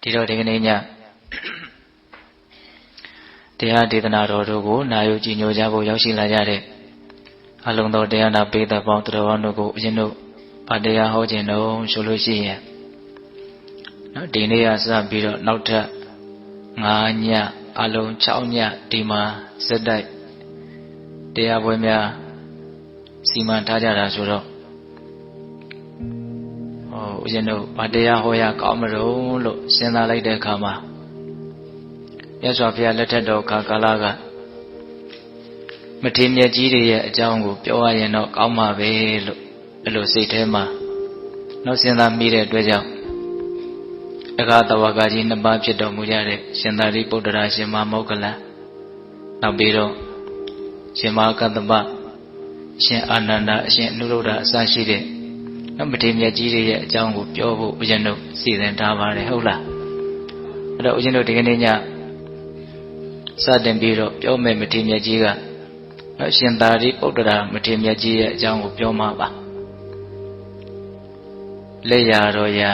ဒီတော့ဒီကနေ့ညတရားဒေသနာတော်တို့ကိုနာယူကြည်ညိုကြဖို့ရောက်ရှိလာကြတဲ့အလုံးသောတရားနာပိဋကပေါင်းတော်ဝန်တို့ကိုအရင်တို့ဗာတရားဟောခြင်းတော့ဆိုလို့ရှိရင်နော်ဒီနေ့ကစပြီးတော့နောက်ထပ်9ညအလုံး6ညဒီမှာဇက်တိုက်တရားပွဲများစီမံထားကြတာဆိုတော့ဦးဇင်းတို့ဗာတရားဟောရကောင်းမလို့စဉ်းစားလိုက်တဲ့အခါမှာမြတ်စွာဘုရားလက်ထက်တော်ကာလကမထေရမြတ်ကြီးတွေရဲ့အကြောင်းကိုပြောရရင်တော့ကောင်းမှာပဲလို့အဲ့လိုစိတ်ထဲမှာနောက်စဉ်းစားမိတဲ့အတွက်ကြောင့်တက္ကသဝကကြီးနှစ်ပါးဖြစ်တော်မူကြတဲ့ရှင်သာရိပုတ္တရာရှင်မမောက္ကလံနောက်ပြီးတော့ရှင်မကတ္တပရှင်အာနန္ဒာအရှင်အနုရုဒ္ဓအစရှိတဲ့မထေရမြတ်ကြီးတွေရဲ့အကြောင်းကိုပြောဖို့ဦးဇင်းတို့စီစဉ်ထားပါတယ်ဟုတ်လားအဲ့တော့ဦးဇင်းတို့ဒီကနေ့ညစတင်ပြီးတော့ပြောမယ်မထေရမြတ်ကြီးကရှင်သာရိပုတ္တရာမထေရမြတ်ကြီးရဲ့အကြောင်းကိုပြောမှာပါလက်ရတော်ရာ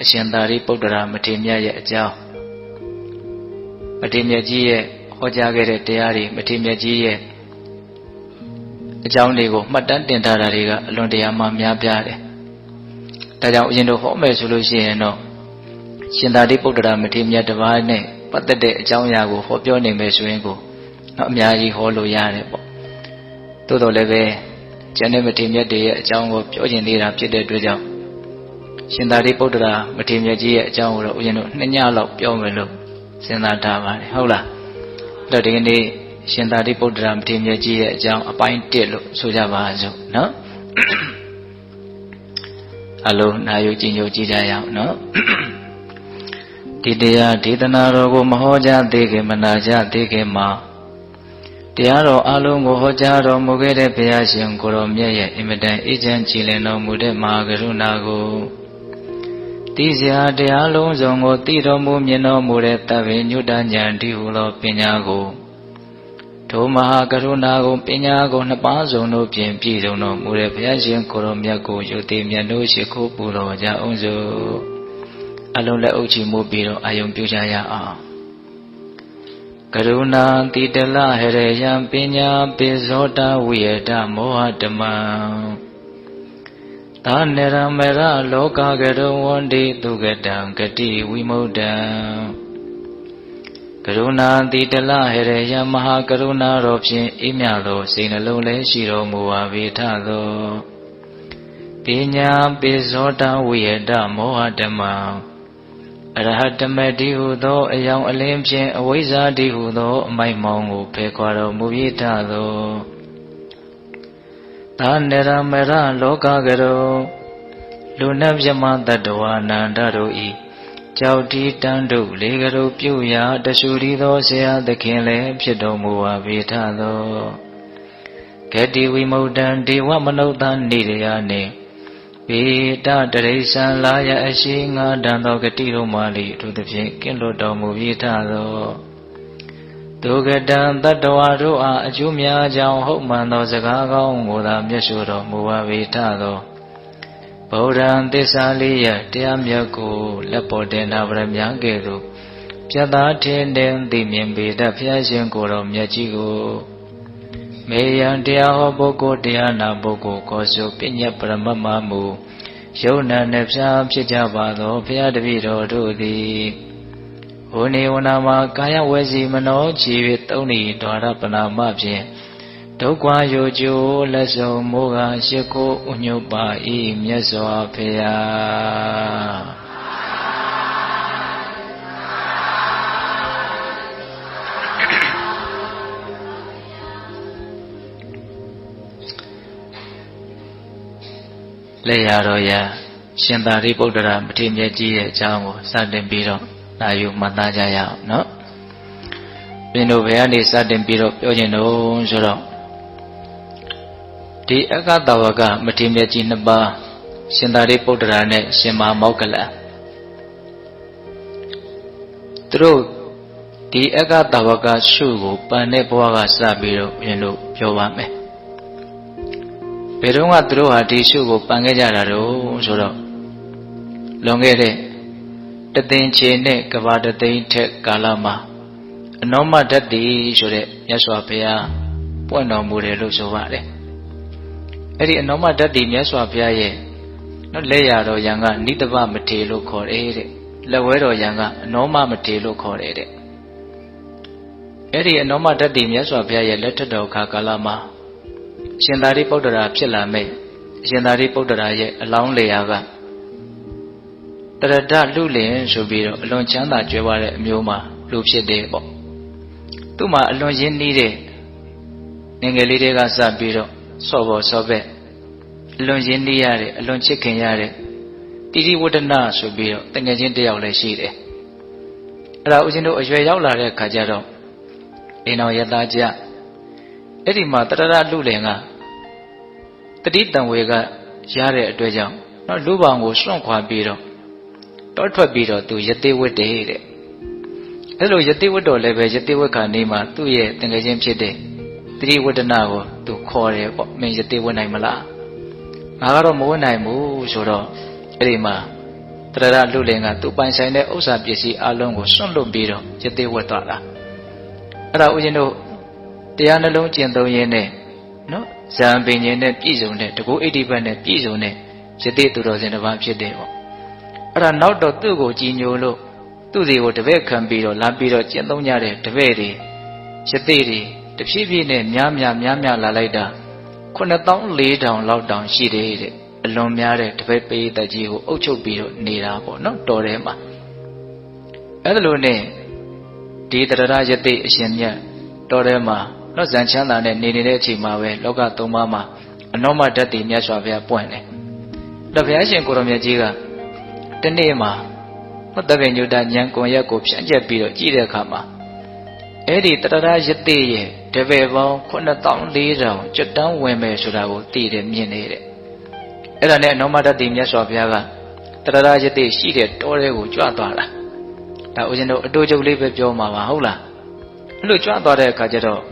အရှင်သာရိပုတ္တရာမထေရမြတ်ရဲ့အကြောင်းမထေရမြတ်ကြီးရဲ့ဟောကြားခဲ့တဲ့တရားတွေမထေရမြတ်ကြီးရဲ့အကြောင်းတွေကိုမှတ်တမ်းတင်ထားတာတွေကအလွန်တရာမှများပြားတယ်ဒါကြောင့်ဦးဇင်းတို့ဟောမယ်ဆိုလို့ရှိရင်တော့ရှင်သာရိပုတ္တရာမထေရမြတ်တစ်ပါးနဲ့ပတ်သက်တဲ့အကြောင်းအရာကိုဟောပြောနိုင်မယ်ဆိုရင်ကိုတော့အများကြီးဟောလို့ရတယ်ပေါ့သို့တော်လည်းပဲကျန်တဲ့မထေရမြတ်တွေရဲ့အကြောင်းကိုပြောချင်သေးတာဖြစ်တဲ့အတွက်ကြောင့်ရှင်သာရိပုတ္တရာမထေရမြတ်ကြီးရဲ့အကြောင်းကိုတော့ဦးဇင်းတို့2ညလောက်ပြောမယ်လို့စဉ်းစားထားပါတယ်ဟုတ်လားအဲ့တော့ဒီကနေ့ရှင်သာရိပုတ္တရာမထေရမြတ်ကြီးရဲ့အကြောင်းအပိုင်း1လို့ဆိုကြပါစို့နော်အလုံးနာယူကြည်ညိုကြည့်ကြရအောင်နော်ဒီတရားဒေသနာတော်ကိုမဟောကြားသေးခင်မနာကြသေးခင်မှာတရားတော်အလုံးကိုဟောကြားတော်မူခဲ့တဲ့ဘုရားရှင်ကိုရောမြတ်ရဲ့အင်မတန်အေးချမ်းကြည်လင်တော်မူတဲ့မဟာကရုဏာကိုသိစရာတရားလုံးစုံကိုသိတော်မူမြင်တော်မူတဲ့တပည့်ညုတဉာဏ်ဒီဟုသောပညာကိုထိုမဟာကရုဏာကိုပညာကိုနှစ်ပါးစုံတို့ဖြင့်ပြည့်စုံတော်မူတဲ့ဘုရားရှင်ကိုရောမြတ်ကိုယုတိမြတ်တို့ရှိခိုးပူတော်ကြအောင်စို့အလုံးလက်အုပ်ချီမှုပြီးတော့အာယုံပြုကြရအောင်ကရုဏာတိတလဟရေယံပညာပိဇောတဝိယတမောဟဓမ္မသာနေရမရလောကကရုဝန္တိသူကတံဂတိဝိမု ddံ ကရုဏာတိတလဟရေယံမဟာကရုဏာတော်ဖြင့်အေးမြသောစိတ်နှလုံးလည်းရှိတော်မူပါ၏ထသောပညာပိဇောတဝိယတမောဟဓမ္မအရဟတမတိဟုသောအယောင်အလင်းဖြင့်အဝိဇ္ဇာတိဟုသောအမိုက်မောင်ကိုဖယ်ခွာတော်မူ၏ထသောသာနေရမရလောကကရောလူနတ်မြမတတ္တဝါနန္ဒတို့ဤကြောက်တီတန်းတို့လေကရုပြုရာတရှူရီသောဆရာသခင်လည်းဖြစ်တော်မူပါ၏ထသောဂတိဝိမု ddံ ဒေဝမနုဿာနေရယနှင့်ပေတတရိစ္ဆာလာယအရှိငါတန်သောဂတိတို့မှလိထို့သဖြင့်ကင်းလွတ်တော်မူ၏ထသောဒုက္ကတံတတ္တဝါတို့အားအကျိုးများကြောင်းဟုတ်မှန်သောစကားကောင်းကိုသာမျက်ရှိတော်မူပါ၏ထသောဗုဒ္ဓံသစ္စာလေးရတရားမြတ်ကိုလက်ပေါ်တင်ထားဗရမ ्या ကဲ့သို့ပြတ်သားထင်တဲ့သိမြင်ပေတတ်ဘုရားရှင်ကိုယ်တော်မြတ်ကြီးကိုမေယံတရားဟောပုဂ္ဂိုလ်တရားနာပုဂ္ဂိုလ်ကိုဆိုပညတ်ပရမတ်မမူယုံနာနှဖြာဖြစ်ကြပါသောဘုရားတပည့်တော်တို့သည်ဟိုနေဝနာမှာကာယဝေစီမနောခြေ၍သုံးဤဒွါရပနာမဖြင့်ဒုက္ခရိုကျိုးလက်စုံမိုးကရှိခိုးဥညုပါဤမြတ်စွာဘုရားလက်ရတော်ရာရှင်သာရိပုတ္တရာမထေရမြတ်ကြီးရဲ့အကြောင်းကိုစတင်ပြီးတော့နာယူမှတ်သားကြရအောင်နော်ဘယ်လိုဘယ်ကနေစတင်ပြီးတော့ပြောခြင်းတော့ဆိုတော့ဒီအက္ခတဝကမထေရမြတ်ကြီးနှစ်ပါးရှင်သာရိပုတ္တရာနဲ့ရှင်မမောက္ကလံသူတို့ဒီအက္ခတဝကရှုကိုပန်တဲ့ဘဝကစပြီးတော့ဘယ်လိုပြောပါမယ်ဘယ်တော့ကသူတို့ဟာဒီရှုကိုပန်ခဲ့ကြတာတော့ဆိုတော့လွန်ခဲ့တဲ့ တသိင်ချေနဲ့ကဘာတသိင်ထက်ကာလမှာအနောမဓာတ်တည်ဆိုတဲ့မြတ်စွာဘုရားပွင့်တော်မူတယ်လို့ဆိုပါတယ်အဲ့ဒီအနောမဓာတ်တည်မြတ်စွာဘုရားရဲ့လက်ရတော်ယံကနိတ္တဗမထေလို့ခေါ်တယ်တဲ့လက်ဝဲတော်ယံကအနောမမထေလို့ခေါ်တယ်တဲ့အဲ့ဒီအနောမဓာတ်တည်မြတ်စွာဘုရားရဲ့လက်ထက်တော်ခါကာလမှာရှင်သာရိပုတ္တရာဖြစ်လာမဲ့ရှင်သာရိပုတ္တရာရဲ့အလောင်းလေယာကတရဒလူလင်ဆိုပြီးတော့အလွန်ချမ်းသာကြွယ်ဝတဲ့အမျိုးမှာလူဖြစ်တယ်ပေါ့သူ့မှာအလွန်ရင်းနှီးတဲ့ငယ်ငယ်လေးတွေကစပြီးတော့စော့ပေါ်စော့ဘက်အလွန်ရင်းနှီးရတဲ့အလွန်ချစ်ခင်ရတဲ့တိတိဝတ္တနာဆိုပြီးတော့တငယ်ချင်းတယောက်လည်းရှိတယ်အဲ့ဒါဦးဇင်းတို့အရွယ်ရောက်လာတဲ့ခါကျတော့အိမ်တော်ရသားကြအဲ့ဒီမှာတရဒလူလင်ကတတိတံဝေကရတဲ့အတွက်ကြောင့်လူပောင်ကိုစွန့်ခွာပြီးတော့တောထွက်ပြီးတော့သူယတိဝတ်တယ်တဲ့အဲ့လိုယတိဝတ်တော်လည်းပဲယတိဝတ်ခါနေမှာသူ့ရဲ့တငယ်ချင်းဖြစ်တဲ့တတိဝတ္တနာကိုသူခေါ်တယ်ပေါ့မင်းယတိဝတ်နိုင်မလားငါကတော့မဝတ်နိုင်ဘူးဆိုတော့အဲ့ဒီမှာတရဒလူလင်ကသူပိုင်ဆိုင်တဲ့ဥစ္စာပစ္စည်းအလုံးကိုစွန့်လွတ်ပြီးတော့ယတိဝတ်သွားတာအဲ့ဒါဦးဇင်းတို့တရားနှလုံးကျင့်သုံးရင်းနဲ့နော်ဇံပင်ခြင်းနဲ့ပြည့်စုံတဲ့တကူဣတိပတ်နဲ့ပြည့်စုံတဲ့ယတိသူတော်စင်တစ်ပါးဖြစ်တယ်ပေါ့အဲ့ဒါနောက်တော့သူ့ကိုကြည်ညိုလို့သူ့စီကိုတပည့်ခံပြီးတော့လာပြီးတော့ကျင့်သုံးကြတဲ့တပည့်တွေယတိတွေတဖြည်းဖြည်းနဲ့များများလာလိုက်တာ94,000လောက်တောင်ရှိတယ်တဲ့အလွန်များတဲ့တပည့်ပရိသတ်ကြီးကိုအုပ်ချုပ်ပြီးတော့နေတာပေါ့နော်တော်ထဲမှာအဲ့ဒါလို့နဲ့ဒီတရရယတိအရှင်မြတ်တော်ထဲမှာတော့ဇန်ချမ်းသာနဲ့နေနေတဲ့အချိန်မှာပဲလောကသုံးပါးမှာအနောမဓာတ်တည်မြတ်စွာဘုရားပွင့်တယ်။ဒါဘုရားရှင်ကိုရောင်မြတ်ကြီးကတနေ့မှာသဗ္ဗညုတဉာဏ်ကွန်ရက်ကိုဖြန့်ကျက်ပြီးတော့ကြည့်တဲ့အခါမှာအဲ့ဒီတရရယတိရဲ့တပည့်ပေါင်း94,000ကျွတ်တန်းဝင်မယ်ဆိုတာကိုသိတယ်မြင်နေတဲ့။အဲ့ဒါနဲ့အနောမဓာတ်တည်မြတ်စွာဘုရားကတရရယတိရှိတဲ့တောထဲကိုကြွသွားတာ။ဒါဦးဇင်းတို့အတူတူလေးပဲပြောမှာပါဟုတ်လား။အဲ့လိုကြွသွားတဲ့အခါကျတော့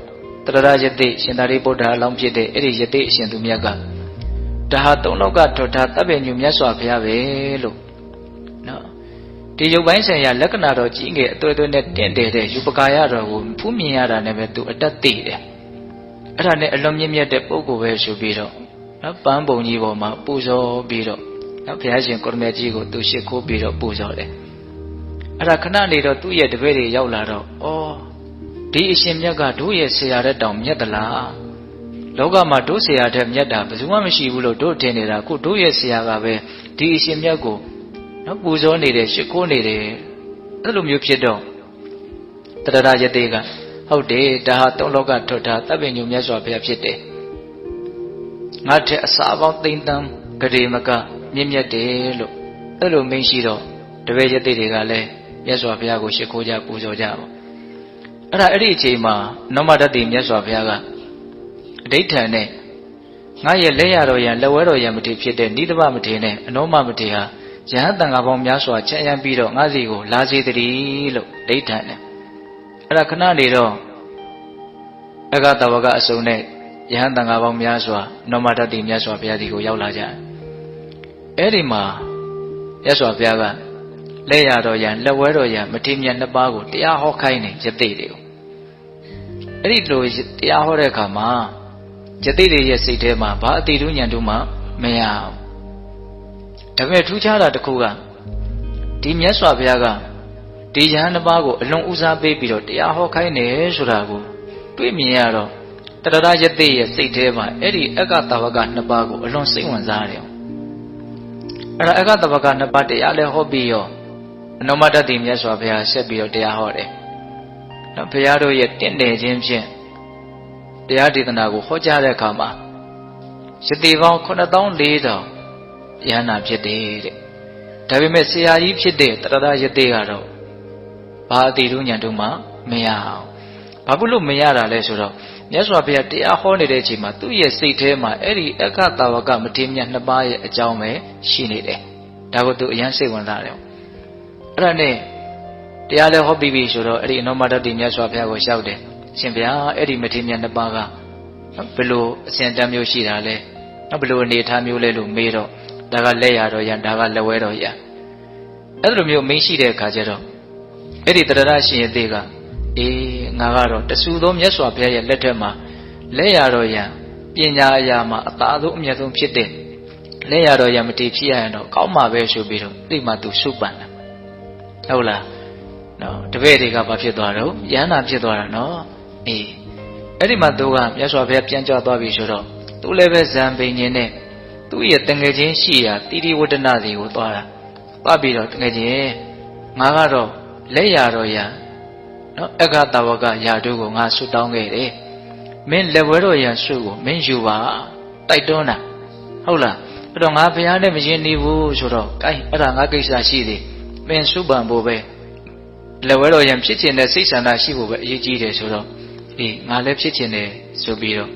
တရရယတိရှင်သာရိပုတ္တရာအလောင်းဖြစ်တဲ့အဲ့ဒီယတိအရှင်သူမြတ်ကဒါဟာသုံးလောကထွတ်ထားသဗ္ဗညုမြတ်စွာဘုရားပဲလို့နော်ဒီရုပ်ပိုင်းဆိုင်ရာလက္ခဏာတော်ကြီးငယ်အသွေးသွေးနဲ့တင့်တယ်တဲ့ယူပကာယတော်ကိုဖူးမြင်ရတာနဲ့ပဲသူအတတ်သိတယ်အဲ့ဒါနဲ့အလွန်မြင့်မြတ်တဲ့ပုဂ္ဂိုလ်ပဲဆိုပြီးတော့နော်ပန်းပုံကြီးပေါ်မှာပူဇော်ပြီးတော့နော်ဘုရားရှင်ကိုရမေကြီးကိုသူရှ िख ိုးပြီးတော့ပူဇော်တယ်အဲ့ဒါခဏနေတော့သူ့ရဲ့တပည့်တွေရောက်လာတော့ဩဒီအရှင်မြတ်ကတို့ရဲ့ဆရာတဲ့တောင်မြတ်သလားလောကမှာတို့ဆရာတဲ့မြတ်တာဘယ်သူမှမရှိဘူးလို့တို့ထင်နေတာခုတို့ရဲ့ဆရာကပဲဒီအရှင်မြတ်ကိုနော်ပူဇော်နေတယ်ရှ िख ိုးနေတယ်အဲ့လိုမျိုးဖြစ်တော့တရရယတိကဟုတ်တယ်ဒါဟာသုံးလောကထွတ်ထားသဗ္ဗညုမြတ်စွာဘုရားဖြစ်တယ်ငါထက်အစာပေါင်းသိမ့်တန်းဂရေမကမြင့်မြတ်တယ်လို့အဲ့လိုမင်းရှိတော့တပည့်ယတိတွေကလည်းမြတ်စွာဘုရားကိုရှ िख ိုးကြပူဇော်ကြပါအဲ့ဒီအချိန်မှာနောမဓာတ်တည်မြတ်စွာဘုရားကအဋိဋ္ဌံနဲ့ငါရဲ့လက်ရတော်ရန်လက်ဝဲတော်ရန်မထေဖြစ်တဲ့နိဒဗမထေနဲ့အနောမမထေဟာယဟန်တန်ဃာပေါင်းများစွာချမ်းရမ်းပြီးတော့ငါစီကိုလာစေတည်းလို့အဋိဋ္ဌံနဲ့အဲ့ဒါခဏနေတော့အဂတဝကအစုံနဲ့ယဟန်တန်ဃာပေါင်းများစွာနောမဓာတ်တည်မြတ်စွာဘုရားဒီကိုရောက်လာကြတယ်အဲ့ဒီမှာမြတ်စွာဘုရားကလက်ရတော်ရန်လက်ဝဲတော်ရန်မထေမြတ်နှစ်ပါးကိုတရားဟောခိုင်းနေယတိတွေကိုအဲ့ဒီလိုတရားဟောတဲ့အခါမှာယတိတွေရဲ့စိတ်ထဲမှာဘာအတိတုဉာဏ်တို့မှမရဘူးဒါပေမဲ့ထူးခြားတာတစ်ခုကဒီမြတ်စွာဘုရားကဒီယဟန်နှစ်ပါးကိုအလွန်ဦးစားပေးပြီးတော့တရားဟောခိုင်းနေဆိုတာကိုတွေ့မြင်ရတော့တရရယတိရဲ့စိတ်ထဲမှာအဲ့ဒီအက္ခတဝကနှစ်ပါးကိုအလွန်စိတ်ဝင်စားတယ်အဲ့ဒါအက္ခတဝကနှစ်ပါးတရားလည်းဟောပြီးရောအနောမဓာတ်တည်မြတ်စွာဘုရားဆက်ပြီးတော့တရားဟောတယ်နော်ဘုရားတို့ရဲ့တင့်တယ်ခြင်းဖြင့်တရားဒေသနာကိုဟောကြားတဲ့အခါမှာယတိပေါင်း94,000ယဟနာဖြစ်တယ်တဲ့ဒါပေမဲ့ဆရာကြီးဖြစ်တဲ့တရရယတိကတော့ဘာအတိတုဉာဏ်တို့မှမရအောင်ဘာဖြစ်လို့မရတာလဲဆိုတော့မြတ်စွာဘုရားတရားဟောနေတဲ့အချိန်မှာသူ့ရဲ့စိတ်ထဲမှာအဲ့ဒီအက္ခတဝကမထေရမြတ်နှစ်ပါးရဲ့အကြောင်းပဲရှိနေတယ်ဒါကိုသူအရန်စိတ်ဝင်စားတယ်အဲ့ဒါနဲ့တရားလည်းဟောပြီးပြီဆိုတော့အဲ့ဒီအနောမဓာတ်တည်မြတ်စွာဘုရားကိုလျှောက်တယ်ရှင်ဗျာအဲ့ဒီမထေရမြတ်နှစ်ပါးကဘယ်လိုအစဉ်တမ်းမျိုးရှိတာလဲဘယ်လိုအနေထားမျိုးလဲလို့မေးတော့ဒါကလက်ရတော်ရန်ဒါကလက်ဝဲတော်ရန် အဲ့လိုမျိုးမင်းရှိတဲ့အခါကျတော့အဲ့ဒီတရရရှင်ရဲ့သေးကငါကတော့တဆူသောမြတ်စွာဘုရားရဲ့လက်ထက်မှာလက်ရတော်ရန်ပညာအရာမှာအသာဆုံးအမြတ်ဆုံးဖြစ်တဲ့လက်ရတော်ရန်မတည်ဖြစ်ရရင်တော့ကောင်းမှာပဲဆိုပြီးတော့ဒီမှာသူစုပန်တာဟုတ်လားနော်တပည့်တွေကဘာဖြစ်သွားတော့ယန္တာဖြစ်သွားတာနော်အဲ့ဒီမှာသူကမြတ်စွာဘုရားပြန်ကြွသွားပြီဆိုတော့သူလည်းပဲဇံပိန်ခြင်းနဲ့သူ့ရဲ့တငယ်ချင်းရှိရာတိတိဝတ္တနာစီကိုသွားတာသွားပြီးတော့တငယ်ချင်းငါကတော့လက်ရတော်ရန်နော်အခါတဝကယာတို့ကိုငါဆွတောင်းခဲ့တယ်မင်းလက်ဝဲတော်ရန်ဆွကိုမင်းယူပါတိုက်တွန်းတာဟုတ်လားအဲ့တော့ငါဘုရားနဲ့မရင်းနေဘူးဆိုတော့ကဲအဲ့ဒါငါကိစ္စရှိသေးမင်းစုပန်ဖို့ပဲလက်ဝဲတော်ရန်ဖြစ်ခြင်းနဲ့စိတ်ဆန္ဒရှိဖို့ပဲအရေးကြီးတယ်ဆိုတော့ငါလည်းဖြစ်ခြင်းတယ်ဆိုပြီးတော့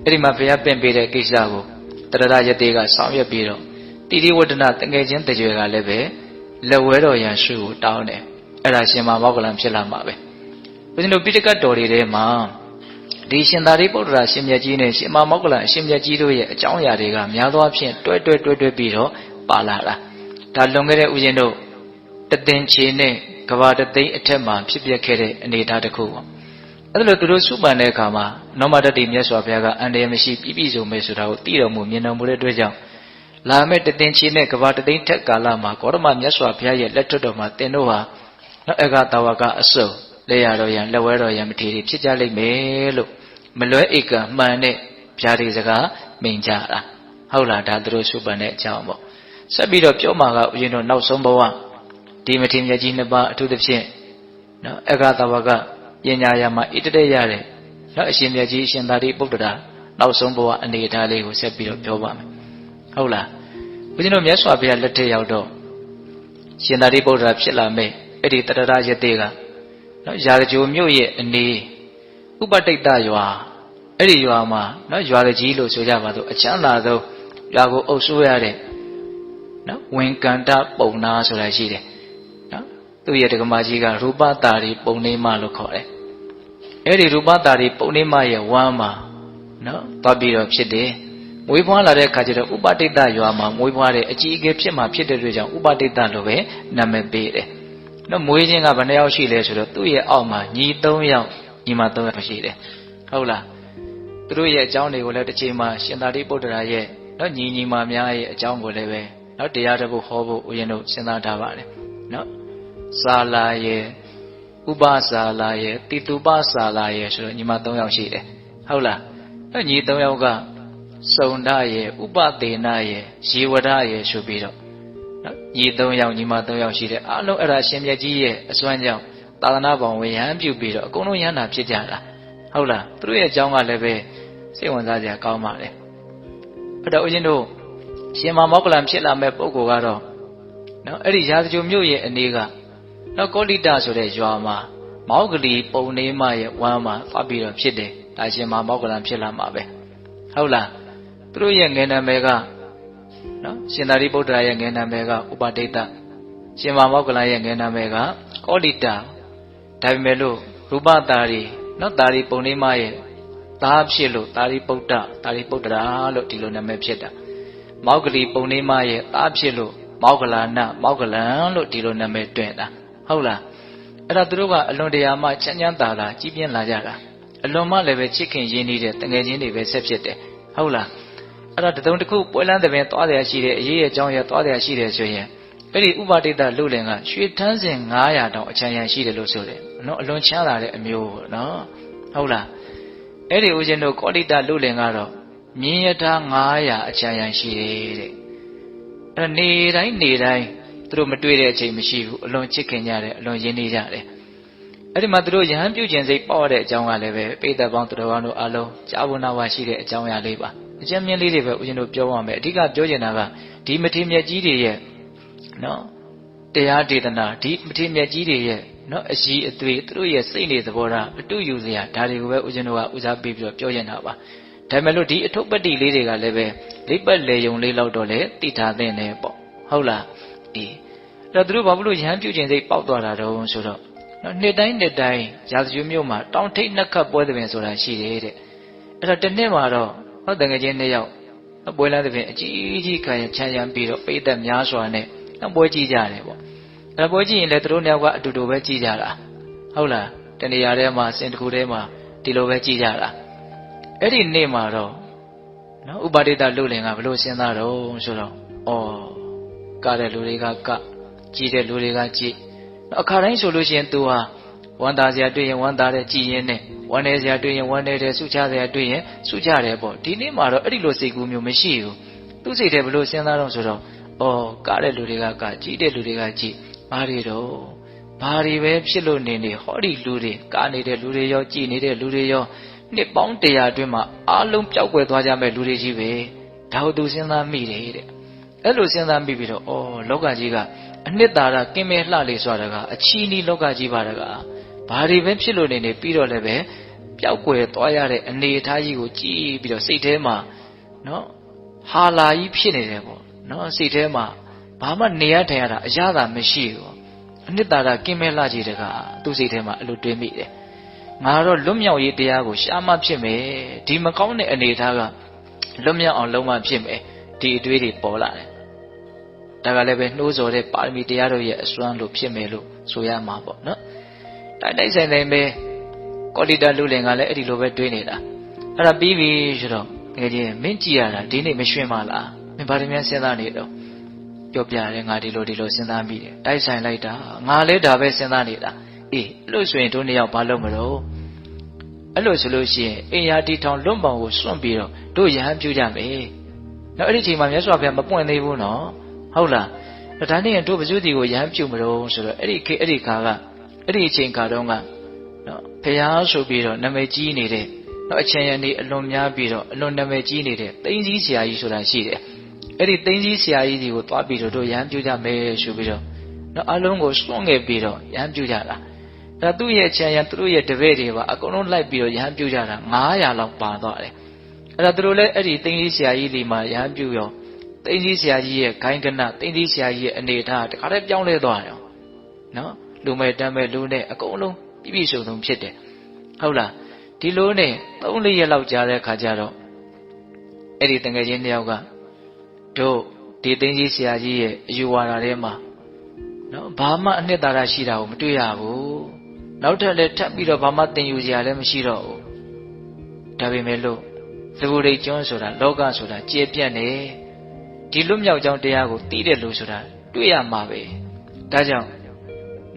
အဲ့ဒီမှာဘုရားပင့်ပေးတဲ့ကိစ္စကိုတရရယတေကဆောင်ရွက်ပြီးတော့တိတိဝတ္တနာတငယ်ချင်းတကြွယ်ကလည်းပဲလက်ဝဲတော်ရန်ဆွကိုတောင်းတယ်အဲ့ဒါရှင်မောဂလန်ဖြစ်လာမှာပဲဘုရားတို့ပိဋကတ်တော်တွေထဲမှာဒီရှင်သာရိပုတ္တရာရှင်မြတ်ကြီးနဲ့ရှင်မောဂလန်ရှင်မြတ်ကြီးတို့ရဲ့အကြောင်းအရာတွေကများသောအားဖြင့်တွဲပြီးတော့ပါလာတာဒါလွန်ခဲ့တဲ့ဥရှင်တို့တသင်္ချေနဲ့ကဘာတသိန်းအထက်မှာဖြစ်ပျက်ခဲ့တဲ့အနေအထားတစ်ခုပေါ့အဲ့ဒါလို့သူတို့စုပန်တဲ့အခါမှာနောမတတိမြတ်စွာဘုရားကအန္တရာယ်မရှိပြည့်စုံမယ်ဆိုတာကိုသိတော်မူမြင်တော်မူတဲ့အတွက်ကြောင့်လာမဲ့တသင်္ချေနဲ့ကဘာတသိန်းထက်ကာလမှာဂေါတမမြတ်စွာဘုရားရဲ့လက်ထွတ်တော်မှာတင်တို့ဟာနော်အက္ခတဝကအစုံလက်ရတော်ရန်လက်ဝဲတော်ရန်မထေရီဖြစ်ကြလိမ့်မယ်လို့မလွဲဧကမှန်တဲ့ဗျာဒိစကားမိန်ကြတာဟုတ်လားဒါသူတို့စုပန်တဲ့အကြောင်းပေါ့ဆက်ပြီးတော့ပြောမှာကဦးဇင်းတို့နောက်ဆုံးဘဝဒီမထေရကြီးနှစ်ပါးအထူးသဖြင့်နော်အက္ခတဝကပညာရာမှာဣတတဲ့ရတဲ့နော်အရှင်မြတ်ကြီးအရှင်သာရိပုတ္တရာနောက်ဆုံးဘဝအနေအထားလေးကိုဆက်ပြီးတော့ပြောပါမယ်ဟုတ်လားဦးဇင်းတို့မြတ်စွာဘုရားလက်ထက်ရောက်တော့ရှင်သာရိပုတ္တရာဖြစ်လာမဲ့အဲ့ဒီတရရယတေကနော်ရာဇဂိုမြို့ရဲ့အနေဥပတိတ်တရွာအဲ့ဒီရွာမှာနော်ရွာကြီးလို့ဆိုကြပါစို့အချမ်းသာဆုံးရွာကိုအုပ်စိုးရတဲ့နော်ဝင်ကန္တပုံနာဆိုတာရှိတယ်နော်သူ့ရဲ့ဒကမာကြီးကရူပတာရီပုံနေမလို့ခေါ်တယ်အဲ့ဒီရူပတာရီပုံနေမရဲ့ဝမ်းမှာနော်သွားပြီးတော့ဖြစ်တယ်မွေးဖွားလာတဲ့အခါကျတော့ဥပတိတ်တရွာမှာမွေးဖွားတဲ့အကြီးအကဲဖြစ်မှာဖြစ်တဲ့အတွက်ကြောင့်ဥပတိတ်တလို့ပဲနာမည်ပေးတယ်နော်မွေးခြင်းကဘယ်နှယောက်ရှိလဲဆိုတော့သူ့ရဲ့အောက်မှာညီ3ယောက်ညီမ3ယောက်ရှိတယ်ဟုတ်လားသူတို့ရဲ့အကြောင်းတွေကိုလည်းတစ်ချိန်မှာရှင်သာရိပုတ္တရာရဲ့နော်ညီမများရဲ့အကြောင်းကိုလည်းပဲနော်တရားတစ်ပုဒ်ဟောဖို့ဦးဇင်းတို့စဉ်းစားထားပါတယ်နော်စာလာရဲ့ဥပစာလာရဲ့တိတုပစာလာရဲ့ဆိုတော့ညီမ3ယောက်ရှိတယ်ဟုတ်လားနော်ညီ3ယောက်ကစုံဒရဲ့ဥပသေနရဲ့ရေဝဒရဲ့ဆိုပြီးတော့နော်ညီ3ယောက်ညီမ3ယောက်ရှိတယ်အားလုံးအဲ့ဒါရှင်မြတ်ကြီးရဲ့အစွမ်းကြောင့်သာသနာ့ဘောင်ဝေယံပြုပြီးတော့အကုန်လုံးယန္တာဖြစ်ကြတာဟုတ်လားသူတို့ရဲ့အကြောင်းကလည်းပဲစိတ်ဝင်စားစရာကောင်းပါလေအဲ့တော့ဦးဇင်းတို့ရှင်မောဂလန်ဖြစ်လာမဲ့ပုဂ္ဂိုလ်ကတော့နော်အဲ့ဒီရာဇဂိုမြို့ရဲ့အနေကနော်ကောလိတဆိုတဲ့ရွာမှာမောဂလီပုံနေမရဲ့ဝမ်းမှာသွားပြီးတော့ဖြစ်တယ်ဒါရှင်မောဂလန်ဖြစ်လာမှာပဲဟုတ်လားသူတို့ရဲ့ငယ်နာမည်ကနော်ရှင်သာရိပုတ္တရာရဲ့ငယ်နာမည်ကဥပတိတ်တရှင်မောဂလန်ရဲ့ငယ်နာမည်ကကောလိတဒါပေမဲ့လို့ရူပတာရီနော်တာရီပုံနေမရဲ့သားဖြစ်လို့တာရိပုတ္တရာလို့ဒီလိုနာမည်ဖြစ်တာမောဂလီပုံနေမရဲ့သားဖြစ်လို့မောဂလနာမောဂလန်လို့ဒီလိုနာမည်တွင်တာဟုတ်လားအဲ့ဒါသူတို့ကအလွန်တရာမှချမ်းချမ်းသာသာကြီးပြင်းလာကြတာအလွန်မှလည်းပဲချစ်ခင်ရင်းနှီးတဲ့တငယ်ချင်းတွေပဲဆက်ဖြစ်တယ်ဟုတ်လားအဲ့ဒါတုံတစ်ခုပွဲလန်းတဲ့ပင်သွားတယ်ရှိတယ်အရေးရဲ့အကြောင်းရဲ့သွားတယ်ရှိတယ်ဆိုရင်အဲ့ဒီဥပတိတ္တလူလင်ကရွှေထန်းစဉ်900တောင်အချမ်းရန်ရှိတယ်လို့ဆိုတယ်နော်အလွန်ချမ်းသာတဲ့အမျိုးနော်ဟုတ်လားအဲ့ဒီဦးဇင်းတို့ကောလိတလူလင်ကတော့မြင်းရထား900အချမ်းရန်ရှိတယ်တဲ့အဲ့နေတိုင်းသူတို့မတွေ့တဲ့အချိန်မရှိဘူးအလွန်ချစ်ခင်ကြတယ်အလွန်ရင်းနှီးကြတယ်အဲ့ဒီမှာသူတို့ယဟန်ပြုခြင်းစိတ်ပေါ့တဲ့အကြောင်းကလည်းပဲပိဋကပေါင်းသူတော်ကောင်းတို့အလုံးကြားဝနာဝရှိတဲ့အကြောင်းအရာလေးပါအကျဉ်းမြင့်လေးတွေပဲဦးဇင်းတို့ပြောပါမယ်အဓိကပြောချင်တာကဒီမထေရမြတ်ကြီးတွေရဲ့နော်တရားဒေသနာဒီမထေရမြတ်ကြီးတွေရဲ့နော်အရှိအသွေးသူတို့ရဲ့စိတ်နေသဘောထားအတူယူစရာဒါတွေကိုပဲဦးဇင်းတို့ကဦးစားပေးပြီးတော့ပြောချင်တာပါဒါပေမဲ့လို့ဒီအထုပ်ပတ္တိလေးတွေကလည်းပဲလိပ်ပတ်လေယုံလေးလောက်တော့လေသိထားသင့်တယ်ပေါ့ဟုတ်လားအဲ့တော့သူတို့ဘာလို့ရဟန်းပြုခြင်းစိတ်ပေါက်သွားတာတော့ဆိုတော့နော်နှစ်တိုင်းရာဇဂိုမြို့မှာတောင်ထိပ်နှစ်ခတ်ပွဲသဘင်ဆိုတာရှိတယ်တဲ့အဲ့တော့တစ်နှစ်မှာတော့ဟောတငယ်ချင်း2ယောက်ပွဲလာသဘင်အကြီးကြီးခံရချမ်းရံပြီးတော့ပိတ်သက်များစွာနဲ့ပွဲကြည့်ကြတယ်ပေါ့ အဲ့ပွဲကြည့်ရင်လည်းသူတို့နှစ်ယောက်ကအတူတူပဲကြည့်ကြတာဟုတ်လားတနေရာထဲမှာစင်တစ်ခုထဲမှာဒီလိုပဲကြည့်ကြတာအဲ့ဒီနေ့မှာတော့နော်ဥပါဒိတလူလင်ကဘလို့စဉ်းစားတော့ဆိုတော့ကတဲ့လူတွေကကကြည့်တဲ့လူတွေကကြည့်အခါတိုင်းဆိုလို့ရှိရင် तू ဟာဝမ်းသာစရာတွေ့ရင်ဝမ်းသာတဲ့ကြည်ရင်နဲ့ဝမ်းနေစရာတွေ့ရင်ဝမ်းနေတဲ့ဆုချစရာတွေ့ရင်ဆုချတယ်ပေါ့ဒီနေ့မှာတော့အဲ့ဒီလိုစိတ်ကူးမျိုးမရှိဘူးသူ့စိတ်ထဲဘလို့စဉ်းစားတော့ဆိုတော့ကတဲ့လူတွေကကကြည်တဲ့လူတွေကကြည်ဘာတွေတော့ဘာတွေပဲဖြစ်လို့နေဟောဒီလူတွေကနေတဲ့လူတွေရောကြည်နေတဲ့လူတွေရောနှစ်ပေါင်း100အတွင်းမှာအားလုံးပျောက်ကွယ်သွားကြမဲ့လူတွေကြီးပဲဒါဟုတ်သူစဉ်းစားမိတယ်တဲ့အဲ့လိုစဉ်းစားမိပြီးတော့လောကကြီးကအနှစ်သာရကင်းမဲ့လှလေဆိုတာကအချီးနီးလောကကြီးပါတကားဘာတွေပဲဖြစ်လို့နေပြီးတော့လည်းပဲပျောက်ကွယ်သွားရတဲ့အနေအထားကြီးကိုကြည့်ပြီးတော့စိတ်ထဲမှာနော်ဟာလာကြီးဖြစ်နေတယ်ပေါ့နော်စိတ်ထဲမှာဘာမှနေရထိုင်ရတာအရသာမရှိဘူးအနှစ်သာရကင်းမဲ့လှကြီးတကားသူ့စိတ်ထဲမှာအဲ့လိုတွေးမိတယ်ငါတော့လွတ်မြောက်ရေးတရားကိုရှာမှဖြစ်မယ်ဒီမကောင်းတဲ့အနေအထားကလွတ်မြောက်အောင်လုံးဝဖြစ်မယ်ဒီအတွေးတွေပေါ်လာတယ်ဒါကလည်းပဲနှိုးဆော်တဲ့ပါရမီတရားတို့ရဲ့အစွမ်းလို့ဖြစ်မယ်လို့ဆိုရမှာပေါ့နော်တိုက်ဆိုင်တိုင်းပဲကောလိတလူလင်ကလည်းအဲ့ဒီလိုပဲတွေးနေတာအဲ့ဒါပြီးပြီဆိုတော့ငယ်ချင်းမင်းကြည်ရတာဒီနေ့မရွှင်ပါလားမင်းဘာတွေများစဉ်းစားနေတော့ပြောပြတယ်ငါဒီလိုစဉ်းစားမိတယ်တိုက်ဆိုင်လိုက်တာငါလည်းဒါပဲစဉ်းစားနေတာအဲ့လို့ဆိုရင်တို့နှစ်ယောက်ဘာလုပ်မလို့အဲ့လိုဆိုလို့ရှိရင်အိယာတီထောင်လွတ်ပေါင်ကိုစွန့်ပြီးတော့တို့ရဟန်းပြုကြမယ်နော်အဲ့ဒီချိန်မှာမြတ်စွာဘုရားမပွင့်သေးဘူးနော်ဟုတ်လားဒါနဲ့တို့ပဇုတိကိုရဟန်းပြုမလို့ဆိုတော့အဲ့ဒီခါကအဲ့ဒီအချိန်ခါတုန်းကနော်ဘုရားဆိုပြီးတော့နာမည်ကြီးနေတဲ့နော်အချင်းရနေအလွန်များပြီးတော့အလွန်နာမည်ကြီးနေတဲ့သိန်းကြီးဆရာကြီးဆိုတာရှိတယ်အဲ့ဒီသိန်းကြီးဆရာကြီးတွေကိုသွားပြီးတော့တို့ရဟန်းပြုကြမယ်ဆိုပြီးတော့နော်အလုံးကိုစွန့်ခဲ့ပြီးတော့ရဟန်းပြုကြတာဒါသူ့ရဲ့အချင်းရသူတို့ရဲ့တပည့်တွေပါအကုန်လုံးလိုက်ပြီးတော့ရဟန်းပြုကြတာ900လောက်ပါသွားတယ်အဲ့ဒါသူတို့လည်းအဲ့ဒီသိန်းကြီးဆရာကြီးဒီမှာရဟန်းပြုရောသိန်းကြီးဆရာကြီးရဲ့ခိုင်းကနသိန်းကြီးဆရာကြီးရဲ့အနေထားတခါတည်းပြောင်းလဲသွားတယ်နော်လူမဲ့တမ်းမဲ့လူနဲ့အကုန်လုံးပြည့်စုံစုံဖြစ်တယ်ဟုတ်လားဒီလိုနဲ့3-4ရက်လောက်ကြာတဲ့ခါကျတော့အဲ့ဒီတငယ်ချင်းတစ်ယောက်ကတို့ဒီသိန်းကြီးဆရာကြီးရဲ့အယူဝါဒထဲမှာနော်ဘာမှအနှစ်သာရရှိတာကိုမတွေ့ရဘူးနောက်ထပ်လည်းထပ်ပြီးတော့ဘာမှသင်ယူစရာလည်းမရှိတော့ဘူးဒါပေမဲ့လို့သဘူရိတ်ကျွန်းဆိုတာလောကဆိုတာကျေပြန့်နေဒီလွတ်မြောက်ကြောင်းတရားကိုသိတဲ့လူဆိုတာတွေ့ရမှာပဲဒါကြောင့်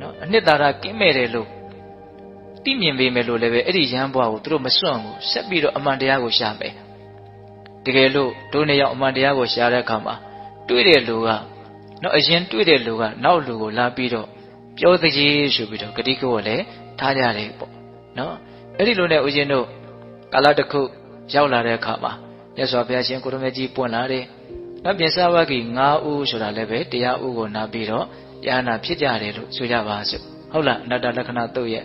နော်အနှစ်သာရကင်းမဲ့တယ်လို့သိမြင်ပေမဲ့လို့လည်းပဲအဲ့ဒီရဟန်းဘွားကိုသူတို့မစွန့်ဘူးဆက်ပြီးတော့အမှန်တရားကိုရှာမယ်တကယ်လို့တို့နှစ်ယောက်အမှန်တရားကိုရှာတဲ့အခါမှာတွေ့တဲ့လူကနော်အရင်တွေ့တဲ့လူကနောက်လူကိုလာပြီးတော့ပြောတကြီးဆိုပြီးတော့ဂတိကဝတ်လည်းထားကြတယ်ပေါ့နော်အဲ့ဒီလိုနဲ့ဦးဇင်းတို့ကာလတစ်ခုရောက်လာတဲ့အခါမှာမြတ်စွာဘုရားရှင်ကိုရမကြီးပွင့်လာတယ်နောက်ပြင်စဝဂီ9ဦးဆိုတာလည်းပဲတရားဥကိုနာပြီးတော့ယန္နာဖြစ်ကြတယ်လို့ဆိုကြပါစို့ဟုတ်လားအနတ္တလက္ခဏာတုတ်ရဲ့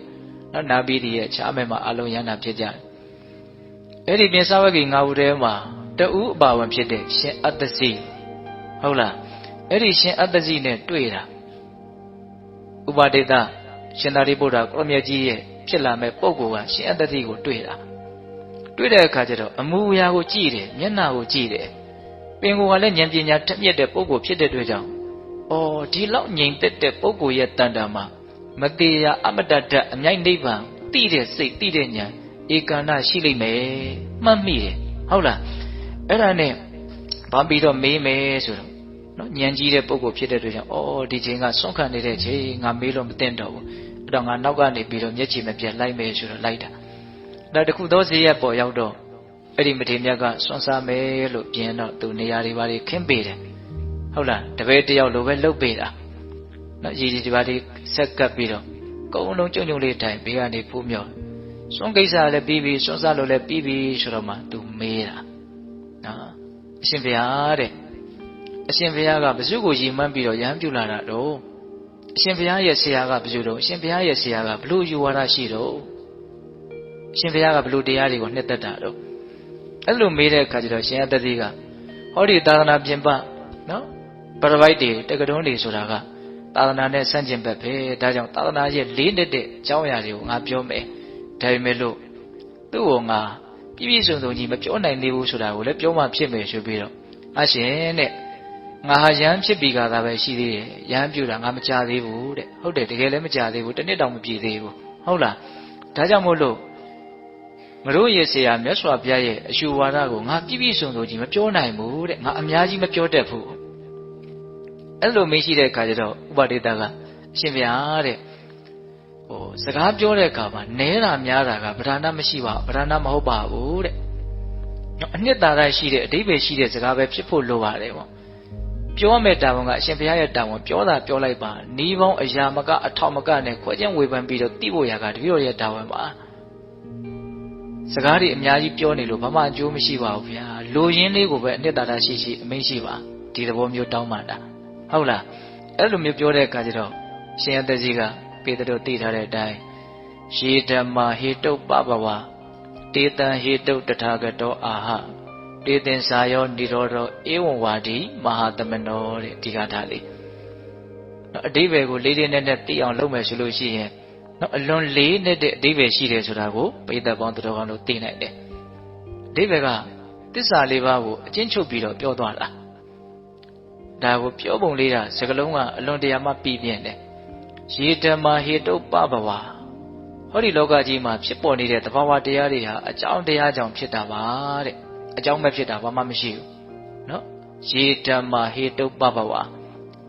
နော်နာပြီးဒီရဲ့ခြားမဲ့မှာအလုံးယန္နာဖြစ်ကြတယ်အဲ့ဒီပြင်စဝဂီ9ဦးထဲမှာတဦးအပါဝင်ဖြစ်တဲ့ရှင်အတ္တစီဟုတ်လားအဲ့ဒီရှင်အတ္တစီနဲ့တွေ့တာဥပါဒေသရှင်သာရိပုတ္တရာကိုရမကြီးရဲ့ဖြစ်လာမဲ့ပုံကရှင်အတ္တစီကိုတွေ့တာတွေ့တဲ့အခါကျတော့အမူအရာကိုကြည့်တယ်မျက်နှာကိုကြည့်တယ်ပင်ကိုယ်ကလည်းဉာဏ်ပညာထက်မြက်တဲ့ပုဂ္ဂိုလ်ဖြစ်တဲ့အတွက်ကြောင့်ဒီလောက်ငြိမ်သက်တဲ့ပုဂ္ဂိုလ်ရဲ့တန်တာမှာမသေးရအမတ္တဓာတ်အမြိုက်နိဗ္ဗာန်သိတဲ့စိတ်သိတဲ့ဉာဏ်ဧကန္တရှိလိမ့်မယ်မှတ်မိတယ်ဟုတ်လားအဲ့ဒါနဲ့ဘာပြီးတော့မေးမယ်ဆိုတော့နော်ဉာဏ်ကြီးတဲ့ပုဂ္ဂိုလ်ဖြစ်တဲ့အတွက်ကြောင့်ဒီချိန်ကဆွန့်ခံနေတဲ့ချိန်ငါမေးလို့မသိတော့ဘူးအဲ့တော့ငါနောက်ကနေပြီးတော့မျက်ခြေမပြတ်လိုက်မယ်ဆိုတော့လိုက်တာဒါတခုသောဈေးရက်ပေါ်ရောက်တော့အဲ့ဒီမထေရမြတ်ကစွန့်စားမယ်လို့ပြင်တော့သူနေရာတွေပါခင်းပေးတယ်ဟုတ်လားတပည့်တယောက်လိုပဲလှုပ်ပေးတာနော်ရည်ဒီပါတွေဆက်ကပ်ပြီးတော့ကုန်းလုံးကျုံကျုံလေးထိုင်ဘေးကနေဖူးမြော်စွန့်ကိစ္စလည်းပြီးပြီစွန့်စားလို့လည်းပြီးပြီဆိုတော့မှသူမေးတာနော်အရှင်ဘုရားတဲ့အရှင်ဘုရားကဘု து ကိုရည်မှန်းပြီးတော့ရဟန်းပြုလာတာတော့အရှင်ဘုရားရဲ့ဆရာကဘု து တော့အရှင်ဘုရားရဲ့ဆရာကဘလို့ယူဝါဒရှိတော့အရှင်ဘုရားကဘလို့တရားတွေကိုနှစ်သက်တာတော့အဲ့လိုမေးတဲ့အခါကျတော့ရှင်အတ္တတိကဟောဒီသာသနာပြင်ပနော်ပရဝိုက်တွေတက္ကတွန်းတွေဆိုတာကသာသနာနဲ့ဆန့်ကျင်ဘက်ပဲဒါကြောင့်သာသနာရဲ့လေးနှစ်တဲ့အကြောင်းအရာတွေကိုငါပြောမယ်ဒါပေမဲ့လို့သူ့ကိုငါပြည့်ပြည့်စုံစုံကြီးမပြောနိုင်သေးဘူးဆိုတာကိုလည်းပြောမှဖြစ်မယ်ဆိုပြီးတော့အရှင်တဲ့ ငါဟာယဟန်ဖြစ်ပြီးကားသာပဲရှိသေးတယ်ယဟန်ပြုတာငါမကြသေးဘူးတဲ့ဟုတ်တယ်တကယ်လည်းမကြသေးဘူးတစ်နှစ်တောင်မပြည့်သေးဘူးဟုတ်လားဒါကြောင့်မို့လို့ငါတို့ရဲ့ဆရာမြတ်စွာဘုရားရဲ့အယူဝါဒကိုငါပြည့်ပြည့်စုံစုံကြီးမပြောနိုင်ဘူးတဲ့ငါအများကြီးမပြောတတ်ဘူးအဲ့လိုမရှိတဲ့အခါကျတော့ဥပဒေတာကအရှင်ဘုရားတဲ့စကားပြောတဲ့အခါမှာနဲတာများတာကဗဒနာမရှိပါဘူးဗဒနာမဟုတ်ပါဘူးတဲ့အနှစ်သာရရှိတဲ့အဓိပ္ပာယ်ရှိတဲ့စကားပဲဖြစ်ဖို့လိုပါတယ်ပေါ့ပြောမဲ့တာဝန်ကအရှင်ဘုရားရဲ့တာဝန်ပြောတာပြောလိုက်ပါနီးပေါင်းအရာမကအထောက်မကနဲ့ခွဲခြင်းဝေဖန်ပြီးတော့တိဖို့ရာကတပည့်တော်ရဲ့တာဝန်ပါစကားတွေအများကြီးပြောနေလို့ဘာမှအကျိုးမရှိပါဘူးဗျာလူရင်းလေးကိုပဲအနှစ်သာရရှိရှိအမိန့်ရှိပါဒီသဘောမျိုးတောင်းပန်တာဟုတ်လားအဲ့လိုမျိုးပြောတဲ့အခါကျတော့ရှင်အသက်ကြီးကပေတတော်သိထားတဲ့အတိုင်းယေဓမ္မာဟေတုပပဝတေတံဟေတုတထာဂတောအာဟတေသင်္စာယောនិရောဓဧဝံဝါဒီမဟာသမနောတဲ့ဒီကထာလေးအဓိပ္ပာယ်ကိုလေးလေးနက်နက်သိအောင်လုပ်မယ်ဆိုလို့ရှိရင်အလွန်လေးနဲ့တဲ့အဓိပ္ပာယ်ရှိတယ်ဆိုတာကိုပိဿပေါင်းတော်ကောင်းတို့သိနိုင်တယ်အဓိပ္ပာယ်ကသစ္စာလေးပါးကိုအကျဉ်းချုပ်ပြီးတော့ပြောသွားတာဒါကိုပြောပုံလေးတာစကားလုံးကအလွန်တရာမှပြီးပြင်းတယ်ယေဓမ္မာဟေတုပပဝဟောဒီလောကကြီးမှာဖြစ်ပေါ်နေတဲ့သဘာဝတရားတွေဟာအကြောင်းတရားကြောင့်ဖြစ်တာပါတဲ့အကြောင်းမဲ့ဖြစ်တာဘာမှမရှိဘူးနော်ယေဓမ္မာဟေတုပပဝ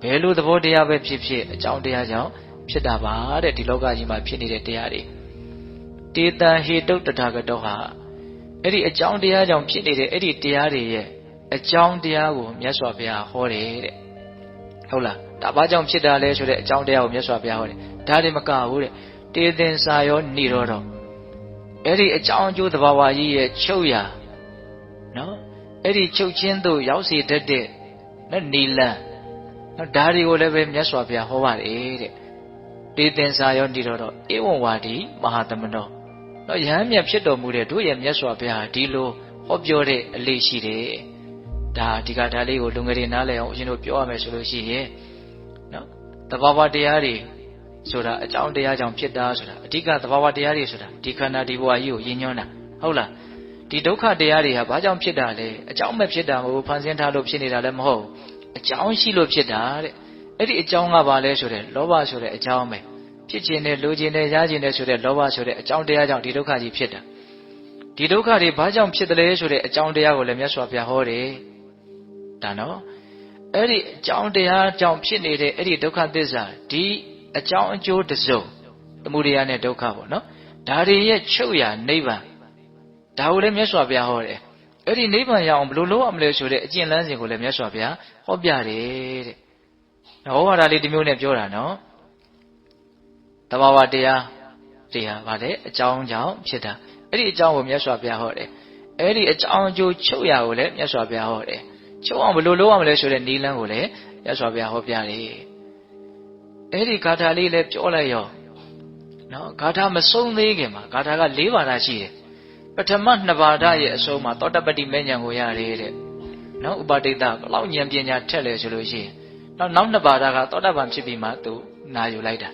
ဘယ်လိုသဘောတရားပဲဖြစ်ဖြစ်အကြောင်းတရားကြောင့်ဖြစ်တာပါတဲ့ဒီလောကကြီးမှာဖြစ်နေတဲ့တရားတွေတေတံဟေတုတထာဂတောဟာအဲ့ဒီအကြောင်းတရားကြောင့်ဖြစ်နေတဲ့အဲ့ဒီတရားတွေရဲ့အကြောင်းတရားကိုမြတ်စွာဘုရားဟောတယ်တဲ့ဟုတ်လားဒါဘာကြောင့်ဖြစ်တာလဲဆိုတဲ့အကြောင်းတရားကိုမြတ်စွာဘုရားဟောတယ်ဒါတွေမကဘူးတဲ့တေသင်္စာယောនិရောဓအဲ့ဒီအကြောင်းအကျိုးသဘာဝကြီးရဲ့ချုပ်ရာနော်အဲ့ဒီချုပ်ချင်းတို့ရောက်စေတတ်တဲ့နိလန်နော်ဒါတွေကိုလည်းပဲမြတ်စွာဘုရားဟောပါတယ်တဲ့တေသင်္စာယောនិရောဓဧဝံဝါဒီမဟာသမနောနော်ယဟန်မြတ်ဖြစ်တော်မူတဲ့တို့ရဲ့မြတ်စွာဘုရားဒီလိုဟောပြောတဲ့အလေးရှိတယ်ဒါဒီကဒါလေးကိုလူငယ်တွေနားလည်အောင်အရှင်တို့ပြောရမယ်ဆိုလို့ရှိရင်နော်သဘာဝတရားတွေဆိုတာအကြောင်းတရားကြောင့်ဖြစ်တာဆိုတာအဓိကသဘာဝတရားတွေဆိုတာဒီခန္ဓာဒီဘဝကြီးကိုရည်ညွှန်းတာဟုတ်လားဒီဒုက္ခတရားတွေဟာဘာကြောင့်ဖြစ်တာလဲအကြောင်းမဲ့ဖြစ်တာမဟုတ်ဖန်ဆင်းထားလို့ဖြစ်နေတာလည်းမဟုတ်အကြောင်းရှိလို့ဖြစ်တာတဲ့အဲ့ဒီအကြောင်းကဘာလဲဆိုတဲ့လောဘဆိုတဲ့အကြောင်းပဲဖြစ်ခြင်းနဲ့လိုချင်နဲ့ရခြင်းနဲ့ဆိုတဲ့လောဘဆိုတဲ့အကြောင်းတရားကြောင့်ဒီဒုက္ခကြီးဖြစ်တာဒီဒုက္ခတွေဘာကြောင့်ဖြစ်တယ်လဲဆိုတဲ့အကြောင်းတရားကိုလည်းမြတ်စွာဘုရားဟောတယ်ဒါနော်အဲ့ဒီအကြောင်းတရားကြောင့်ဖြစ်နေတဲ့အဲ့ဒီဒုက္ခသစ္စာဒီအကြောင်းအကျိုးတစုံသမုဒယနဲ့ဒုက္ခပေါ့နော်ဒါတွေရဲ့ချုပ်ရာနိဗ္ဗာန်ဒါကိုလည်းမြတ်စွာဘုရားဟောတယ်အဲ့ဒီနိဗ္ဗာန်ရအောင်ဘယ်လိုလုပ်ရမလဲဆိုတဲ့အကျင့်လမ်းစဉ်ကိုလည်းမြတ်စွာဘုရားဟောပြတယ်တဲ့ဟောတာလေးဒီမျိုးနဲ့ပြောတာနော်သဘာဝတရားတွေဟာဗါတယ်အကြောင်းကြောင့်ဖြစ်တာအဲ့ဒီအကြောင်းကိုမြတ်စွာဘုရားဟောတယ်အဲ့ဒီအကြောင်းအကျိုးချုပ်ရာကိုလည်းမြတ်စွာဘုရားဟောတယ်ချုပ်အောင်ဘယ်လိုလုပ်ရမလဲဆိုတဲ့နည်းလမ်းကိုလည်းမြတ်စွာဘုရားဟောပြတယ်အဲ့ဒီဂါထာလေးလည်းပြောလိုက်ရောနော်ဂါထာမဆုံးသေးခင်မှာဂါထာက၄ပါးရှိတယ်ပထမ2ပါးရဲ့အဆုံးမှာသောတပတ္တိမေဉဏ်ကိုရတယ်တဲ့နော်ဥပဒိတဘလောက်ဉာဏ်ပညာထက်လဲဆိုလို့ရှိရင်နောက်2ပါးကသောတပန်ဖြစ်ပြီးမှသူနာယူလိုက်တာ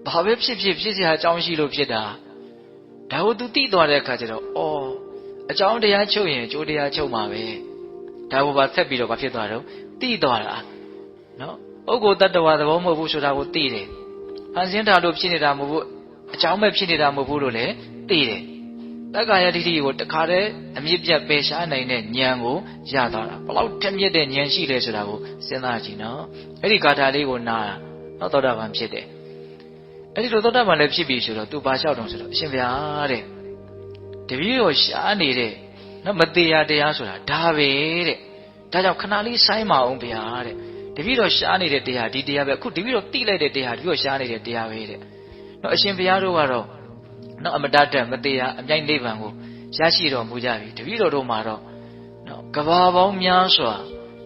ဘာပဲဖြစ်စရာအကြောင်းရှိလို့ဖြစ်တာဒါကိုသူသိသွားတဲ့အခါကျတော့အော်အကြောင်းတရားချုပ်ရင်အကျိုးတရားချုပ်မှာပဲဒါကိုပါဆက်ပြီးတော့ဘာဖြစ်သွားတော့သိသွားတာနော်ပုဂ္ဂိုလ်တ attva သဘောမဟုတ်ဘူးဆိုတာကိုသိတယ်ဖန်ဆင်းတာလို့ဖြစ်နေတာမဟုတ်ဘူးအကြောင်းမဲ့ဖြစ်နေတာမဟုတ်ဘူးလို့လည်းသိတယ်တက္ကာယဒိဋ္ဌိကိုတခါတည်းအမြင့်ပြတ်ပယ်ရှားနိုင်တဲ့ဉာဏ်ကိုရသွားတာဘလောက်ထက်မြက်တဲ့ဉာဏ်ရှိလဲဆိုတာကိုစဉ်းစားကြည့်နော်အဲ့ဒီဂါထာလေးကိုနာတာတော့သောတာပန်ဖြစ်တယ်အဲ့ဒီလိုသောတာပန်လည်းဖြစ်ပြီဆိုတော့သူဘာလျှောက်တော့ဆိုတော့အရှင်ဘုရားတဲ့တပည့်တော်ရှားနေတဲ့နော်မတရားတရားဆိုတာဒါပဲတဲ့ဒါကြောင့်ခဏလေးဆိုင်းမအောင်ဘုရားတဲ့တပည့်တော်ရှားနေတဲ့တရားဒီတရားပဲအခုတပည့်တော်သိလိုက်တဲ့တရားတပည့်တော်ရှားနေတဲ့တရားပဲတဲ့နော်အရှင်ဘုရားတို့ကတော့နော်အမတတ်မတရားအမြိုက်နိဗ္ဗာန်ကိုရရှိတော်မူကြပြီတပည့်တော်တို့မှာတော့နော်ကဘာပေါင်းများစွာ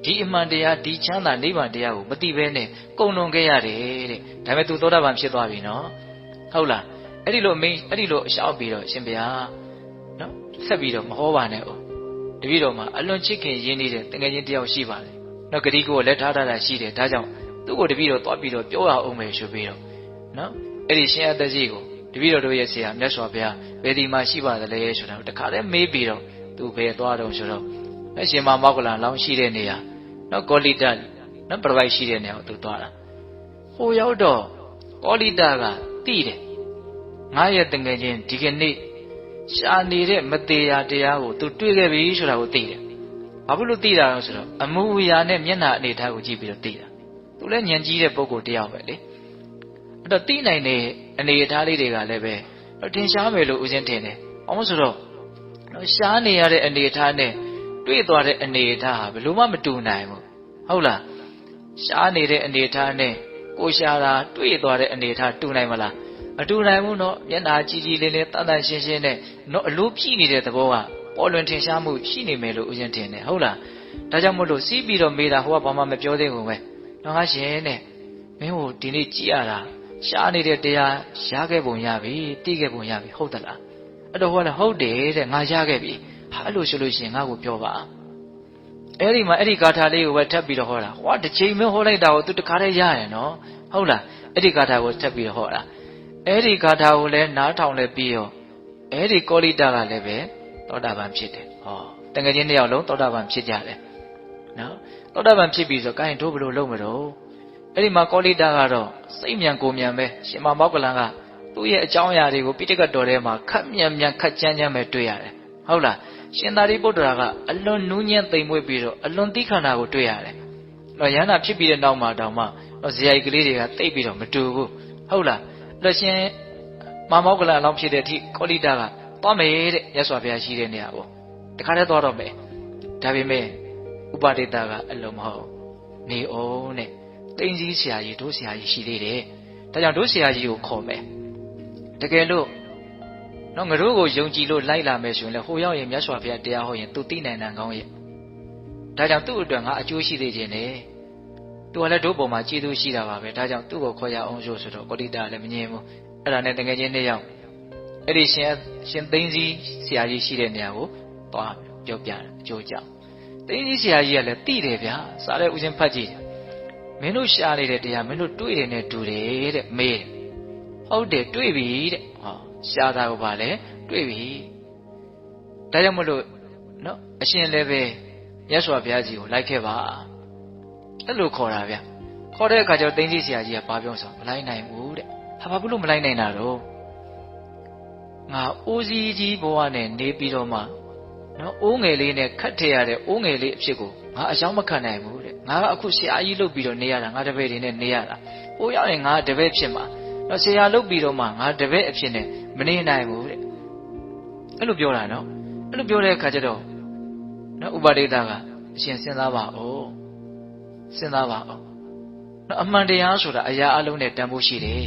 ဒီအမှန်တရားဒီချမ်းသာနိဗ္ဗာန်တရားကိုမသိဘဲနဲ့ကုန်လွန်ခဲ့ရတယ်တဲ့ဒါပေမဲ့သူသောတာပန်ဖြစ်သွားပြီနော်ဟုတ်လားအဲ့ဒီလိုအလျှောက်ပြီးတော့ရှင်ဘုရားနော်ဆက်ပြီးတော့မဟောပါနဲ့哦တပည့်တော်မှာအလွန်ချစ်ခင်ရင်းနေတဲ့တကယ်ချင်းတယောက်ရှိပါလေနော်ဂတိကိုလည်းထားတာရှိတယ်ဒါကြောင့်သူ့ကိုတပည့်တော်သွားပြီးတော့ပြောရအောင်မယ်ဆိုပြီးတော့နော်အဲ့ဒီရှင်အသက်ကြီးကိုတပည့်တော်တို့ရဲ့ဆရာမြတ်စွာဘုရားဘယ်ဒီမှာရှိပါသလဲဆိုတာတခါတည်းမေးပြီးတော့သူဘယ်သွားတော့ဆိုတော့အရှင်မမောက္ကလန်လောင်းရှိတဲ့နေရာ နော်ကောလိတနော်ပြပိုက်ရှိတဲ့နေရာကိုသူသွားတာဟိုရောက်တော့ကောလိတကတိတယ်ငါရဲ့တငယ်ချင်းဒီကနေ့ရှာနေတဲ့မတရားတရားကိုသူတွေ့ခဲ့ပြီဆိုတာကိုသိတယ်ဘာဖြစ်လို့သိတာလဲဆိုတော့အမူအရာနဲ့မျက်နှာအနေထားကိုကြည့်ပြီးတော့သိတာသူလည်းဉာဏ်ကြီးတဲ့ပုဂ္ဂိုလ်တယောက်ပဲလေအဲ့တော့သိနိုင်တဲ့အနေအထားလေးတွေကလည်းပဲထင်ရှားမယ်လို့ဦးဇင်းထင်တယ်ဘာလို့ဆိုတော့ရှားနေရတဲ့အနေအထားနဲ့တွေ့သွားတဲ့အနေအထားဟာဘယ်လိုမှမတူနိုင်ဘူးဟုတ်လားရှားနေတဲ့အနေအထားနဲ့ကိုရှားတာတွေ့သွားတဲ့အနေအထားတူနိုင်မလားမတူနိုင်ဘူးနော်မျက်နှာကြည်ကြည်လေးလေးတန်တန်ရှင်းရှင်းနဲ့နော်အလိုပြည့်နေတဲ့သဘောကပေါ်လွင်ထင်ရှားမှုရှိနေမယ်လို့ဦးဇင်းထင်တယ်ဟုတ်လားဒါကြောင့်မို့လို့စီးပြီးတော့မေးတာဟိုကဘာမှမပြောသေးဘူးပဲနော်ငါရှင်နဲ့မင်းဟိုဒီနေ့ကြည်ရတာရှားနေတဲ့တရားရခဲ့ပုံရပြီသိခဲ့ပုံရပြီဟုတ်သလားအဲ့တော့ဟိုကလည်းဟုတ်တယ်တဲ့ငါရခဲ့ပြီဟာအဲ့လိုဆိုလို့ရှိရင်ငါ့ကိုပြောပါအဲ့ဒီမှာအဲ့ဒီဂါထာလေးကိုပဲထပ်ပြီးတော့ဟောတာဟောတစ်ချိန်မဟောလိုက်တာကိုသူတခါတည်းရရနော်ဟုတ်လားအဲ့ဒီဂါထာကိုထပ်ပြီးတော့ဟောတာအဲ့ဒီဂါထာကိုလည်းနားထောင်လည်းပြီးရောအဲ့ဒီကောလိတကလည်းပဲသောတာပန်ဖြစ်တယ်ဟောတကယ်ချင်းတစ်ယောက်လုံးသောတာပန်ဖြစ်ကြတယ်နော်သောတာပန်ဖြစ်ပြီဆိုကိုင်းတို့ဘယ်လိုလုပ်မလို့အဲ့ဒီမှာကောလိတကတော့စိတ်မြန်ကိုမြန်ပဲရှင်မောက္ကလန်ကသူ့ရဲ့အကြောင်းအရာတွေကိုပိဋကတ်တော်ထဲမှာခက်မြန်မြန်ခက်ကြမ်းကြမ်းပဲတွေ့ရတယ်ဟုတ်လားရှင်သာရိပုတ္တရာကအလွန်နူးညံ့သိမ်မွေ့ပြီးတော့အလွန်သိခန္ဓာကိုတွေ့ရတယ်တော့ရဟန္တာဖြစ်ပြီးတဲ့နောက်မှာတောင်မှတော့ဇေယျကလေးတွေကတိတ်ပြီးတော့မတူဘူးဟုတ်လားအဲ့ရှင်မောက္ကလန်အလောင်းဖြစ်တဲ့အထိကောလိတကသွားမယ်တဲ့မြတ်စွာဘုရားရှိတဲ့နေရာကိုတခါတည်းသွားတော့မယ်ဒါပေမဲ့ဥပဒေတာကအလုံးမဟုတ်နေအောင်တဲ့သိင်းစည်းဆရာကြီးတို့ဆရာကြီးရှိသေးတယ်ဒါကြောင့်တို့ဆရာကြီးကိုခေါ်မယ်တကယ်လို့နော်ငါတို့ကိုယုံကြည်လို့လိုက်လာမယ်ဆိုရင်လည်းဟိုရောက်ရင်မြတ်စွာဘုရားတရားဟောရင်သူသိနိုင်တယ်ကောင်းရဲ့ဒါကြောင့်သူ့အတွက်ငါအကျိုးရှိသေးခြင်းနဲ့သူကလည်းတို့ပေါ်မှာကျေးဇူးရှိတာပါပဲဒါကြောင့်သူ့ကိုခေါ်ရအောင်ဆိုတော့ကောလိတကလည်းမငြင်းဘူးအဲ့ဒါနဲ့တကယ်ချင်းနှစ်ယောက်အဲ့ဒီရှင်သိန်းစည်းဆရာကြီးရှိတဲ့နေရာကိုသွားပြောပြတယ်အကျိုးကြောင့်သိန်းစည်းဆရာကြီးကလည်းသိတယ်ဗျာစားတဲ့ဥစဉ်ဖတ်ကြည့်မင်းတို့ရှာနေတဲ့တရားမင်းတို့တွေ့တယ်နဲ့တူတယ်တဲ့မေးဟုတ်တယ်တွေ့ပြီတဲ့ဟောရှားတာကိုပါလေတွေ့ပြီဒါကြောင့်မလို့နော်အရှင်လည်းပဲမြတ်စွာဘုရားကြီးကိုလိုက်ခဲ့ပါအဲ့လိုခေါ်တာဗျခေါ်တဲ့အခါကျတော့သိန်းစည်းဆရာကြီးကဘာပြောဆိုမလိုက်နိုင်ဘူးတဲ့ဟာဘာဖြစ်လို့မလိုက်နိုင်တာတော့ငါအိုးကြီးကြီးဘဝနဲ့နေပြီးတော့မှနော်အိုးငယ်လေးနဲ့ခတ်ထည့်ရတဲ့အိုးငယ်လေးအဖြစ်ကိုငါအယောင်မခံနိုင်ဘူးတဲ့ငါကအခုဆရာကြီးလုပ်ပြီးတော့နေရတာငါတပည့်တွေနဲ့နေရတာဟိုရောက်ရင်ငါတပည့်ဖြစ်မှာနော်ဆရာလုပ်ပြီးတော့မှငါတပည့်အဖြစ်နဲ့မနေနိုင်ဘူးတဲ့အဲ့လိုပြောတာနော်အဲ့လိုပြောတဲ့အခါကျတော့နော်ဥပဒေတာကအရှင်စဉ်းစားပါဦးစဉ်းစားပါဦးနော်အမှန်တရားဆိုတာအရာအလုံးနဲ့တန်ဖိုးရှိတယ်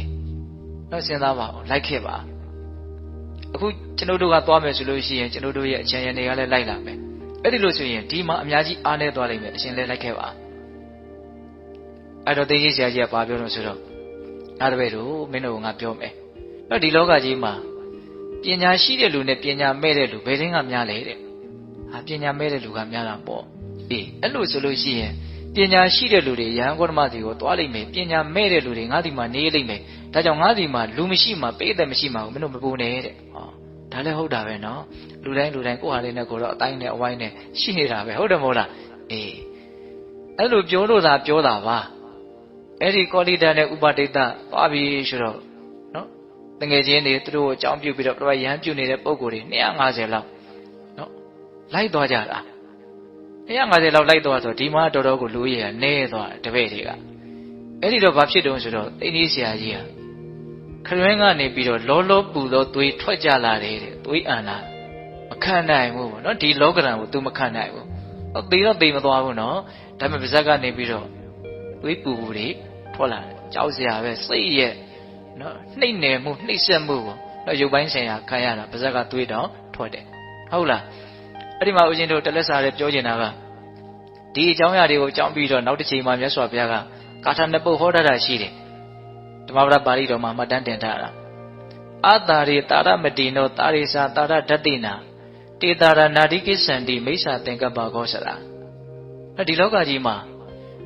နော်စဉ်းစားပါဦးလိုက်ခဲ့ပါအခုကျွန်တော်တို့ကသွားမယ်ဆိုလို့ရှိရင်ကျွန်တော်တို့ရဲ့အချမ်းရံတွေကလည်းလိုက်လာမယ်အဲ့ဒီလိုဆိုရင်ဒီမှာအများကြီးအားနေသွားလိမ့်မယ်အရှင်လည်းလိုက်ခဲ့ပါအဲ့တော့သိကြီးဆရာကြီးကပြောလို့ဆိုတော့အားတပည့်တို့မင်းတို့ကငါပြောမယ်အဲ့ဒီလောကကြီးမှာပညာရှိတဲ့လူနဲ့ပညာမဲ့တဲ့လူဘယ်တင်းကများလဲတဲ့ဟာပညာမဲ့တဲ့လူကများတာပေါ့အေးအဲ့လိုဆိုလို့ရှိရင်ပညာရှိတဲ့လူတွေယဟန်ဂေါတမစီကိုသွားလိမ့်မယ်ပညာမဲ့တဲ့လူတွေငါဒီမှာနေလိမ့်မယ်ဒါကြောင့်ငါဒီမှာလူမရှိမှပိဋကတ်မရှိမှမင်းတို့မပူနဲ့တဲ့ဟောဒါလည်းဟုတ်တာပဲနော်လူတိုင်းကိုယ့်ဟာလေးနဲ့ကိုတော့အတိုင်းနဲ့အဝိုင်းနဲ့ရှိနေတာပဲဟုတ်တယ်မဟုတ်လားအေးအဲ့လိုပြောလို့သာပြောတာပါအဲ့ဒီကောလိတနဲ့ဥပဒိတသွားပြီဆိုတော့နော်တငယ်ချင်းတွေသူတို့ကိုအကြောင်းပြုပြီးတော့ပြရဟန်းပြုနေတဲ့ပုံကိုယ်တွေ250လောက်နော်လိုက်သွားကြတာ250လောက်လိုက်သွားဆိုဒီမှာတော်တော်ကိုလူကြီးကနေသွားတပည့်တွေကအဲ့ဒီတော့ဘာဖြစ်တုံးဆိုတော့သိန်းကြီးဆရာကြီးကခရွင်းကနေပြီးတော့လောလောပူသောသွေးထွက်ကြလာတယ်တဲ့သွေးအံလာမခံနိုင်ဘူးပေါ့နော်ဒီလောကရန်ကို तू မခံနိုင်ဘူးသေတော့သေမသွားဘူးနော်ဒါပေမဲ့ပါဇက်ကနေပြီးတော့သွေးပူပူတွေထွက်လာတယ်ကြောက်စရာပဲစိတ်ရဲ့နော်နှိမ့်နယ်မှုနှိမ့်ဆက်မှုပေါ့နော်ရုပ်ပိုင်းဆိုင်ရာခံရတာပါဇက်ကသွေးတောင်ထွက်တယ်ဟုတ်လားအဲ့ဒီမှာဦးဇင်းတို့တလက်စာလည်းပြောချင်တာကဒီအကြောင်းအရာတွေကိုအကြောင်းပြီးတော့နောက်တစ်ချိန်မှာမြတ်စွာဘုရားကကာထာနှစ်ပုဒ်ဟောတာရှိတယ်ဓမ္မပဒပါဠိတော်မှာမှတ်တမ်းတင်ထားတာအာတာရိတာရမတိနောတာရိစာတာရဓတ္တိနာတေတာရနာတိကိစ္ဆန္တိမိစ္ဆာသင်္ကပ္ပကောစရာဒီလောကကြီးမှာ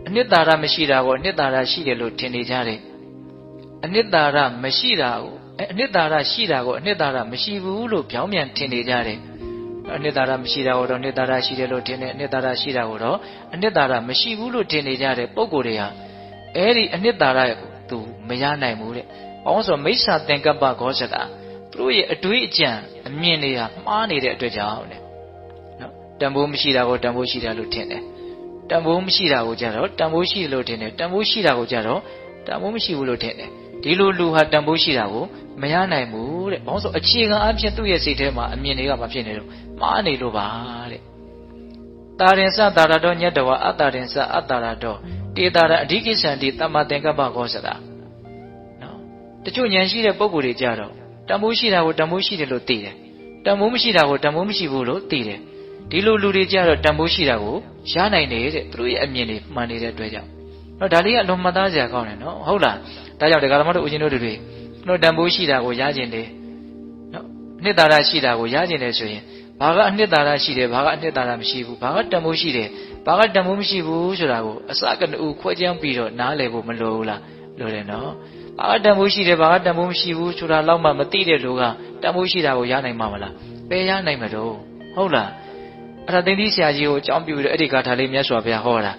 အနှစ်သာရမရှိတာကိုအနှစ်သာရရှိတယ်လို့ထင်နေကြတယ်အနှစ်သာရမရှိတာကိုအနှစ်သာရရှိတာကိုအနှစ်သာရမရှိဘူးလို့ပြောင်းပြန်ထင်နေကြတယ် အနှစ်သာရမရှိတာကိုတော့အနှစ်သာရရှိတယ်လို့ထင်တယ်အနှစ်သာရရှိတာကိုတော့အနှစ်သာရမရှိဘူးလို့ထင်နေကြတဲ့ပုံကိုယ်တွေဟာအဲ့ဒီအနှစ်သာရကိုသူမရနိုင်ဘူးတဲ့။ဘာလို့ဆိုမိစ္ဆာသင်္ကပ္ပဂောဇတာသူတို့ရဲ့အတွေးအကြံအမြင်တွေဟာမှားနေတဲ့အတွက်ကြောင့်တဲ့နော်တန်ဖိုးမရှိတာကိုတန်ဖိုးရှိတာလို့ထင်တယ်တန်ဖိုးမရှိတာကိုကြတော့တန်ဖိုးရှိတယ်လို့ထင်တယ်တန်ဖိုးရှိတာကိုကြတော့တန်ဖိုးမရှိဘူးလို့ထင်တယ်ဒီလိုလူဟာတန်ဖိုးရှိတာကိုမရနိုင်ဘူးတဲ့ဘာလို့ဆိုအခြေခံအဖြစ်သူ့ရဲ့စိတ်ထဲမှာအမြင်တွေကမဖြစ်နေလို့မှားနေလို့ပါတဲ့တာရင်စတာရတော်ညတဝအတ္တရင်စအတ္တရတော်တေတာရအဓိကိစ္ဆန္တိတမ္မာသင်္ကပ္ပဂောဇတာနော်တချို့ဉာဏ်ရှိတဲ့ပုဂ္ဂိုလ်တွေကြတော့တန်ဖိုးရှိတာကိုတန်ဖိုးရှိတယ်လို့သိတယ်တန်ဖိုးမရှိတာကိုတန်ဖိုးမရှိဘူးလို့သိတယ်ဒီလိုလူတွေကြတော့တန်ဖိုးရှိတာကိုရနိုင်တယ်တဲ့သူတို့ရဲ့အမြင်တွေမှန်နေတဲ့အတွက်ကြောင့်နော်ဒါလေးကအလွန်မှတ်သားစရာကောင်းတယ်နော်ဟုတ်လားဒါကြောင့်ဒကာဓမ္မတို့ဦးဇင်းတို့တွေတို့တန်ဖိုးရှိတာကိုရကျင်တယ်နော်အနှစ်သာရရှိတာကိုရကျင်တယ်ဆိုရင်ဘာကအနှစ်သာရရှိတယ်ဘာကအနှစ်သာရမရှိဘူးဘာကတန်ဖိုးရှိတယ်ဘာကတန်ဖိုးမရှိဘူးဆိုတာကိုအစကတူခွဲခြားပြီးတော့နားလည်ဖို့မလိုဘူးလားလိုတယ်နော်ဘာကတန်ဖိုးရှိတယ်ဘာကတန်ဖိုးမရှိဘူးဆိုတာတော့မှမသိတဲ့လူကတန်ဖိုးရှိတာကိုရနိုင်မှာမလားဘယ်ရနိုင်မှာတော့ဟုတ်လားအဲ့ဒါသိသိဆရာကြီးကိုအကြောင်းပြုပြီးတော့အဲ့ဒီဂါထာလေးမြတ်စွာဘုရားဟောတာ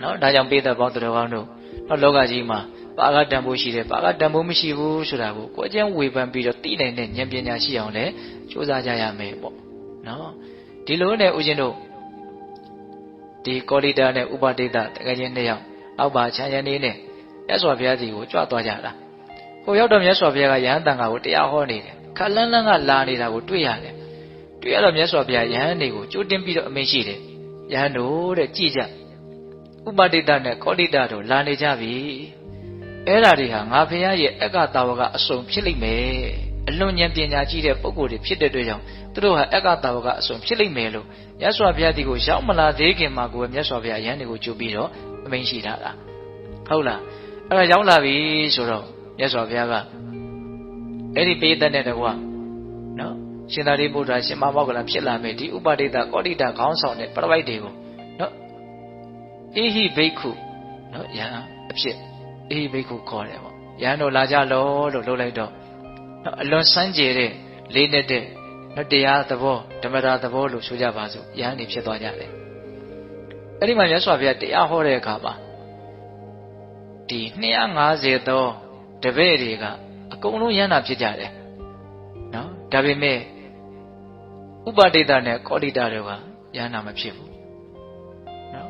နော်ဒါကြောင့်ပိဋကပေါင်းတော်ကောင်းတို့နော်လောကကြီးမှာဘာကတန်ဖိုးရှိတယ်ဘာကတန်ဖိုးမရှိဘူးဆိုတာကိုကိုယ်ကျန်းဝေဖန်ပြီးတော့သိနိုင်တဲ့ဉာဏ်ပညာရှိအောင်လည်းကြိုးစားကြရမယ်ပေါ့နော်ဒီလိုနဲ့ဦးဇင်းတို့ဒီကောလိတာနဲ့ဥပဒိတတကယ်ချင်းနှစ်ယောက်အောက်ပါချမ်းရနေနဲ့မြတ်စွာဘုရားကြီးကိုကြွသွားကြတာကိုရောက်တော့မြတ်စွာဘုရားကယဟန်တန်ခါကိုတရားဟောနေတယ်ခလန်းလန်းကလာနေတာကိုတွေ့ရတယ်တွေ့ရတော့မြတ်စွာဘုရားယဟန်တွေကိုကြိုးတင်ပြီးတော့အမိန့်ရှိတယ်ယဟန်တို့တဲ့ကြည်ကြဥပဒိတနဲ့ကောလိတာတို့လာနေကြပြီအဲ့ဓာတွေဟာငါဘုရားရဲ့အက္ခတာဝကအစုံဖြစ်လိမ့်မယ်အလွန်ဉာဏ်ပညာကြီးတဲ့ပုဂ္ဂိုလ်တွေဖြစ်တဲ့အတွက်ကြောင့်သူတို့ဟာအက္ခတာဝကအစုံဖြစ်လိမ့်မယ်လို့မြတ်စွာဘုရားဒီကိုရောက်မလာသေးခင်မှာကိုယ်မြတ်စွာဘုရားယဟန်တွေကိုကြိုးပြီးတော့အမိန့်ရှိထားတာဟုတ်လားအဲ့ဒါရောက်လာပြီဆိုတော့မြတ်စွာဘုရားကအဲ့ဒီပိဋကနဲ့တကွာနော်ရှင်သာရိပုတ္တရာရှင်မမောက္ကလဖြစ်လာမယ်ဒီဥပဒိတကောလိတခေါင်းဆောင်တဲ့ပရပိုက်တွေကိုနော်အေဟိဘိက္ခုနော်ယဟန်အဖြစ်အေဟိဘိက္ခုခေါ်တယ်ပေါ့ယဟန်တို့လာကြလို့လုပ်လိုက်တော့နော်အလွန်စမ်းကြယ်တဲ့လေးနဲ့တဲ့နော်တရားသဘောဓမ္မတာသဘောလို့ဆိုကြပါစို့ယဟန်နေဖြစ်သွားကြတယ်အဲ့ဒီမှာမြတ်စွာဘုရားတရားဟောတဲ့အခါမှာဒီ250သောတပည့်တွေကအကုန်လုံးယန္တာဖြစ်ကြတယ်နော်ဒါပေမဲ့ဥပဒိတနဲ့ကောလိတတွေကယန္တာမဖြစ်ဘူးနော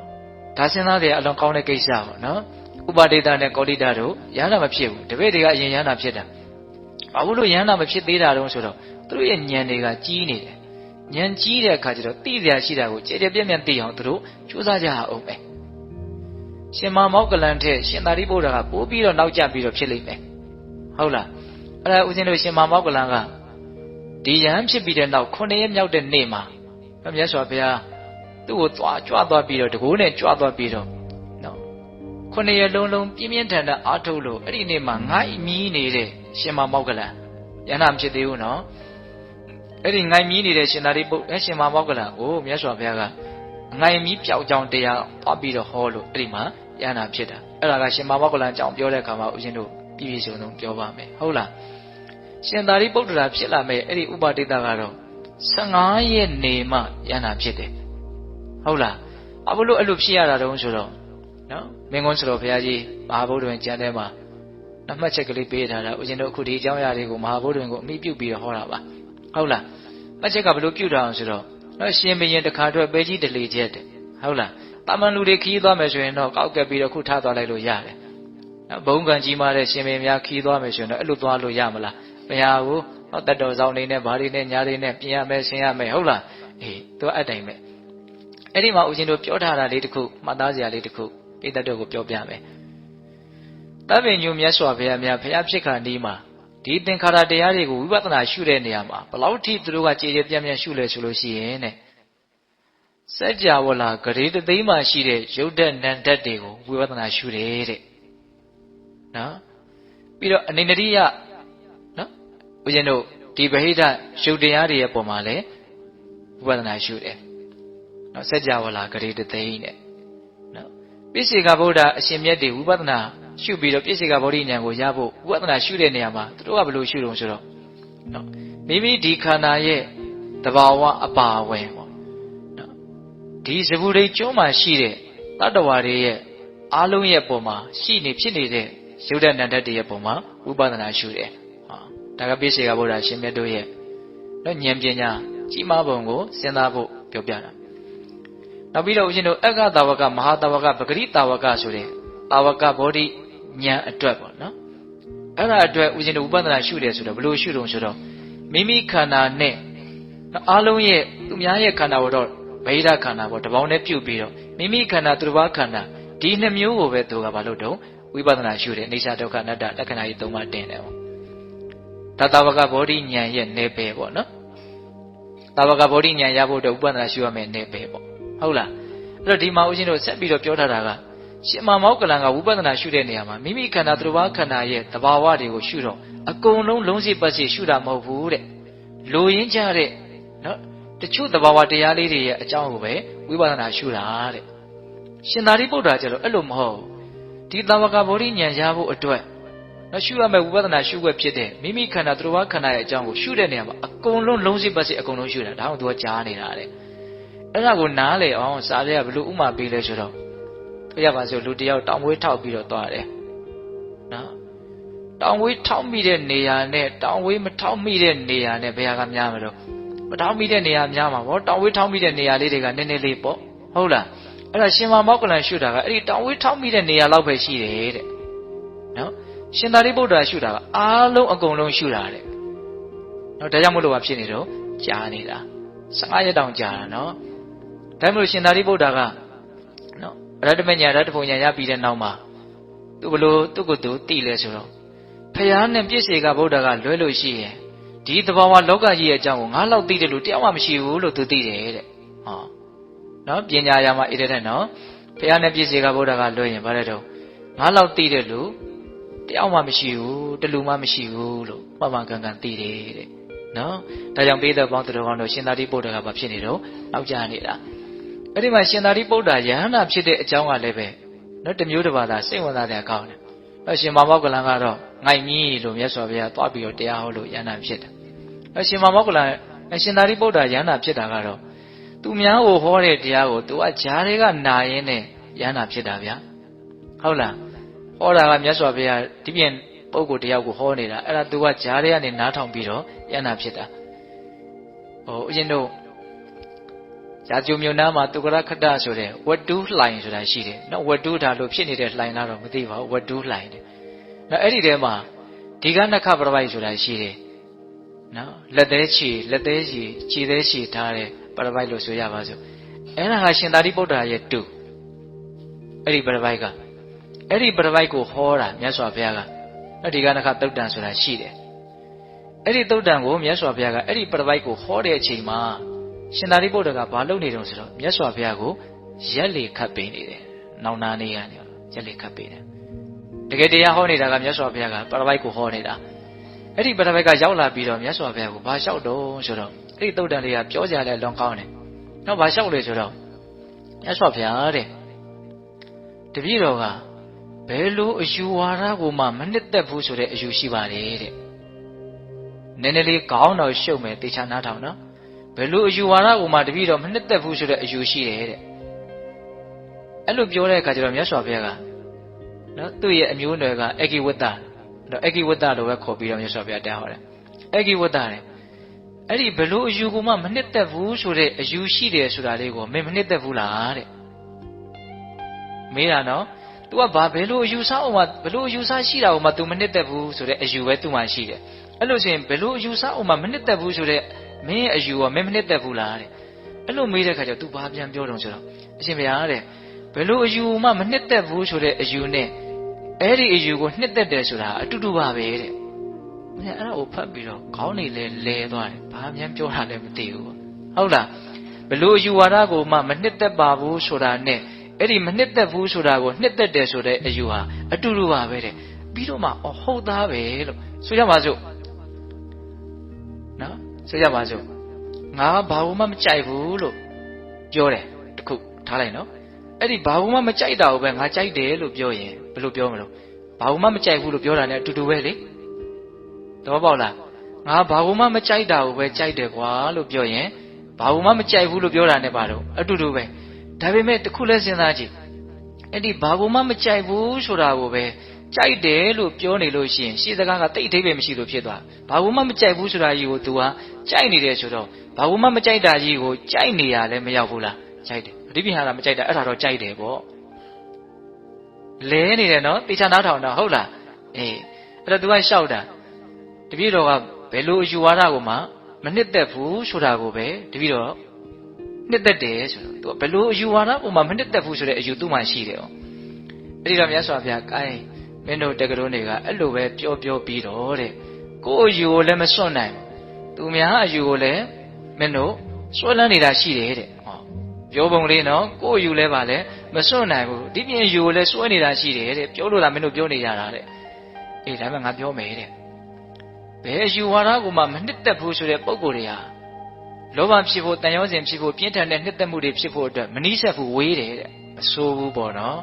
်ဒါစဉ်းစားတယ်အလွန်ကောင်းတဲ့ကိစ္စပေါ့နော်ဥပဒိတနဲ့ကောလိတတို့ယန္တာမဖြစ်ဘူးတပည့်တွေကအရင်ယန္တာဖြစ်တာဘာလို့ယန္တာမဖြစ်သေးတာတုံးဆိုတော့သူတို့ရဲ့ဉာဏ်တွေကကြီးနေတယ်ဉာဏ်ကြီးတဲ့အခါကျတော့သိစရာရှိတာကိုကြည်ကြဲပြန့်ပြန့်သိအောင်သူတို့ကြိုးစားကြအောင်ပဲရှင်မမောက္ကလန်ထက်ရှင်သာရိပုတ္တရာကပိုးပြီးတော့နောက်ကျပြီးတော့ဖြစ်လိမ့်မယ်ဟုတ်လားအဲ့ဒါဦးဇင်းတို့ရှင်မမောက္ကလန်ကဒီယဟန်ဖြစ်ပြီးတဲ့နောက်9ရက်မြောက်တဲ့နေ့မှာမြတ်စွာဘုရားသူ့ကိုကြွသွားပြီးတော့တကိုးနဲ့ကြွသွားပြီးတော့နော်9ရက်လုံးပြင်းပြင်းထန်ထန်အားထုတ်လို့အဲ့ဒီနေ့မှာငိုင်းမီးနေတဲ့ရှင်မမောက္ကလန်ယဟန်မဖြစ်သေးဘူးနော်အဲ့ဒီငိုင်းမီးနေတဲ့ရှင်သာရိပုတ္တရာရှင်မမောက္ကလန်ကိုမြတ်စွာဘုရားကငိုင်းမီးပျောက်ကြောင်းတရားသွားပြီးတော့ဟောလို့အဲ့ဒီမှာယန္တာဖြစ်တာအဲ့ဒါကရှင်မမောက္ကလန်အကြောင်းပြောတဲ့အခါမှာဦးဇင်းတို့ပြည့်ပြည့်စုံစုံပြောပါမယ်ဟုတ်လားရှင်သာရိပုတ္တရာဖြစ်လာမယ်အဲ့ဒီဥပဒိတကတော့15ရက်နေမှယန္တာဖြစ်တယ်ဟုတ်လားဘာလို့အဲ့လိုဖြစ်ရတာတုံးဆိုတော့နော်မင်းကွန်းဆိုတော်ဘုရားကြီးမဟာဗုဒ္ဓဝင်ကျမ်းထဲမှာနှမှတ်ချက်ကလေးပေးထားတာဦးဇင်းတို့အခုဒီအကြောင်းအရာတွေကိုမဟာဗုဒ္ဓဝင်ကိုအမိပြုပြီးတော့ဟောတာပါဟုတ်လားမှတ်ချက်ကဘယ်လိုပြုတာအောင်ဆိုတော့နော်ရှင်ဘုရင်တခါတော့ပဲကြီးတလေချက်တယ်ဟုတ်လားတာမန်လူတွေခီးသွားမယ်ဆိုရင်တော့ကောက်ကပ်ပြီးတော့ခုထားသွားလိုက်လို့ရတယ်ဘုံကံကြီးမားတဲ့ရှင်ဘုရင်များခီးသွားမယ်ဆိုရင်တော့အဲ့လိုသွားလို့ရမလားမရဘူးတတ်တော်ဆောင်နေနဲ့ဘာတွေနဲ့ညာတွေနဲ့ပြင်ရမယ်ဆင်ရမယ်ဟုတ်လားအေးသူအတိုင်းပဲအဲ့ဒီမှာဦးဇင်းတို့ပြောထားတာလေးတစ်ခုမှတ်သားစရာလေးတစ်ခုပိဋကတို့ကိုပြောပြမယ်တပည့်ညုမြတ်စွာဘုရားများဘုရားဖြစ်ခါနီးမှာဒီသင်္ခါရတရားတွေကိုဝိပဿနာရှုတဲ့နေရာမှာဘလောက်ထိသူတို့ကကြည်ကြည်ပြန့်ပြန့်ရှုလဲဆိုလို့ရှိရင်တဲ့စัจ java လာဂရေတသိမ်းမှရှိတဲ့ရုပ်ဓာတ်နံဓာတ်တွေကိုဝိပဿနာရှုတယ်တဲ့နော်ပြီးတော့အနေနရိယနော်ဦးဇင်းတို့ဒီဗဟိတရုပ်တရားတွေရဲ့ပုံမှာလည်းဝိပဿနာရှုတယ်နော်စัจ java လာဂရေတသိမ်းတဲ့နော်ပိစိကဗုဒ္ဓအရှင်မြတ်တွေဝိပဿနာရှုပြီးတော့ပိစိကဗောဓိဉာဏ်ကိုရဖို့ဝိပဿနာရှုတဲ့နေရာမှာသူတို့ကဘယ်လိုရှုတုံးဆိုတော့နော်မိမိဒီခန္ဓာရဲ့ တဘာဝအပါဝင်ပေါ့နော်ဒီဇဗုဒိကျွန်းမှာရှိတဲ့တတ္တဝါတွေရဲ့အားလုံးရဲ့ပုံမှာရှိနေဖြစ်နေတဲ့ရုပ်တဏ္ဍတ္တရဲ့ပုံမှာဝိပဿနာရှုတယ်ဒါကပိစေကဗုဒ္ဓရှင်မြတ်တို့ရဲ့နော်ဉာဏ်ပညာကြီးမားပုံကိုစဉ်းစားဖို့ပြောပြတာနောက်ပြီးတော့ဦးဇင်းတို့အက္ခတာဝကမဟာတာဝကပဂရိတာဝကဆိုတဲ့တာဝကဘောဓိဉာဏ်အတွက်ပေါ့နော်အဲ့ဒါအတွက်ဦးဇင်းတို့ဝိပဿနာရှုတယ်ဆိုတော့ဘယ်လိုရှုတုံဆိုတော့မိမိခန္ဓာနဲ့အားလုံးရဲ့သူများရဲ့ခန္ဓာကိုတော့ဗိဓာခန္ဓာပေါ့တပေါင်းနဲ့ပြုတ်ပြီးတော့မိမိခန္ဓာသူတစ်ပါးခန္ဓာဒီနှစ်မျိုးကိုပဲသူကဘာလို့တော့ဝိပဿနာရှုတယ်အိဋ္ဌဒုက္ခအနတ္တလက္ခဏာကြီး၃ပါးတင်တယ်ပေါ့ဒါတာဝကဘောဓိဉာဏ်ရဲ့နယ်ပယ်ပေါ့နော်တာဝကဘောဓိဉာဏ်ရဖို့အတွက်ဝိပဿနာရှုရမယ်နယ်ပယ်ပေါ့ဟုတ်လားအဲ့တော့ဒီမှာဦးဇင်းတို့ဆက်ပြီးတော့ပြောထားတာကရှင်မောက္ကလန်ကဝိပဿနာရှုတဲ့နေရာမှာမိမိခန္ဓာသူတစ်ပါးခန္ဓာရဲ့သဘာဝတွေကိုရှုတော့အကုန်လုံးလုံးစိပတ်စိရှုတာမဟုတ်ဘူးတဲ့လိုရင်းကြတဲ့နော်တချို့သဘာဝတရားလေးတွေရဲ့အကြောင်းကိုပဲဝိပဿနာရှုတာတဲ့ရှင်သာရိပုတ္တရာကျတော့အဲ့လိုမဟုတ်ဒီတာဝကဘောဓိဉာဏ်ရဖို့အတွက်နော်ရှုရမယ့်ဝိပဿနာရှုွက်ဖြစ်တဲ့မိမိခန္ဓာသူတစ်ပါးခန္ဓာရဲ့အကြောင်းကိုရှုတဲ့နေရာမှာအကုန်လုံးလုံးစိပတ်စိအကုန်လုံးရှုတာဒါမှမဟုတ်သူကကြားနေတာတဲ့အဲ့ဒါကိုနားလေအောင်စာရဲကဘလို့ဥမာပေးလဲဆိုတော့ပြရပါစို့လူတယောက်တောင်ဝေးထောက်ပြီးတော့သွားတယ်နော်တောင်ဝေးထောက်မိတဲ့နေရာနဲ့တောင်ဝေးမထောက်မိတဲ့နေရာနဲ့ဘယ်ဟာကများမလို့မထောက်မိတဲ့နေရာများမှာဗောတောင်ဝေးထောက်မိတဲ့နေရာလေးတွေကနည်းနည်းလေးပေါ့ဟုတ်လားအဲ့ဒါရှင်မောက္ကလန်ရှုတာကအဲ့ဒီတောင်ဝေးထောက်မိတဲ့နေရာလောက်ပဲရှိတယ်တဲ့နော်ရှင်သာရိပုတ္တရာရှုတာကအားလုံးအကုန်လုံးရှုတာတဲ့နော်ဒါကြောင့်မလို့ပါဖြစ်နေတော့ကြားနေတာ15ရက်တောင်ကြာတာနော်ဒါမှမဟုတ်ရှင်သာရိပုတ္တရာကနော်အရဟတမဉာဏ်ရတ္တဘုံဉာဏ်ရပြီးတဲ့နောက်မှာသူဘလို့သူ့ကိုယ်သူသိလဲဆိုတော့ဖယားနဲ့ပြည့်စေကဗုဒ္ဓကလွဲလို့ရှိရင်ဒီသဘာဝလောကကြီးရဲ့အကြောင်းကိုငါလောက်သိတယ်လို့တရားမှမရှိဘူးလို့သူသိတယ်တဲ့ဟောနော်ပညာရာမှာဣတဲ့နော်ဖယားနဲ့ပြည့်စေကဗုဒ္ဓကလွဲရင်ဗါတဲ့တော့ငါလောက်သိတယ်လို့တရားမှမရှိဘူးတလူမှမရှိဘူးလို့မှန်မှန်ကန်ကန်သိတယ်တဲ့နော်ဒါကြောင့်ပိဿပေါင်းသူတော်ကောင်းတို့ရှင်သာရိပုတ္တရာကဘာဖြစ်နေတော့နောက်ကျနေတာအဲ့ဒီမှာရှင်သာရိပုတ္တရာယဟန္တာဖြစ်တဲ့အကြောင်းကလည်းပဲနော်တမျိုးတစ်ပါးသာစိတ်ဝင်စားတဲ့အကောင်းတယ်အဲ့ရှင်မောက္ကလန်ကတော့ငိုင်ကြီးလို့မြတ်စွာဘုရားသွားပြီးတော့တရားဟောလို့ယဟန္တာဖြစ်တယ်အဲ့ရှင်မောက္ကလန်ရှင်သာရိပုတ္တရာယဟန္တာဖြစ်တာကတော့သူများကိုဟောတဲ့တရားကိုသူကဂျားတွေကနာရင်းနဲ့ယဟန္တာဖြစ်တာဗျာဟုတ်လားဟောတာကမြတ်စွာဘုရားဒီပြင်ပုဂ္ဂိုလ်တယောက်ကိုဟောနေတာအဲ့ဒါသူကဂျားတွေကနေနားထောင်ပြီးတော့ယဟန္တာဖြစ်တာဟိုအရင်တို့ရာဇုံမြို့နားမှာတုကရခတ္တဆိုတဲ့ဝတ္တုလှိုင်ဆိုတာရှိတယ်နော်ဝတ္တုဒါလို့ဖြစ်နေတဲ့လှိုင်လားတော့မသိပါဘူးဝတ္တုလှိုင်တယ်နော်အဲ့ဒီထဲမှာဒီကနခပရပိုက်ဆိုတာရှိတယ်နော်လက်သေးချီခြေသေးချီထားတဲ့ပရပိုက်လို့ဆိုရပါစို့အဲ့ဒါကရှင်သာရိပုတ္တရာရဲ့တူအဲ့ဒီပရပိုက်ကအဲ့ဒီပရပိုက်ကိုဟောတာမြတ်စွာဘုရားကဒီကနခသုတ်တံဆိုတာရှိတယ်အဲ့ဒီသုတ်တံကိုမြတ်စွာဘုရားကအဲ့ဒီပရပိုက်ကိုဟောတဲ့အချိန်မှာရှင်သာရိပုတ္တရာကဘာလုပ်နေတုံးဆိုတော့မြတ်စွာဘုရားကိုရက်လေခတ်ပေးနေတယ်။နောင်နာနေရနေရက်လေခတ်ပေးတယ်။တကယ်တရားဟောနေတာကမြတ်စွာဘုရားကပရပိုက်ကိုဟောနေတာ။အဲ့ဒီပရပိုက်ကရောက်လာပြီးတော့မြတ်စွာဘုရားကိုဘာလျှောက်တော့ဆိုတော့အဲ့ဒီသုတ်တန်လေးကပြောကြတယ်လွန်ကောင်းတယ်။နောက်ဘာလျှောက်လဲဆိုတော့မြတ်စွာဘုရားတဲ့တပည့်တော်ကဘယ်လိုအယူဝါဒကိုမှမနှစ်သက်ဘူးဆိုတဲ့အယူရှိပါတယ်တဲ့။နည်းနည်းလေးခေါင်းတော်ရှုပ်မယ်တေချာနားထောင်နော်ဘယ်လိုအယူဝါဒကိုမှတပည့်တော်မနှစ်သက်ဘူးဆိုတဲ့အယူရှိတယ်တဲ့အဲ့လိုပြောတဲ့အခါကျတော့မြတ်စွာဘုရားကနော်သူ့ရဲ့အမျိုးအနွယ်ကအဂိဝတ္တနော်အဂိဝတ္တလို့ပဲခေါ်ပြီးတော့မြတ်စွာဘုရားတရားဟောတယ်အဂိဝတ္တတဲ့အဲ့ဒီဘယ်လိုအယူကိုမှမနှစ်သက်ဘူးဆိုတဲ့အယူရှိတယ်ဆိုတာလေးကိုမင်းမနှစ်သက်ဘူးလားတဲ့မေးတာနော် तू ကဘာဘယ်လိုအယူဆအောင်မှဘယ်လိုအယူဆရှိတာကိုမှ तू မနှစ်သက်ဘူးဆိုတဲ့အယူပဲ तू မှရှိတယ်အဲ့လိုဆိုရင်ဘယ်လိုအယူဆအောင်မှမနှစ်သက်ဘူးဆိုတဲ့မင်းအယူကမင်းမနှစ်သက်ဘူးလားတဲ့အဲ့လိုမေးတဲ့ခါကျတော့ तू ဘာပြန်ပြောတော့ဆိုတော့အရှင်ဘုရားတဲ့ဘယ်လိုအယူမှမနှစ်သက်ဘူးဆိုတဲ့အယူနဲ့အဲ့ဒီအယူကိုနှစ်သက်တယ်ဆိုတာအတူတူပါပဲတဲ့မင်းအဲ့ဒါကိုဖတ်ပြီးတော့ခေါင်းနေလဲသွားတယ်ဘာမှပြောတာလည်းမသိဘူးဟုတ်လားဘယ်လိုအယူဝါဒကိုမှမနှစ်သက်ပါဘူးဆိုတာနဲ့အဲ့ဒီမနှစ်သက်ဘူးဆိုတာကိုနှစ်သက်တယ်ဆိုတဲ့အယူဟာအတူတူပါပဲတဲ့ပြီးတော့မှဟုတ်သားပဲလို့ဆိုရပါစို့နော်ဆိုရပါစို့ငါဘာလို့မှမကြိုက်ဘူးလို့ပြောတယ်တခုထားလိုက်နော်အဲ့ဒီဘာလို့မှမကြိုက်တာကိုပဲငါကြိုက်တယ်လို့ပြောရင်ဘယ်လိုပြောမလို့ဘာလို့မှမကြိုက်ဘူးလို့ပြောတာ ਨੇ အတူတူပဲလေသဘောပေါက်လား ငါဘာလို့မှမကြိုက်တာကိုပဲကြိုက်တယ်ကွာလို့ပြောရင်ဘာလို့မှမကြိုက်ဘူးလို့ပြောတာနဲ့ပါတော့အတူတူပဲဒါပေမဲ့တခုလဲစဉ်းစားကြည့်အဲ့ဒီဘာလို့မှမကြိုက်ဘူးဆိုတာကိုပဲကြိုက်တယ်လို့ပြောနေလို့ရှိရင်ရှေ့စကားကတိတ်အဓိပ္ပာယ်မရှိလို့ဖြစ်သွားဘာလို့မှမကြိုက်ဘူးဆိုတာကြီးကို तू ဟာကြိုက်နေတယ်ဆိုတော့ဘာလို့မှမကြိုက်တာကြီးကိုကြိုက်နေရလဲမရောက်ဘူးလားကြိုက်တယ်အဓိပ္ပာယ်ဟာမကြိုက်တာအဲ့ဒါတော့ကြိုက်တယ်ပေါ့လဲနေတယ်နော်တေချာနားထောင်တော့ဟုတ်လားအေးအဲ့တော့ तू ကရှောက်တာတပည့်တော်ကဘယ်လိုအယူဝါဒကိုမှမနှစ်သက်ဘူးဆိုတာကိုပဲတပည့်တော်နှစ်သက်တယ်ဆိုတော့ तू ဘယ်လိုအယူဝါဒကိုမှမနှစ်သက်ဘူးဆိုတဲ့အယူသူ့မှာရှိတယ်哦အဲ့ဒီတော့မြတ်စွာဘုရားကိုင်းမင်းတို့တက္ကသိုလ်တွေကအဲ့လိုပဲပြောပြီးတော့တဲ့ကိုယ့်အယူကိုလည်းမစွန့်နိုင်သူများအယူကိုလည်းမင်းတို့စွန့်လန်းနေတာရှိတယ်တဲ့ဟောပြောပုံလေးနော်ကိုယ့်အယူလည်းပါလေမစွန့်နိုင်ဘူးဒီပြင်အယူကိုလည်းစွန့်နေတာရှိတယ်တဲ့ပြောလို့လားမင်းတို့ပြောနေကြတာတဲ့အေးဒါမှငါပြောမယ်တဲ့ဘယ်အယူဝါဒကိုမှမနှစ်သက်ဘူးဆိုတဲ့ပုံကိုယ်တွေဟာလောဘဖြစ်ဖို့တန်ရောစဉ်ဖြစ်ဖို့ပြင်းထန်တဲ့နှစ်သက်မှုတွေဖြစ်ဖို့အတွက်မနှိစက်ဘူးဝေးတယ်တဲ့မဆိုးဘူးပေါ့နော်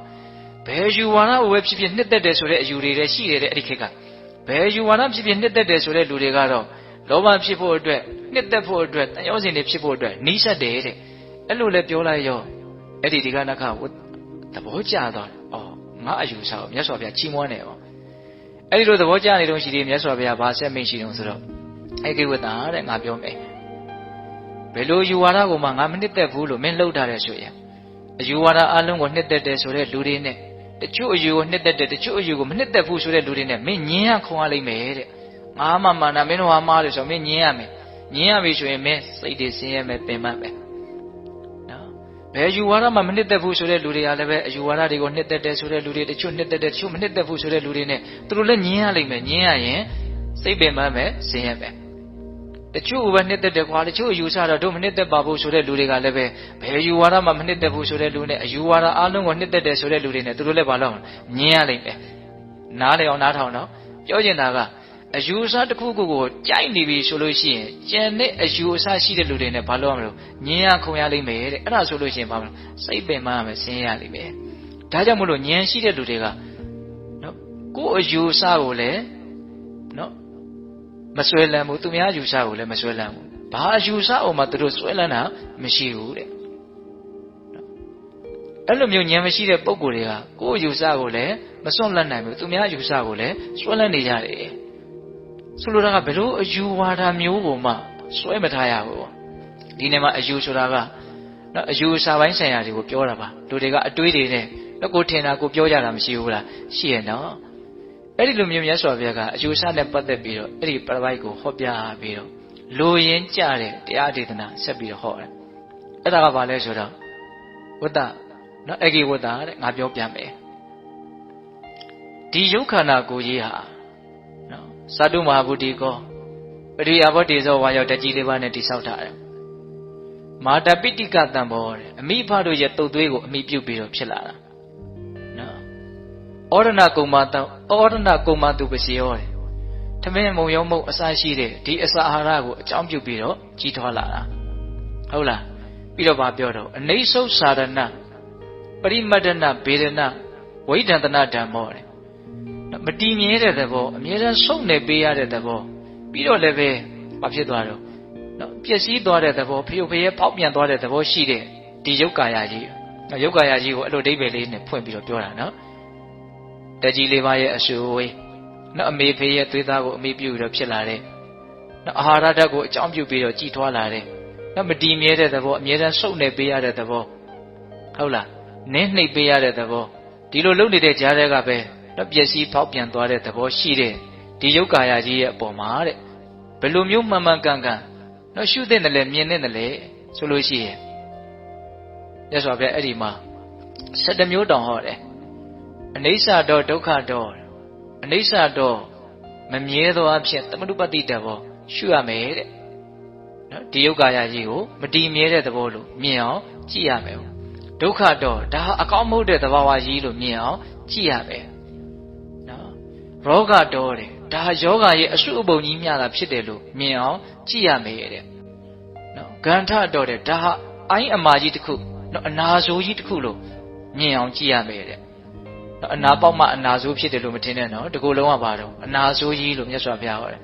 ဘယ်ယူဝါဒကိုပဲဖြစ်ဖြစ်နှစ်သက်တယ်ဆိုတဲ့အယူတွေလည်းရှိတယ်တဲ့အဲ့ဒီခေတ်ကဘယ်ယူဝါဒဖြစ်ဖြစ်နှစ်သက်တယ်ဆိုတဲ့လူတွေကတော့လောဘဖြစ်ဖို့အတွက်နှစ်သက်ဖို့အတွက်တန်ရောစဉ်တွေဖြစ်ဖို့အတွက်နှိစက်တယ်တဲ့အဲ့လိုလည်းပြောလိုက်ရောအဲ့ဒီကနခသဘောကျသွားတယ်။အော်ငါအယူဆကိုမြတ်စွာဘုရားချီးမွမ်းတယ်ပေါ့။အဲ့ဒီလိုသဘောကျနေတော့ရှိသေးမြတ်စွာဘုရားဗာဆက်မိန်ရှိတုံးဆိုတော့အဲ့ကိဝတ္တာတဲ့ငါပြောမယ်။ဘယ်လိုယူဝါဒကိုမှငါမနှစ်သက်ဘူးလို့မင်းလှုပ်ထားတယ်ဆိုရင်အယူဝါဒအလုံးကိုနှစ်သက်တယ်ဆိုတဲ့လူတွေနဲ့တချို့အယူကိုနှစ်သက်တယ်တချို့အယူကိုမနှစ်သက်ဘူးဆိုတဲ့လူတွေနဲ့မင်းညင်းရခုံရလိမ့်မယ်တဲ့။ငါမှမာနာမင်းတို့ဟာမားလို့ဆိုမင်းညင်းရမယ်။ညင်းရပြီဆိုရင်မင်းစိတ်တွေဆင်းရဲမယ်ပင်ပန်းမယ်။ဘယ်ယူဝါဒမှမနှစ်သက်ဘူးဆိုတဲ့လူတွေကလည်းပဲအယူဝါဒတွေကိုနှစ်သက်တယ်ဆိုတဲ့လူတွေတချို့နှစ်သက်တယ်တချို့မနှစ်သက်ဘူးဆိုတဲ့လူတွေနဲ့သူတို့လည်းညင်းရလိမ့်မယ်ညင်းရရင်စိတ်ပင်ပန်းမယ်ဆင်းရဲမယ်တချို့ပဲနှစ်သက်တယ်ကွာတချို့အယူဆတော့တို့မနှစ်သက်ပါဘူးဆိုတဲ့လူတွေကလည်းပဲဘယ်ယူဝါဒမှမနှစ်သက်ဘူးဆိုတဲ့လူနဲ့အယူဝါဒအလုံးကိုနှစ်သက်တယ်ဆိုတဲ့လူတွေနဲ့သူတို့လည်းဘာလို့ညင်းရလိမ့်မယ်နားလေအောင်နားထောင်တော့ပြောချင်တာကအယူအဆတစ်ခုခုကိုကြိုက်နေပြီဆိုလို့ရှိရင်ကျန်တဲ့အယူအဆရှိတဲ့လူတွေနဲ့ဘာလို့ရမလို့ညင်းရခုံရလိမ့်မယ်တဲ့အဲ့ဒါဆိုလို့ရှိရင်ဘာမလို့စိတ်ပင်မရမယ်ဆင်းရလိမ့်မယ်ဒါကြောင့်မလို့ညံရှိတဲ့လူတွေကနော်ကိုယ့်အယူအဆကိုလည်းနော်မဆွဲလန်းဘူးသူများအယူအဆကိုလည်းမဆွဲလန်းဘူးဘာအယူအဆအောင်မှသူတို့ဆွဲလန်းတာမရှိဘူးတဲ့အဲ့လိုမျိုးညံမရှိတဲ့ပုံကိုယ်တွေကကိုယ့်အယူအဆကိုလည်းမစွန့်လန်းနိုင်ဘူးသူများအယူအဆကိုလည်းဆွဲလန်းနေကြတယ်ဆိုလိုတာကဘယ်လိုအယူဝါဒမျိုးကိုမှစွဲမထားရဘူးဒီနေ့မှာအယူဆိုတာကနော်အယူအဆပိုင်းဆိုင်ရာတွေကိုပြောတာပါလူတွေကအတွေးတွေနဲ့တော့ကိုထင်တာကိုပြောကြတာမရှိဘူးလားရှိရနော်အဲ့ဒီလိုမျိုးမြတ်စွာဘုရားကအယူအဆနဲ့ပတ်သက်ပြီးတော့အဲ့ဒီပရပိုက်ကိုဟောပြပြီးတော့လိုရင်းကြတဲ့တရားဒေသနာဆက်ပြီးတော့ဟောတယ်အဲ့ဒါကဘာလဲဆိုတော့ဝတ္တနော်အဂိဝတ္တတဲ့ငါပြောပြမယ်ဒီယုတ်ခန္ဓာကိုယ်ကြီးဟာသတ္တုမဟာဗုဒ္ဓေကောပရိယာဘောတေဇောဝါယောတကြီးလေးပါးနဲ့တိဆောက်ထားတယ်မာတပိဋိကတံဘောတဲ့အမိဖတို့ရဲ့တုတ်သွေးကိုအမိပြုတ်ပြီးတော့ဖြစ်လာတာနော်ဩရဏကုမ္မာတံဩရဏကုမ္မာတုပစီယောတဲ့ထမင်းမုံရုံမုံအစရှိတဲ့ဒီအစာအာဟာရကိုအကြောင်းပြုပြီးတော့ကြီးထွားလာတာဟုတ်လားပြီးတော့ဗာပြောတော့အနိစ္ဆုစာရဏပရိမတ္တနာဗေဒနာဝိဒန္တနာဓမ္မောတဲ့မတည်မြဲတဲ့သဘောအမြဲတမ်းဆုံးနေပေးရတဲ့သဘောပြီးတော့လည်းပဲမဖြစ်သွားတော့နော်ပျက်စီးသွားတဲ့သဘောဖျုတ်ဖျဲပေါက်ပြန်သွားတဲ့သဘောရှိတဲ့ဒီယုတ်ကာယကြီးနော်ယုတ်ကာယကြီးကိုအဲ့လိုအဓိပ္ပာယ်လေးနဲ့ဖွင့်ပြီးတော့ပြောတာနော်တကြီးလေးပါးရဲ့အဆူဝေးနော်အမေဖေးရဲ့သွေးသားကိုအမိပြုပြီးတော့ဖြစ်လာတဲ့နော်အာဟာရဓာတ်ကိုအကြောင်းပြုပြီးတော့ကြည်ထွားလာတဲ့နော်မတည်မြဲတဲ့သဘောအမြဲတမ်းဆုံးနေပေးရတဲ့သဘောဟုတ်လားနင်းနှိပ်ပေးရတဲ့သဘောဒီလိုလုပ်နေတဲ့ကြားတွေကပဲတော့ပျက်စီးဖောက်ပြန်သွားတဲ့သဘောရှိတဲ့ဒီယုတ်ကာယကြီးရဲ့အပေါ်မှာတဲ့ဘယ်လိုမျိုးမှန်မှန်ကန်ကန်တော့ရှုတဲ့တယ်လေမြင်တဲ့တယ်လေဆိုလို့ရှိရင်မြတ်စွာဘုရားအဲ့ဒီမှာ7မျိုးတောင်ဟောတယ်အနိစ္စတော့ဒုက္ခတော့အနိစ္စတော့မမြဲသောအဖြစ်သမတုပတ္တိတဘောရှုရမယ်တဲ့နော်ဒီယုတ်ကာယကြီးကိုမတည်မြဲတဲ့သဘောလို့မြင်အောင်ကြည့်ရမယ်ဒုက္ခတော့ဒါဟာအကောင်းမဟုတ်တဲ့သဘာဝကြီးလို့မြင်အောင်ကြည့်ရမယ်ရောဂတော်တယ်ဒါယောဂရဲ့အစုအပုံကြီးများတာဖြစ်တယ်လို့မြင်အောင်ကြည့်ရမယ်တဲ့နော်ဂန္ဓတော်တယ်ဒါဟာအိုင်းအမာကြီးတစ်ခုနော်အနာဆိုးကြီးတစ်ခုလို့မြင်အောင်ကြည့်ရမယ်တဲ့နော်အနာပေါက်မှအနာဆိုးဖြစ်တယ်လို့မထင်နဲ့နော်ဒီကိုယ်လုံးကပါတော့အနာဆိုးကြီးလို့မြတ်စွာဘုရားဟောတယ်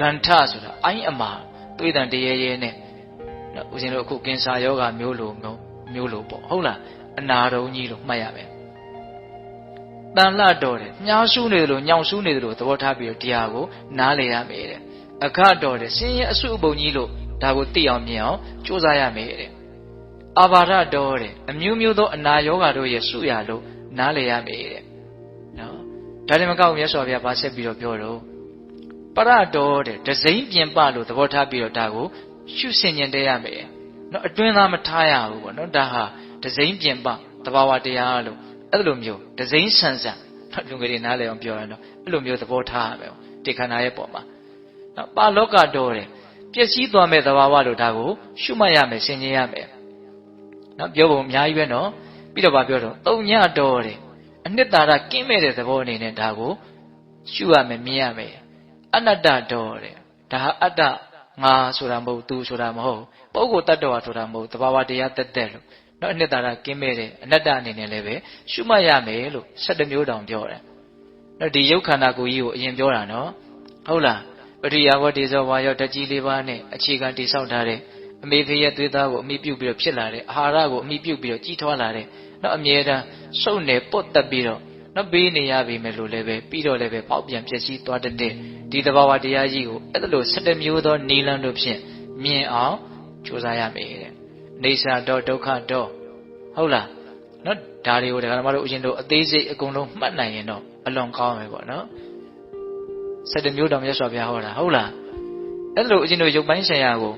Ganta ဆိုတာအိုင်းအမာတွေးတန်တရေရဲနဲ့ဦးဇင်းတို့အခုကင်ဆာယောဂမျိုးလိုပေါ့ဟုတ်လားအနာတုံးကြီးလို့မှတ်ရမယ်တန်လှတော်တယ်မြားရှူးနေတယ်လို့ညောင်ရှူးနေတယ်လို့သဘောထားပြီးတော့တရားကိုနားလည်ရမယ်တဲ့အခတော်တယ်ဆင်းရဲအစုအပုံကြီးလို့ဒါကိုသိအောင်မြင်အောင်ကြိုးစားရမယ်တဲ့အာဘာဒတော်တယ်အမျိုးမျိုးသောအနာယောဂတို့ရဲ့စုရလို့နားလည်ရမယ်တဲ့နော်ဒါလည်းမကောက်မြတ်စွာဘုရားဗာဆက်ပြီးတော့ပြောတော့ပရတော်တဲ့ဒဇိမ့်ပြင်ပလို့သဘောထားပြီးတော့ဒါကိုရှုဆင်ញင်တရမယ်နော်အတွင်းသားမထားရဘူးပေါ့နော်ဒါဟာဒဇိမ့်ပြင်ပသဘာဝတရားလို့အဲ့လိုမျိုးဒဇိမ့်ဆန်ဆန်လူငယ်တွေနားလည်အောင်ပြောရတော့အဲ့လိုမျိုးသဘောထားရမယ်တေခန္ဓာရဲ့ပုံမှာနော်ပါလောကတော်တယ်ပျက်စီးသွားမဲ့သဘာဝလို့ဒါကိုရှုမှတ်ရမယ်ဆင်ញင်ရမယ်နော်ပြောပုံအများကြီးပဲနော်ပြီးတော့ဗာပြောတော့သုံးညတော်တယ်အနှစ်သာရကင်းမဲ့တဲ့သဘောအနေနဲ့ဒါကိုရှုရမယ်မြင်ရမယ်အနတ္တတော်တယ်ဒါဟာအတ္တငါဆိုတာမဟုတ်သူဆိုတာမဟုတ်ပုဂ္ဂိုလ်တ attva ဆိုတာမဟုတ်သဘာဝတရားတက်လို့နော်အနှစ်သာရကင်းမဲ့တဲ့အနတ္တအနေနဲ့လည်းပဲရှုမှတ်ရမယ်လို့7မျိုးတောင်ပြောတယ်နော်ဒီယုတ်ခန္ဓာကိုယ်ကြီးကိုအရင်ပြောတာနော်ဟုတ်လားပရိယာဝတ္တိဇောဝါယောဓာတ်ကြီး၄ပါးနဲ့အခြေခံတည်ဆောက်ထားတဲ့အမေဖေရဲ့သွေးသားကိုအမိပြုတ်ပြီးတော့ဖြစ်လာတဲ့အာဟာရကိုအမိပြုတ်ပြီးတော့ကြီးထွားလာတဲ့နော်အမြဲတမ်းစုပ်နေပုတ်တက်ပြီးတော့နော်ပေးနေရပြီမယ်လို့လည်းပဲပြီးတော့လည်းပဲပေါက်ပြန်ပျက်စီးသွားတဲ့ဒီသဘာဝတရားကြီးကိုအဲ့လို7မျိုးသောနိလန်းတို့ဖြင့်မြင်အောင်ကြိုးစားရမယ်တဲ့နေစာတော့ဒုက္ခတော့ဟုတ်လားနော်ဒါတွေကိုဒါကမှတို့အရင်တို့အသေးစိတ်အကုန်လုံးမှတ်နိုင်ရင်တော့အလွန်ကောင်းမယ်ပေါ့နော်7မျိုးတောင်မြတ်စွာဘုရားဟောတာဟုတ်လားအဲ့လိုအရင်တို့ရုပ်ပိုင်းဆိုင်ရာကို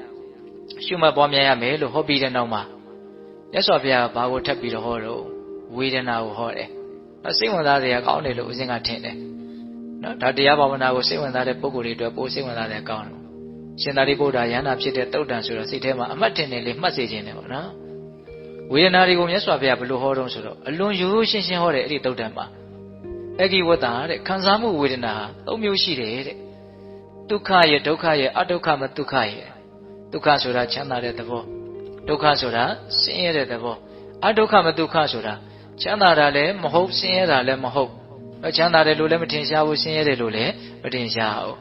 ရှုမှတ်ပွားများရမယ်လို့ဟောပြီးတဲ့နောက်မှာမြတ်စွာဘုရားဘာကိုထပ်ပြီးတော့ဟောတော့ဝေဒနာကိုဟောတယ်နော်စိတ်ဝင်စားစရာကောင်းတယ်လို့ဦးဇင်းကထင်တယ်နော်ဒါတရားဘာဝနာကိုစိတ်ဝင်စားတဲ့ပုဂ္ဂိုလ်တွေအတွက်ပိုစိတ်ဝင်စားတဲ့ကောင်းတယ်ရှင်သာရိပုတ္တရာယန္တာဖြစ်တဲ့တုတ်တန်ဆိုတော့စိတ်ထဲမှာအမှတ်တင်နေလေမှတ်စေခြင်းတယ်ပေါ့နော်ဝေဒနာတွေကိုမြတ်စွာဘုရားဘယ်လိုဟောတော့ဆိုတော့အလွန်ရိုးရိုးရှင်းရှင်းဟောတယ်အဲ့ဒီတုတ်တန်မှာအဂိဝတ္တာတဲ့ခံစားမှုဝေဒနာဟာ3မျိုးရှိတယ်တဲ့ဒုက္ခရဲ့ဒုက္ခရဲ့အဒုက္ခမဒုက္ခရဲ့ဒုက္ခဆိုတာချမ်းသာတဲ့သဘောဒုက္ခဆိုတာဆင်းရဲတဲ့သဘောအဒုက္ခမဒုက္ခဆိုတာချမ်းသာတာလည်းမဟုတ်ဆင်းရဲတာလည်းမဟုတ်ချမ်းသာတယ်လို့လည်းမထင်ရှားဘူးဆင်းရဲတယ်လို့လည်းမထင်ရှားဘူ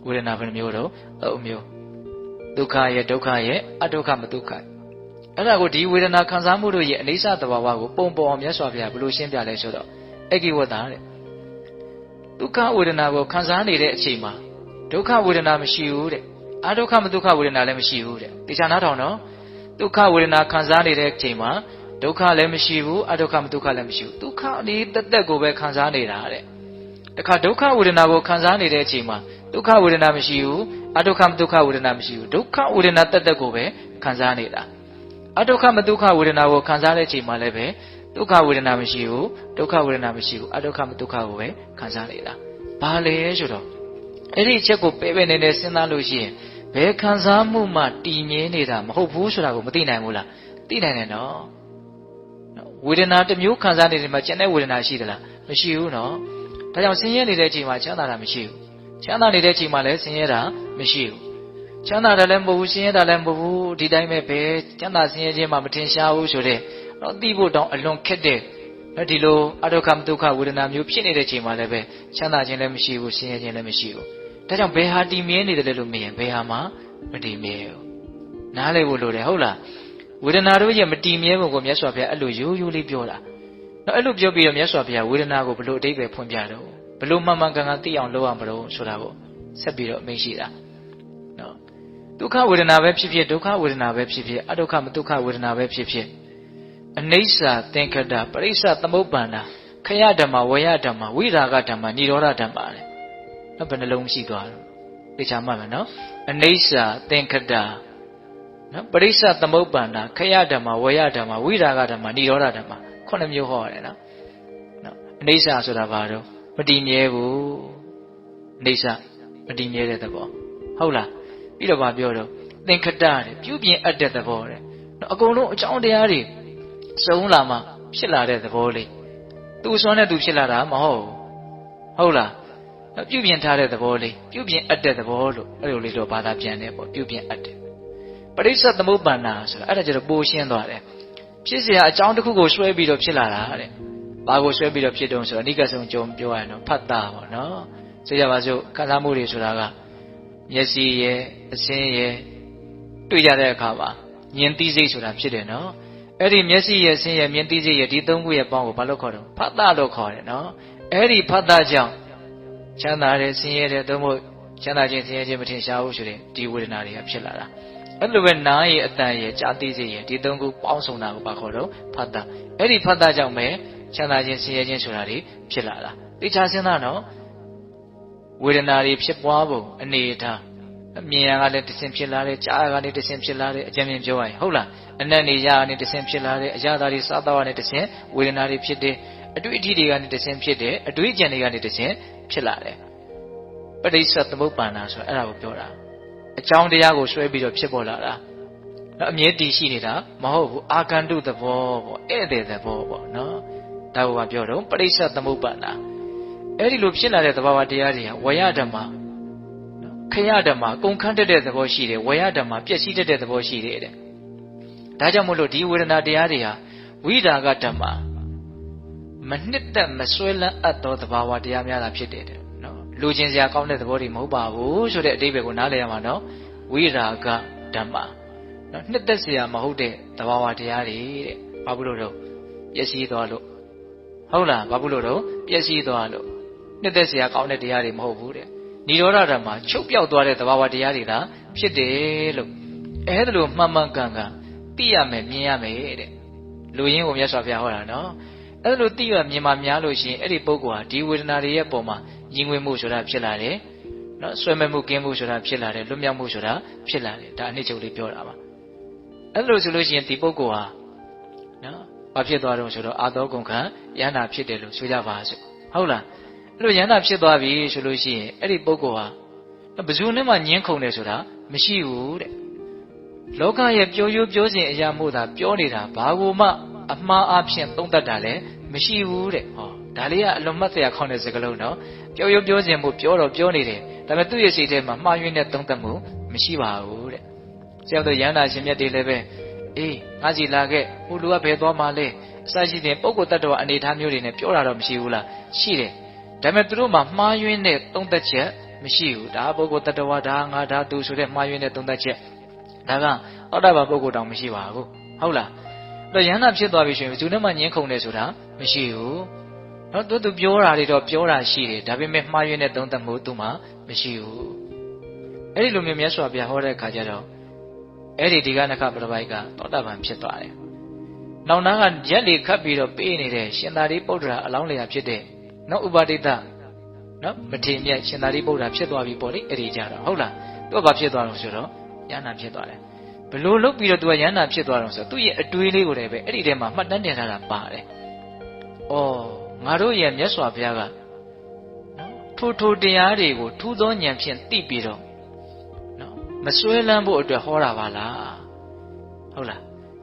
းဝေဒနာဘယ်နှမျိုးတော့3မျိုးဒုက္ခရဲ့ဒုက္ခရဲ့အဒုက္ခမဒုက္ခအဲ့ဒါကိုဒီဝေဒနာခံစားမှုတို့ရဲ့အနိစ္စသဘာဝကိုပုံပေါ်အောင်မြတ်စွာဘုရားဘယ်လိုရှင်းပြလဲဆိုတော့အဂိဝတ္တာတဲ့ဒုက္ခဝေဒနာကိုခံစားနေတဲ့အချိန်မှာဒုက္ခဝေဒနာမရှိဘူးတဲ့အဒုက္ခမဒုက္ခဝေဒနာလည်းမရှိဘူးတဲ့တရားနားထောင်နော်ဒုက္ခဝေဒနာခံစားနေတဲ့အချိန်မှာဒုက္ခလည်းမရှိဘူးအဒုက္ခမဒုက္ခလည်းမရှိဘူးဒုက္ခအနေတက်ကိုပဲခံစားနေတာတဲ့တခါဒုက္ခဝေဒနာကိုခံစားနေတဲ့အချိန်မှာဒုက္ခဝေဒနာမရှိဘူးအဒုက္ခမဒုက္ခဝေဒနာမရှိဘူးဒုက္ခဝေဒနာတက်ကိုပဲခံစားနေတာအဒုက္ခမဒုက္ခဝေဒနာကိုခံစားတဲ့အချိန်မှာလည်းပဲဒုက္ခဝေဒနာမရှိဘူးဒုက္ခဝေဒနာမရှိဘူးအဒုက္ခမဒုက္ခကိုပဲခံစားနေတာဘာလဲဆိုတော့အဲ့ဒီအချက်ကိုပဲနေစဉ်းစားလို့ရှိရင်ဘယ်ခံစားမှုမှတည်မြဲနေတာမဟုတ်ဘူးဆိုတာကိုမသိနိုင်ဘူးလားသိနိုင်တယ်နော်ဝေဒနာတစ်မျိုးခံစားနေတယ်မှာကျန်တဲ့ဝေဒနာရှိသလားမရှိဘူးနော်ဒါကြောင့်ဆင်းရဲနေတဲ့အချိန်မှာချမ်းသာတာမရှိဘူးချမ်းသာနေတဲ့အချိန်မှာလည်းဆင်းရဲတာမရှိဘူးချမ်းသာတယ်လည်းမဟုတ်ဘူးဆင်းရဲတာလည်းမဟုတ်ဘူးဒီတိုင်းပဲပဲချမ်းသာဆင်းရဲခြင်းမှမထင်ရှားဘူးဆိုတဲ့တော့သိဖို့တောင်အလွန်ခက်တဲ့ဒီလိုအဒုက္ခမဒုက္ခဝေဒနာမျိုးဖြစ်နေတဲ့အချိန်မှာလည်းပဲချမ်းသာခြင်းလည်းမရှိဘူးဆင်းရဲခြင်းလည်းမရှိဘူးဒါကြောင့်ဘယ်ဟာတည်မြဲနေတယ်လို့မမြင်ဘယ်ဟာမှမတည်မြဲဘူးနားလည်ဖို့လိုတယ်ဟုတ်လားဝေဒနာတို့ရဲ့မတည်မြဲပုံကိုမြတ်စွာဘုရားအဲ့လိုရိုးရိုးလေးပြောတာနော်အဲ့လိုပြောပြီးတော့မြတ်စွာဘုရားဝေဒနာကိုဘယ်လိုအဓိပ္ပာယ်ဖွင့်ပြတော့ဘယ်လိုမှန်မှန်ကန်ကန်သိအောင်လုပ်ရမလို့ဆိုတာကိုဆက်ပြီးတော့အမိန့်ရှိတာနော်ဒုက္ခဝေဒနာပဲဖြစ်ဖြစ်ဒုက္ခဝေဒနာပဲဖြစ်ဖြစ်အဒုက္ခမဒုက္ခဝေဒနာပဲဖြစ်ဖြစ်အနိစ္စသင်္ခတပရိစ္ဆသမုပ္ပန္နာခယဓမ္မဝေယဓမ္မဝိရာဂဓမ္မនិရောဓဓမ္မတဲ့နော်ဘယ်နှလုံးရှိသွားတော့သိချာမှတ်မယ်နော်အနိစ္စသင်္ခတနော်ပရိစ္ဆသမုပ္ပန္နာခယဓမ္မဝေယဓမ္မဝိရာဂဓမ္မនិရောဓဓမ္မ9မျိုးဟောရတယ်နော်အနိစ္စဆိုတာဘာတော့မတည်မြဲဘူးအနိစ္စမတည်မြဲတဲ့သဘောဟုတ်လားပြီးတော့ဗာပြောတော့သင်္ခတတဲ့ပြုပြင်အပ်တဲ့သဘောတဲ့နော်အကုန်လုံးအကြောင်းတရားတွေစုံလာမှဖြစ်လာတဲ့သဘောလေးသူ့စွမ်းနဲ့သူဖြစ်လာတာမဟုတ်ဟုတ်လားပြုပြင်ထားတဲ့သဘောလေးပြုပြင်အပ်တဲ့သဘောလို့အဲ့လိုလေးတော့ဘာသာပြန်တယ်ပေါ့ပြုပြင်အပ်တယ်ပရိစ္ဆသမုပ္ပန္နာဆိုတာအဲ့ဒါကျတော့ပိုရှင်းသွားတယ်ဖြစ်เสียအကြောင်းတစ်ခုကိုဆွဲပြီးတော့ဖြစ်လာတာတဲ့ဘာကိုဆွဲပြီးတော့ဖြစ်တုံးဆိုတော့အနိကဆုံးကြုံပြောရရင်တော့ဖတ်တာပေါ့နော်ဆိုကြပါစို့ခံစားမှုတွေဆိုတာက မျက်စိရဲ့အစင်းရဲ့တွေ့ရတဲ့အခါမှာဉာဏ်သိစိတ်ဆိုတာဖြစ်တယ်နော်အဲ့ဒီမျက်စိရဲ့အစင်းရဲ့ဉာဏ်သိစိတ်ရဲ့ဒီသုံးခုရဲ့ပေါင်းကိုဘာလို့ခေါ်တော့ဖတ်တာလို့ခေါ်တယ်နော်အဲ့ဒီဖတ်တာကြောင့်ချမ်းသာတဲ့ဆင်းရဲတဲ့သို့မဟုတ်ချမ်းသာခြင်းဆင်းရဲခြင်းမထင်ရှားဘူးဆိုတဲ့ဒီဝေဒနာတွေကဖြစ်လာတာအဲ့လိုပဲနားရဲ့အတန်ရဲ့ကြားသိစိတ်ရဲ့ဒီသုံးခုပေါင်းစုံတာကိုဘာခေါ်တော့ဖတ်တာအဲ့ဒီဖတ်တာကြောင့်ပဲချမ်းသာခြင်းဆင်းရဲခြင်းဆိုတာတွေဖြစ်လာတာသိချစဉ်းစားနော်ဝေဒနာတွေဖြစ်ပွားပုံအနေအထားအမြင်ရကလည်းတဆင်ဖြစ်လာတယ်ကြားရကလည်းတဆင်ဖြစ်လာတယ်အကြံဉာဏ်ပြောရရင်ဟုတ်လားအနက်နေရကနေတဆင်ဖြစ်လာတယ်အရာသာတွေစားတော့ကနေတဆင်ဝေဒနာတွေဖြစ်တယ်အတွေ့အထိတွေကနေတဆင်ဖြစ်တယ်အတွေ့အကြံတွေကနေတဆင်ဖြစ်လာတယ်ပဋိစ္စသမုပ္ပါဒ်ဆိုတာအဲ့ဒါကိုပြောတာအကြောင်းတရားကိုဆွဲပြီးတော့ဖြစ်ပေါ်လာတာနော်အမြဲတည်ရှိနေတာမဟုတ်ဘူးအာကန္တုသဘောပေါ့ဧည့်သည်သဘောပေါ့နော်ဒါကိုပြောတော့ပဋိစ္စသမုပ္ပါဒ်အဲ့ဒီလိုဖြစ်လာတဲ့သဘာဝတရားတွေကဝေယဓမ္မခရဓမ္မကုန်ခန်းတက်တဲ့သဘောရှိတယ်ဝေယဓမ္မပျက်စီးတတ်တဲ့သဘောရှိတယ်တဲ့ဒါကြောင့်မို့လို့ဒီဝေဒနာတရားတွေဟာဝိရာဂဓမ္မမနှစ်သက်မဆွဲလန်းအပ်သောသဘာဝတရားများတာဖြစ်တယ်တဲ့နော်လူချင်းစရာကောင်းတဲ့သဘောတွေမဟုတ်ပါဘူးဆိုတဲ့အဓိပ္ပာယ်ကိုနားလည်ရမှာနော်ဝိရာဂဓမ္မနော်နှစ်သက်စရာမဟုတ်တဲ့သဘာဝတရားတွေတဲ့ဘာဖြစ်လို့တော့ပျက်စီးသွားလို့ဟုတ်လားဘာဖြစ်လို့တော့ပျက်စီးသွားလို့နှစ်သက်စရာကောင်းတဲ့တရားတွေမဟုတ်ဘူးတဲ့နိရောဓဓမ္မချုပ်ပြောက်သွားတဲ့သဘာဝတရားတွေသာဖြစ်တယ်လို့အဲ့ဒါလိုမှန်မှန်ကန်ကန်သိရမယ်မြင်ရမယ်တဲ့လူရင်းကိုမြတ်စွာဘုရားဟောတာနော်အဲ့ဒါလိုသိရမြင်မှများလို့ရှိရင်အဲ့ဒီပုဂ္ဂိုလ်ဟာဒီဝေဒနာတွေရဲ့ပုံမှာညီငွေမှုဆိုတာဖြစ်လာတယ်နော်ဆွဲမဲ့မှုကင်းမှုဆိုတာဖြစ်လာတယ်လွတ်မြောက်မှုဆိုတာဖြစ်လာတယ်ဒါအနှစ်ချုပ်လေးပြောတာပါအဲ့လိုဆိုလို့ရှိရင်ဒီပုဂ္ဂိုလ်ဟာနော်ဘာဖြစ်သွားတော့ဆိုတော့အာသောကုန်ခံယန္တာဖြစ်တယ်လို့ဆိုကြပါစို့ဟုတ်လားအဲ့လိုယန္တာဖြစ်သွားပြီဆိုလို့ရှိရင်အဲ့ဒီပုဂ္ဂိုလ်ဟာဘယ်သူနဲ့မှညှင်းခုန်တယ်ဆိုတာမရှိဘူးတဲ့လောကရဲ့ပြောရိုးပြောစဉ်အရာမို့သာပြောနေတာဘာကိုမှအမှားအဖြစ်သုံးတတ်တာလည်းမရှိဘူးတဲ့ဟောဒါလေးကအလွန်မှတ်စရာကောင်းတဲ့စကားလုံးနော်ပြောရိုးပြောစဉ်မို့ပြောတော့ပြောနေတယ်ဒါပေမဲ့သူ့ရဲ့စိတ်ထဲမှာမှားယွင်းတဲ့သုံးသပ်မှုမရှိပါဘူးတဲ့ဆရာတို့ယန္တာရှင်မြတ်တွေလည်းပဲအေးငါစီလာခဲ့ဟိုလူကဘယ်သွားမှလဲအစရှိတဲ့ပုဂ္ဂိုလ်တ attva အနေထားမျိုးတွေနဲ့ပြောတာတော့မရှိဘူးလားရှိတယ်ဒါပေမဲ့သူတို့မှာမှားယွင်းတဲ့သုံးသပ်ချက်မရှိဘူးဒါပုဂ္ဂိုလ်တ attva ဒါငါဒါသူဆိုတဲ့မှားယွင်းတဲ့သုံးသပ်ချက်ဒါကသောတာပန်ပုဂ္ဂိုလ်တောင်မရှိပါဘူးဟုတ်လားအဲ့တော့ယန္တာဖြစ်သွားပြီဆိုရင်ဘယ်သူနဲ့မှညှင်းခုန်တယ်ဆိုတာမရှိဘူးနော်သူပြောတာတွေတော့ပြောတာရှိတယ်ဒါပေမဲ့မှားယွင်းတဲ့သုံးသပ်မှုသူမှမရှိဘူးအဲ့ဒီလိုမျိုးမြတ်စွာဘုရားဟောတဲ့အခါကျတော့အဲ့ဒီဒီကနခပရပိုက်ကသောတာပန်ဖြစ်သွားတယ်နောက်နာကရက်လေခတ်ပြီးတော့ပေးနေတဲ့ရှင်သာရိပုတ္တရာအလောင်းလျာဖြစ်တဲ့နော်ဥပါတိတနော်မထေမြတ်ရှင်သာရိပုတ္တရာဖြစ်သွားပြီပေါ့လေအဲ့ဒီကြတော့ဟုတ်လားသူကဘာဖြစ်သွားလို့ဆိုတော့ယန္တာဖြစ်သွားတယ်ဘလို့လုတ်ပြီးတော့သူကယန္တာဖြစ်သွားတော့ဆိုသူ့ရဲ့အတွေးလေးကိုလည်းပဲအဲ့ဒီထဲမှာမှတ်တမ်းတင်ထားတာပါတယ်ဩငါတို့ရဲ့မြတ်စွာဘုရားကနော်ထိုတရားတွေကိုထူးသောဉာဏ်ဖြင့်သိပြီးတော့နော်မစွဲလန်းဖို့အတွက်ဟောတာပါလားဟုတ်လာ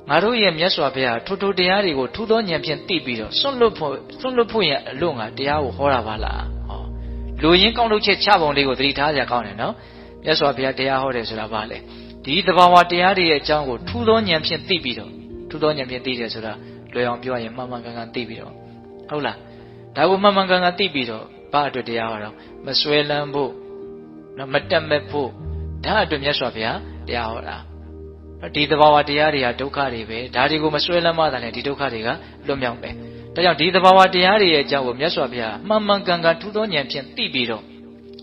းငါတို့ရဲ့မြတ်စွာဘုရားထိုတရားတွေကိုထူးသောဉာဏ်ဖြင့်သိပြီးတော့စွန့်လွတ်ဖို့ရအလို့ငါတရားကိုဟောတာပါလားဟောလူရင်းကောင်းလုပ်ချက်ချပုံလေးကိုသတိထားကြကောင်းတယ်နော်မြတ်စွာဘုရားတရားဟောတယ်ဆိုတာဘာလဲဒီသဘာဝတရားတွေရဲ့အကြောင်းကိုထူးသောဉာဏ်ဖြင့်သိပြီးတော့ထူးသောဉာဏ်ဖြင့်သိတယ်ဆိုတာလွယ်အောင်ပြောရင်မှန်မှန်ကန်ကန်သိပြီးတော့ဟုတ်လားဒါကိုမှန်မှန်ကန်ကန်သိပြီးတော့ဘာအတွက်တရားဟောတော့မစွဲလန်းဖို့နော်မတက်မဲ့ဖို့ဒါအတွက်မြတ်စွာဘုရားတရားဟောတာဒီသဘာဝတရားတွေဟာဒုက္ခတွေပဲဒါတွေကိုမစွဲလန်းမှသာနဲ့ဒီဒုက္ခတွေကလွတ်မြောက်တယ်ဒါကြောင့်ဒီသဘာဝတရားတွေရဲ့အကြောင်းကိုမြတ်စွာဘုရားမှန်မှန်ကန်ကန်ထူးသောဉာဏ်ဖြင့်သိပြီးတော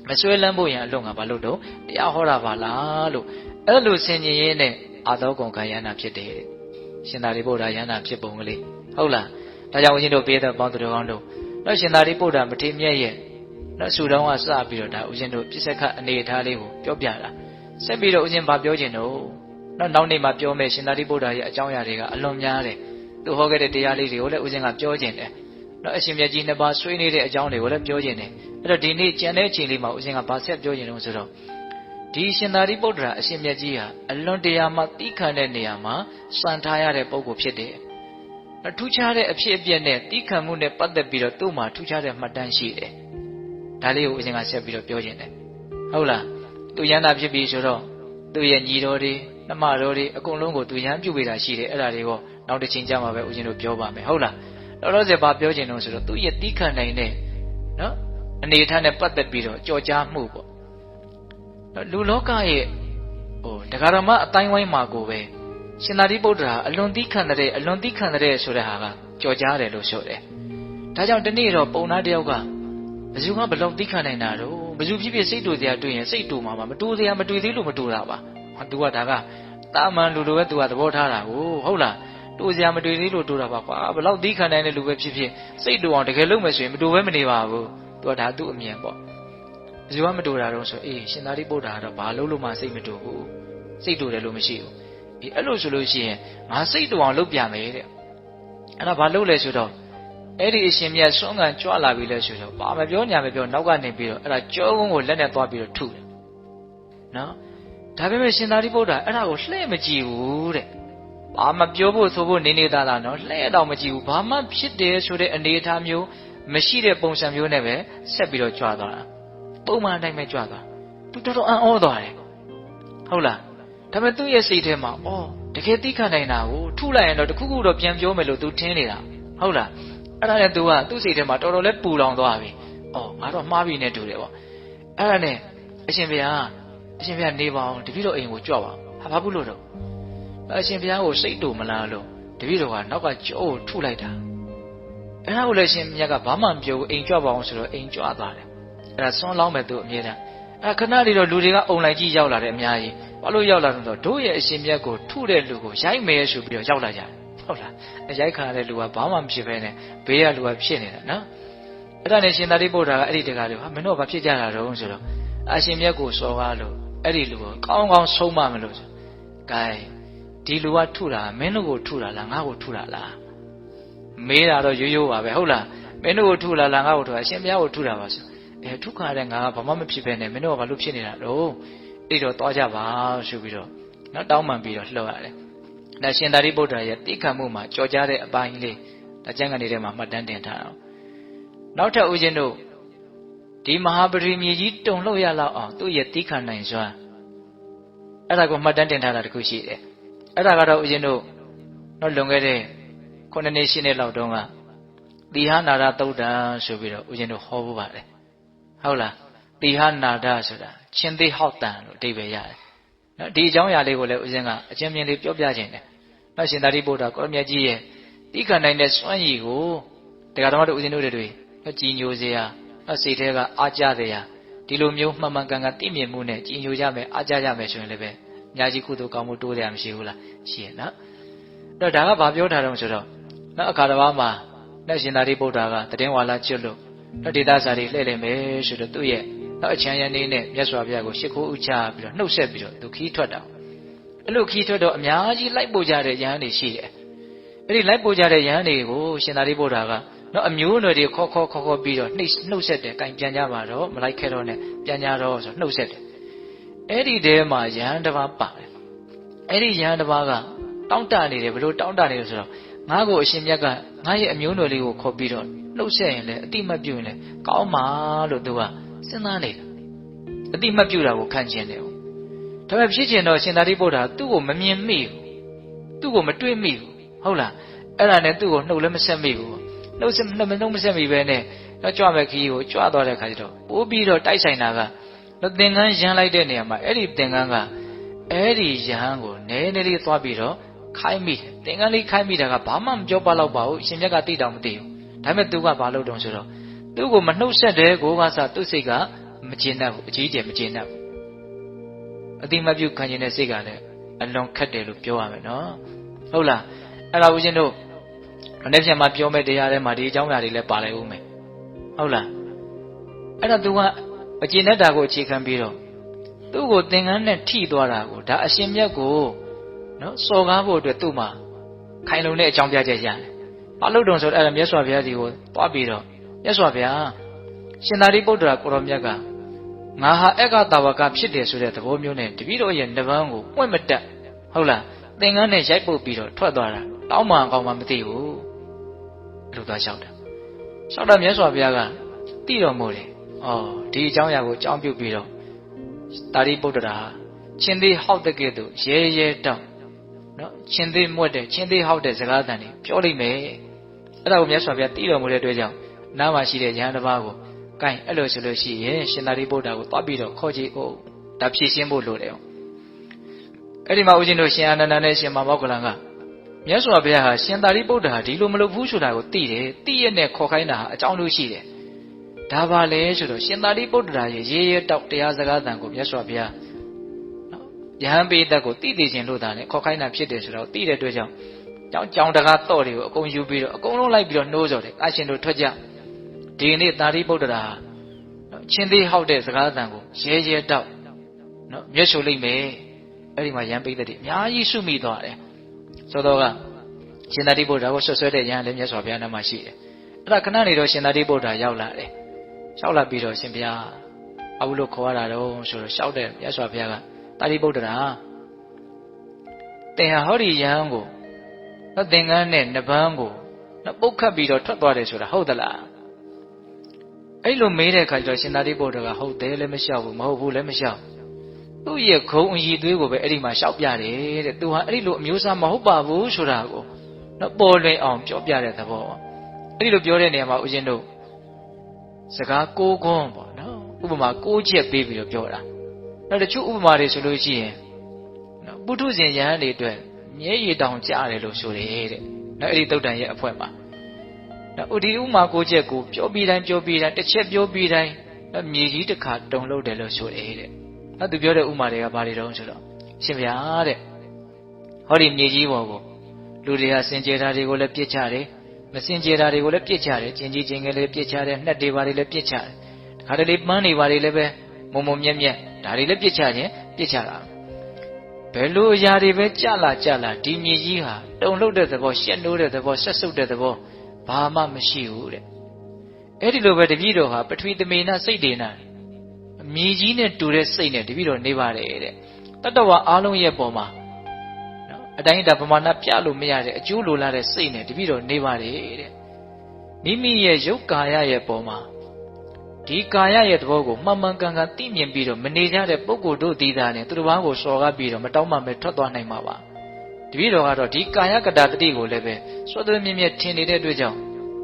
့မစွဲလန်းဖို့ရန်အလို့ငါဘာလို့တော့တရားဟောတာပါလားလို့အဲ့လိုဆင်ခြင်ရင်းနဲ့အာသောကုန်ခံယန္တာဖြစ်တယ်တဲ့ရှင်သာရိပုတ္တရာယန္တာဖြစ်ပုံကလေးဟုတ်လားဒါကြောင့်ဦးဇင်းတို့ပေးတဲ့ပေါင်းသူတော်ကောင်းတို့နော်ရှင်သာရိပုတ္တရာမထေရမြတ်ရဲ့နော်ဆူတောင်းကစပြီးတော့ဒါဦးဇင်းတို့ပြစ္ဆခအနေအထားလေးကိုပြောပြတာဆက်ပြီးတော့ဦးဇင်းဘာပြောခြင်းတော့နော်နောက်နေ့မှာပြောမယ်ရှင်သာရိပုတ္တရာရဲ့အကြောင်းအရာတွေကအလွန်များတယ်သူဟောခဲ့တဲ့တရားလေးတွေကိုလည်းဦးဇင်းကပြောခြင်းတယ်နော်အရှင်မြတ်ကြီးနှစ်ပါးဆွေးနွေးတဲ့အကြောင်းတွေကိုလည်းပြောခြင်းတယ်အဲ့တော့ဒီနေ့ကျန်တဲ့အချိန်လေးမှာဦးဇင်းကဘာဆက်ပြောခြင်းလို့ဆိုတော့ဒီရှင်သာရိပုတ္တရာအရှင်မြတ်ကြီးဟာအလွန်တရာမှတိခံတဲ့နေရာမှာစံထားရတဲ့ပုဂ္ဂိုလ်ဖြစ်တယ်ထူးခြားတဲ့အဖြစ်အပျက်နဲ့တိခံမှုနဲ့ပတ်သက်ပြီးတော့သူ့မှာထူးခြားတဲ့မှတ်တမ်းရှိတယ်ဒါလေးကိုဦးဇင်းကဆက်ပြီးတော့ပြောခြင်းတယ်ဟုတ်လားသူယန္တာဖြစ်ပြီးဆိုတော့သူ့ရဲ့ညီတော်တွေနှမတော်တွေအကုန်လုံးကိုသူယမ်းပြုပေးတာရှိတယ်အဲ့ဒါတွေကိုနောက်တစ်ချိန်ကြာမှပဲဦးဇင်းတို့ပြောပါမယ်ဟုတ်လားလောလောဆယ်ဘာပြောခြင်းလို့ဆိုတော့သူ့ရဲ့တိခံနိုင်တဲ့နော်အနေအထားနဲ့ပတ်သက်ပြီးတော့ကြော်ကြားမှုပေါ့ လူလောကရဲ့တရားဓမ္မအတိုင်းဝိုင်းမှာကိုပဲရှင်သာရိပုတ္တရာအလွန်သီးခံတဲ့ဆိုတဲ့ဟာကကြော်ကြားတယ်လို့ဆိုတယ်ဒါကြောင့်ဒီနေ့တော့ပုံသားတယောက်ကဘယ်သူကဘလောက်သီးခံနိုင်တာတော့ဘယ်သူဖြစ်စိတ်တူတရားတွေ့ရင်စိတ်တူမှာမတူတရားမတွေ့သေးလို့မတူတာပါဟာ तू ကဒါကတာမန်လူလိုပဲ तू ကသဘောထားတာကိုဟုတ်လားတူစရာမတွေ့သေးလို့တူတာပါကွာဘလောက်သီးခံနိုင်တဲ့လူပဲဖြစ်စိတ်တူအောင်တကယ်လုပ်မယ်ဆိုရင်မတူဘဲမနေပါဘူး तू ကဒါသူ့အမြင်ပေါ့ဘယ်သူကမတူတာတော့ဆိုရှင်သာရိပုတ္တရာတော့ဘာလို့လို့မှစိတ်မတူဘူးစိတ်တူတယ်လို့မရှိဘူးအဲ့လိုဆိုလို့ရှိရင်ငါစိတ်တူအောင်လုပ်ပြမယ်တဲ့အဲ့ဒါဘာလုပ်လဲဆိုတော့အဲ့ဒီအရှင်မြတ်ဆွမ်းခံကြွလာပြီလဲဆိုတော့ဘာမပြောညာမပြောနောက်ကနေပြီးတော့အဲ့ဒါကြောကုန်းကိုလက်နဲ့သွားပြီးတော့ထုတယ်နော်ဒါပေမဲ့ရှင်သာရိပုတ္တရာအဲ့ဒါကိုလှည့်မကြည့်ဘူးတဲ့ဘာမပြောဖို့ဆိုဖို့နေနေသားသားနော်လှည့်တော့မကြည့်ဘူးဘာမှဖြစ်တယ်ဆိုတဲ့အနေအထားမျိုးမရှိတဲ့ပုံစံမျိုးနဲ့ပဲဆက်ပြီးတော့ကြွသွားတာပုံမှန်အတိုင်းပဲကြွသွားသူတော်တော်အံ့ဩသွားတယ်ဟုတ်လားဒါပေမဲ့သူ့ရဲ့စိတ်ထဲမှာတကယ်သိခံနိုင်တာကိုထုလိုက်ရင်တော့တခုခုတော့ပြန်ပြောမယ်လို့သူထင်နေတာဟုတ်လားအဲ့ဒါနဲ့သူကသူ့စိတ်ထဲမှာတော်တော်လေးပူလောင်သွားပြီငါတော့မှားပြီနဲ့တူတယ်ပေါ့အဲ့ဒါနဲ့အရှင်ဘုရားနေပါအောင်တပည့်တော်အိမ်ကိုကြွပါဟာဘာဘူးလို့တော့အရှင်ဘုရားကိုစိတ်တူမလားလို့တပည့်တော်ကနောက်ကကြောကိုထုလိုက်တာအဲ့ဒါကိုလည်းရှင်မြတ်ကဘာမှမပြောဘူးအိမ်ကြွပါအောင်ဆိုတော့အိမ်ကြွသွားတယ်အဲ့ဒါဆွမ်းလောင်းမဲ့သူအမြဲတမ်းအဲ့ခဏလေးတော့လူတွေကအုံလိုက်ကြီးရောက်လာတယ်အများကြီးဘာလို့ရောက်လာတော့တို့ရဲ့အရှင်မြတ်ကိုထုတဲ့လူကိုရိုက်မယ်ဆိုပြီးတော့ရောက်လာကြတယ်ဟုတ်လားရိုက်ခါတဲ့လူကဘာမှမဖြစ်ပဲနဲ့ဘေးကလူကဖြစ်နေတာနော်အဲ့ဒါနဲ့ရှင်သာရိပုတ္တရာကအဲ့ဒီတကားလေးဟာမင်းတို့ဘာဖြစ်ကြတာတော့ဆိုတော့အရှင်မြတ်ကိုစော်ကားလို့အဲ့ဒီလူကိုကောင်းကောင်းဆုံးမမလို့ဆိုဂိုင်းဒီလူကထုတာမင်းတို့ကိုထုတာလားငါ့ကိုထုတာလားမေးတာတော့ရိုးရိုးပါပဲဟုတ်လားမင်းတို့ကိုထုလားငါ့ကိုထုတာအရှင်ဘုရားကိုထုတာပါဆိုထုခါတဲ့ငါကဘာမှမဖြစ်ပဲနဲ့မင်းတို့ကဘာလို့ဖြစ်နေတာတော့အဲ့တော့သွားကြပါဆိုပြီးတော့နောက်တောင်းပန်ပြီးတော့လှော်ရတယ်ဒါရှင်သာရိပုတ္တရာရဲ့တိက္ခမှုမှာကြော်ကြားတဲ့အပိုင်းလေးဒါကျမ်းဂန်ထဲမှာမှတ်တမ်းတင်ထားအောင်နောက်ထပ်ဦးဇင်းတို့ဒီမဟာပရိမြေကြီးတုံလှုပ်ရလောက်အောင်သူ့ရဲ့တိက္ခနိုင်စွမ်းအဲ့ဒါကိုမှတ်တမ်းတင်ထားတာတခုရှိတယ်အဲ့ဒါကတော့ဦးဇင်းတို့တော့လွန်ခဲ့တဲ့9 နှစ်10 နှစ်လောက်တုန်းကတိဟနာရသုတ်တံဆိုပြီးတော့ဦးဇင်းတို့ဟောဖို့ပါတယ်ဟုတ်လားတိဟနာဒဆိုတာချင်းသေးဟောက်တံလို့အဓိပ္ပာယ်ရတယ်နော်ဒီအကြောင်းအရာလေးကိုလည်းဦးဇင်းကအကျဉ်းပြင်းလေးပြောပြခြင်းတယ်နောက်ရှင်သာရိပုတ္တရာကိုရမြတ်ကြီးရဲ့တိခဏနိုင်တဲ့စွမ်းရည်ကိုတရားတော်တို့ဦးဇင်းတို့တွေကြည်ညိုစေရစိတ်ထဲကအားကြစေရဒီလိုမျိုးမှန်မှန်ကန်ကန်သိမြင်မှုနဲ့ကြည်ညိုကြမယ်အားကြကြမယ်ဆိုရင်လည်းပဲအများကြီးကုသိုလ်ကောင်းမှုတိုးတယ်မရှိဘူးလားရှိရနော်အဲ့တော့ဒါကဘာပြောထားတော့ဆိုတော့နောက်အခါတစ်ပါးမှာနဲ့ရှင်သာရိပုတ္တရာကတည်င်းဝါလာကျွတ်လို့နောက်ဒေသစာတွေလှည့်လည်မယ်ဆိုတော့သူ့ရဲ့နောက်အချမ်းရနေနဲ့မြတ်စွာဘုရားကိုရှ िख ိုးဥချပြီးတော့နှုတ်ဆက်ပြီးတော့သူခီးထွက်တာအဲ့လိုခီးထွက်တော့အများကြီးလိုက်ပို့ကြတဲ့ယဟန်တွေရှိတယ်အဲ့ဒီလိုက်ပို့ကြတဲ့ယဟန်တွေကိုရှင်သာရိပုတ္တရာကနော်အမျိုးအနွယ်တွေခေါ်ပြီးတော့နှုတ်ဆက်တယ်တိုင်ပြန်ကြပါတော့မလိုက်ခဲ့တော့နဲ့ပြန်ကြတော့ဆိုနှုတ်ဆက်တယ်အဲ့ဒီထဲမှာယဟန်တစ်ပါးပါတယ်အဲ့ဒီယဟန်တစ်ပါးကတောင်းတနေတယ်ဘယ်လိုတောင်းတနေလဲဆိုတော့ငါ့ကိုအရှင်မြတ်ကငါရဲ့အမျိုးအနွယ်လေးကိုခေါ်ပြီးတော့နှုတ်ဆက်ရင်လည်းအတိမတ်ပြုရင်လည်းကောင်းပါလို့သူကစဉ်းစားနေတာအတိမတ်ပြုတာကိုခံကျင်တယ်ဒါပေမဲ့ဖြစ်ချင်တော့ရှင်သာရိပုတ္တရာသူ့ကိုမမြင်မိဘူးသူ့ကိုမတွေ့မိဘူးဟုတ်လားအဲ့ဒါနဲ့သူ့ကိုနှုတ်လည်းမဆက်မိဘူးနှုတ်မဆက်မိပဲနဲ့တော့ကြွမဲ့ခီးကိုကြွသွားတဲ့ခါကျတော့ပိုးပြီးတော့တိုက်ဆိုင်တာကသင်္ကန်းရမ်းလိုက်တဲ့နေရာမှာအဲ့ဒီသင်္ကန်းကအဲ့ဒီရဟန်းကိုနည်းနည်းလေးသွားပြီးတော့ခိုင်းမိတယ်သင်္ကန်းလေးခိုင်းမိတာကဘာမှမပြောပါတော့ပါဘူးရှင်မြတ်ကသိတောင်မသိဘူးဒါပေမဲ့သူကဘာလုပ်တုံးဆိုတော့သူ့ကိုမနှုတ်ဆက်တဲ့ကိုကစားသူ့စိတ်ကမကျင်တတ်ဘူးအကြီးကျယ်မကျင်တတ်ဘူးအတိမပြုခံခြင်းတဲ့စိတ်ကလည်းအလွန်ခက်တယ်လို့ပြောရမယ်နော်ဟုတ်လားအဲ့ဒါဦးဇင်းတို့နေ့ပြန်မှာပြောမဲ့တရားထဲမှာဒီအကြောင်းအရာတွေလည်းပါလိုက်ဦးမယ်ဟုတ်လားအဲ့ဒါသူကအကျင့်တတ်တာကိုအခြေခံပြီးတော့သူ့ကိုသင်္ကန်းနဲ့ထိသွားတာကိုဒါအရှင်မြတ်ကိုနော်စော်ကားဖို့အတွက်သူ့မှာခိုင်လုံတဲ့အကြောင်းပြချက်ရတယ်ဘာလို့တုံးဆိုတော့အဲ့ဒါမြတ်စွာဘုရားကြီးကိုတွားပြီးတော့မြတ်စွာဘုရားရှင်သာရိပုတ္တရာကိုရောမြတ်ကငါဟာအက္ခတာဝကဖြစ်တယ်ဆိုတဲ့သဘောမျိုးနဲ့တပည့်တော်ရဲ့နှပန်းကိုပွင့်မတက်ဟုတ်လားသင်္ကန်းနဲ့ရိုက်ပုတ်ပြီးတော့ထွက်သွားတာတောင်းမှအကောင်မှမသိဘူးအဲ့လိုသွားလျှောက်တာမြတ်စွာဘုရားကသိတော်မူတယ်ဒီအကြောင်းအရာကိုအကြောင်းပြုပြီးတော့သာရိပုတ္တရာချင်းသေးဟောက်တဲ့ကဲ့သို့ရဲတောက်နော်ချင်းသေးမွတ်တဲ့ချင်းသေးဟောက်တဲ့စကားသံတွေပြောလိမ့်မယ်အဲ့ဒါကိုမြတ်စွာဘုရားသိတော်မူတဲ့အတွက်ကြောင့်နားမှာရှိတဲ့ယဟန်တစ်ပါးကိုကိုင်းအဲ့လိုဆိုလို့ရှိရင်ရှင်သာရိပုတ္တရာကိုသွားပြီးတော့ခေါ်ကြည့်ဦး ဒါဖြည့်ရှင်းဖို့လိုတယ်အဲ့ဒီမှာဦးဇင်းတို့ရှင်အာနန္ဒာနဲ့ရှင်မောဂလန်ကမြတ်စွာဘုရားဟာရှင်သာရိပုတ္တရာဒီလိုမလုပ်ဘူးဆိုတာကိုသိတယ်သိရတဲ့ခေါ်ခိုင်းတာဟာအကြောင်းလို့ရှိတယ်ဒါပါလေဆိုတော့ရှင်သာရိပုတ္တရာရဲ့ရေရဲတောက်တရားစကားသံကိုမြတ်စွာဘုရားယဟန်ပိသက်ကိုသိသိချင်းလို့သာနဲ့ခေါ်ခိုင်းတာဖြစ်တယ်ဆိုတော့သိတဲ့အတွက်ကြောင့်ကြောင်တကားတော့တွေကိုအကုန်ယူပြီးတော့အကုန်လုံးလိုက်ပြီးတော့နှိုးစော်တယ်အရှင်တို့ထွက်ကြဒီနေ့သာရိပုတ္တရာချင်းသေးဟောက်တဲ့စကားသံကိုရဲရဲတောက်နော်မျက်ရှုလိမ့်မယ်အဲ့ဒီမှာယဟန်ပိသက်တွေအများကြီးစုမိသွားတယ်ဆိုတော့ကရှင်သာရိပုတ္တရာကိုဆွဆွဲတဲ့ယဟန်လည်းမြတ်စွာဘုရားနာမှာရှိတယ်အဲ့ဒါခဏနေတော့ရှင်သာရိပုတ္တရာရောက်လာတယ်ရောက်လာပြီးတော့ရှင်ဘုရားအဘုလို့ခေါ်ရတာတော့ဆိုတော့ရှောက်တဲ့မြတ်စွာဘုရားကသာရိပုတ္တရာတင်ဟာဟောဒီယဟန်ကိုသင်္ကန်းနဲ့နဗန်းကိုပုတ်ခတ်ပြီးတော့ထွက်သွားတယ်ဆိုတာဟုတ်သလားအဲ့လိုမေးတဲ့အခါကျတော့ရှင်သာရိပုတ္တရာကဟုတ်တယ်လည်းမလျှောက်ဘူးမဟုတ်ဘူးလည်းမလျှောက်သူ့ရဲ့ခုံအည်သွေးကိုပဲအဲ့ဒီမှာလျှောက်ပြတယ်တဲ့သူဟာအဲ့ဒီလိုအမျိုးအစားမဟုတ်ပါဘူးဆိုတာကိုပေါ်လွင်အောင်ပြောပြတဲ့သဘောအဲ့ဒီလိုပြောတဲ့နေရာမှာဦးဇင်းတို့စကားကိုးခွန်းပေါ့နော်ဥပမာကိုးချက်ပေးပြီးတော့ပြောတာနောက်တချို့ဥပမာတွေဆိုလို့ရှိရင်ပုထုဇဉ်ယဟန်တွေအတွက်မြဲရည်တောင်ကြားတယ်လို့ဆိုတယ်တဲ့နောက်အဲ့ဒီသုတ်တန်ရဲ့အဖွဲမှာနောက်ဒီဥမာကိုးချက်ကိုပြောပြီးတိုင်းတစ်ချက်ပြောပြီးတိုင်းမြေကြီးတစ်ခါတုံလို့တယ်လို့ဆိုတယ်တဲ့နောက်သူပြောတဲ့ဥမာတွေကဘာတွေတုံးဆိုတော့ရှင်ဗျာတဲ့ဟောဒီမြေကြီးပေါ်ကိုလူတွေဟာစင်ကြယ်တာတွေကိုလည်းပြစ်ချတယ်မစင်ကြယ်တာတွေကိုလည်းပြစ်ချတယ်ကျင်ကြီးကျင်ငယ်လည်းပြစ်ချတယ်နှက်တွေဘာတွေလည်းပြစ်ချတယ်တခါတလေပန်းတွေဘာတွေလည်းပဲမုံမြက်ဒါတွေလည်းပြစ်ချခြင်းပြစ်ချတာဘယ်လိုအရာတွေပဲကြလာဒီမြေကြီးဟာတုံလှုပ်တဲ့သဘောရှက်နိုးတဲ့သဘောဆက်ဆုပ်တဲ့သဘောဘာမှမရှိဘူးတဲ့အဲ့ဒီလိုပဲတပည့်တော်ဟာပထဝီသမေနစိတ်ဒေနာမြေကြီးနဲ့တူတဲ့စိတ်နဲ့တပည့်တော်နေပါတယ်တဲ့တတ္တဝါအားလုံးရဲ့ပေါ်မှာအတိုင်းအတာပမာဏပြလို့မရတဲ့အကျိုးလိုလားတဲ့စိတ်နဲ့တပည့်တော်နေပါတယ်တဲ့မိမိရဲ့ရုပ်ကာယရဲ့ပေါ်မှာဒီကာယရဲ့သဘောကိုမှန်မှန်ကန်ကန်သိမြင်ပြီးတော့မနေကြတဲ့ပုဂ္ဂိုလ်တို့ဒီသားနဲ့သူတစ်ပါးကိုစော်ကားပြီးတော့မတောင်းမှပဲထွက်သွားနိုင်မှာပါတပည့်တော်ကတော့ဒီကာယကတတတိကိုလည်းပဲစွတ်သွဲမြင့်မြတ်ထင်နေတဲ့အတွက်ကြောင့်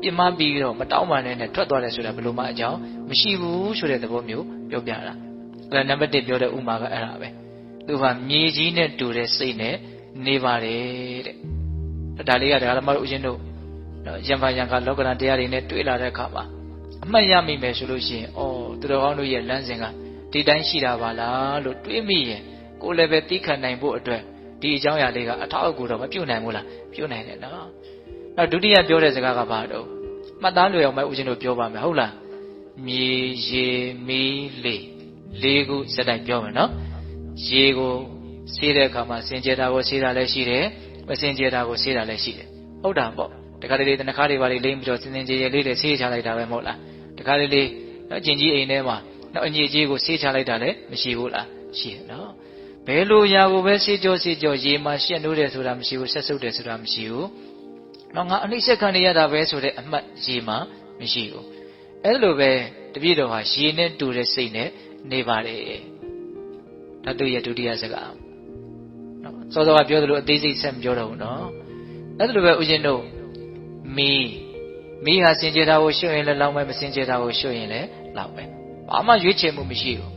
ပြမပြီးတော့မတောင်းမှနဲ့ထွက်သွားတယ်ဆိုတာဘယ်လိုမှအကြောင်းမရှိဘူးဆိုတဲ့သဘောမျိုးပြောပြတာအဲ့ဒါနံပါတ်1ပြောတဲ့ဥမာကအဲ့ဒါပဲသူကမြေကြီးနဲ့တူတဲ့စိတ်နဲ့နေပါတယ်တဲ့ဒါလေးကဓမ္မတို့ဦးဇင်းတို့ယံဖန်ယံခလောကရန်တရားတွေနဲ့တွေ့လာတဲ့အခါမှာအမှတ်ရမိမယ်ဆိုလို့ရှိရင်သူတော်ကောင်းတို့ရဲ့လမ်းစဉ်ကဒီတိုင်းရှိတာပါလားလို့တွေးမိရင်ကိုယ်လည်းပဲသိခံနိုင်ဖို့အတွက်ဒီအကြောင်းအရာလေးကအထောက်အကူတော့မပြုတ်နိုင်ဘူးလားပြုတ်နိုင်တယ်နော်နောက်ဒုတိယပြောတဲ့စကားကဘာတော့မှတ်သားလွယ်အောင်ပဲဦးဇင်းတို့ပြောပါမယ်ဟုတ်လားမြေရေမီးလေခုစက်တိုက်ပြောမယ်နော်ရေကိုဆေးတဲ့အခါမှာစင်ကြယ်တာကိုဆေးတာလည်းရှိတယ်မစင်ကြယ်တာကိုဆေးတာလည်းရှိတယ်ဟုတ်တာပေါ့တခါတလေတနခါတွေပါလိမ့်ပြီးတော့စင်ကြယ်လေးတွေဆေးချလိုက်တာပဲမဟုတ်လားတခါတလေကျင်ကြီးအိမ်ထဲမှာအညစ်အကြေးကိုဆေးချလိုက်တာလည်းမရှိဘူးလားရှိတယ်နော်ဘယ်လိုຢာကိုပဲဆေးကြောရေမှာရှက်နိုးတယ်ဆိုတာမရှိဘူးဆက်ဆုပ်တယ်ဆိုတာမရှိဘူးတော့ငါအနှိမ့်ဆက်ခံရတာပဲဆိုတဲ့အမှတ်ရေမှာမရှိဘူးအဲ့လိုပဲတပည့်တော်ဟာရေနဲ့တူတဲ့စိတ်နဲ့နေပါတယ်ဒါသူရဲ့ဒုတိယစကားနော်စောစောကပြောသလိုအသေးစိတ်ဆက်မပြောတော့ဘူးနော်အဲ့လိုပဲဦးဇင်းတို့မီးဟာစင်ကြယ်တာကိုရှုရင်လည်းလောင်းမယ်မစင်ကြယ်တာကိုရှုရင်လည်းလောင်းမယ်ဘာမှရွေးချယ်မှုမရှိဘူး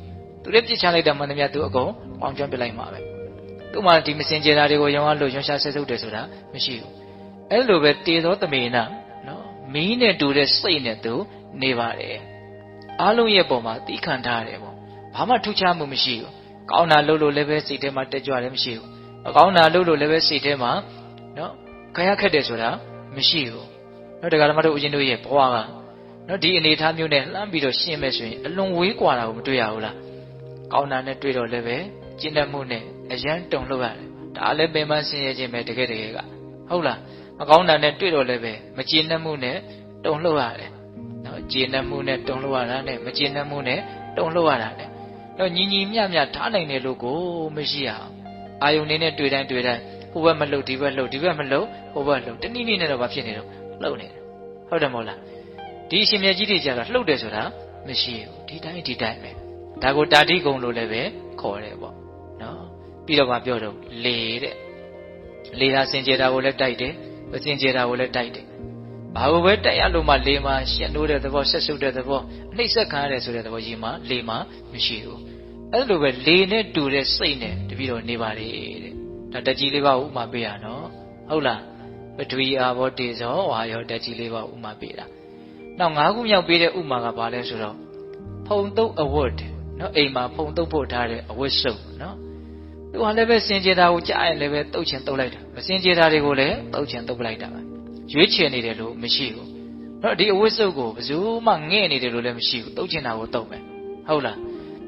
သူလည်းပြစ်ချလိုက်တာမှန်သမျှသူအကုန်ပေါင်းကျွမ်းပြလိုက်မှာပဲသူမှဒီမစင်ကြယ်တာတွေကိုရောင်းအားလို့ရွှန်ရှားဆက်ဆုပ်တယ်ဆိုတာမရှိဘူးအဲ့လိုပဲတေသောသမေနနော်မီးနဲ့တူတဲ့စိတ်နဲ့သူနေပါတယ်အားလုံးရဲ့ပုံမှာသီးခံထားရတယ်ပေါ့ဘာမှထူးခြားမှုမရှိဘူးကောင်းတာလုပ်လို့လည်းပဲစိတ်ထဲမှာတက်ကြွလည်းမရှိဘူးမကောင်းတာလုပ်လို့လည်းပဲစိတ်ထဲမှာနော်ခရခက်တယ်ဆိုတာမရှိဘူးနော်တရားဓမ္မတို့ဦးဇင်းတို့ရဲ့ဘဝကနော်ဒီအနေအထားမျိုးနဲ့လှမ်းပြီးတော့ရှင်းမယ်ဆိုရင်အလွန်ဝေးကွာတာကိုမတွေ့ရဘူးလားကောင်းတာနဲ့တွေ့တော့လည်းပဲကျင့်တတ်မှုနဲ့အရန်တုံလို့ရတယ်ဒါလည်းပင်ပန်းဆင်းရဲခြင်းပဲတကယ်ကဟုတ်လားမကောင်းတာနဲ့တွေ့တော့လည်းပဲမကျင့်တတ်မှုနဲ့တုံလို့ရတယ်နော်ကျင့်တတ်မှုနဲ့တုံလို့ရတာနဲ့မကျင့်တတ်မှုနဲ့တုံလို့ရတာနဲ့တော့ညီမျှထားနိုင်တယ်လို့ကိုမရှိရအောင်အာယုန်နေနဲ့တွေ့တိုင်းဟိုဘက်မလှုပ်ဒီဘက်လှုပ်ဒီဘက်မလှုပ်ဟိုဘက်လှုပ်တနည်းနည်းနဲ့တော့ဘာဖြစ်နေတော့လှုပ်နေတယ်ဟုတ်တယ်မဟုတ်လားဒီအရှင်မြတ်ကြီးတွေကြတော့လှုပ်တယ်ဆိုတာမရှိဘူးဒီတိုင်းပဲဒါကိုတာတိကုံလို့လည်းပဲခေါ်တယ်ပေါ့နော်ပြီးတော့မှပြောတော့လေဟာစင်ကြယ်တာကိုလည်းတိုက်တယ်မစင်ကြယ်တာကိုလည်းတိုက်တယ်ဘာလို့ပဲတိုက်ရလို့မှလေမှာရှက်နိုးတဲ့သဘောဆက်ဆုပ်တဲ့သဘောအနှိမ့်ဆက်ခံရတယ်ဆိုတဲ့သဘောကြီးမှာလေမှာမရှိဘူး အဲ့လိုပဲလေနဲ့တူတဲ့စိတ်နဲ့တပည့်တော်နေပါလေတဲ့ဒါတက်ကြီးလေးပါဥမာပေးရနော်ဟုတ်လားပထဝီအာဘောတေဇောဝါယောတက်ကြီးလေးပါဥမာပေးတာနောက်၅ခုမြောက်ပေးတဲ့ဥမာကဘာလဲဆိုတော့ဖုံတုပ်အဝတ်နော်အိမ်မှာဖုံတုပ်ဖို့ထားတဲ့အဝတ်စုပ်နော်သူကလည်းပဲစင်ကြယ်တာကိုကြားရင်လည်းပဲတုတ်ချင်တုတ်လိုက်တာမစင်ကြယ်တာတွေကိုလည်းတုတ်ချင်တုတ်ပလိုက်တာပဲရွေးချယ်နေတယ်လို့မရှိဘူးနော်ဒီအဝတ်စုပ်ကိုဘယ်သူမှငဲ့နေတယ်လို့လည်းမရှိဘူးတုတ်ချင်တာကိုတုတ်မယ်ဟုတ်လာ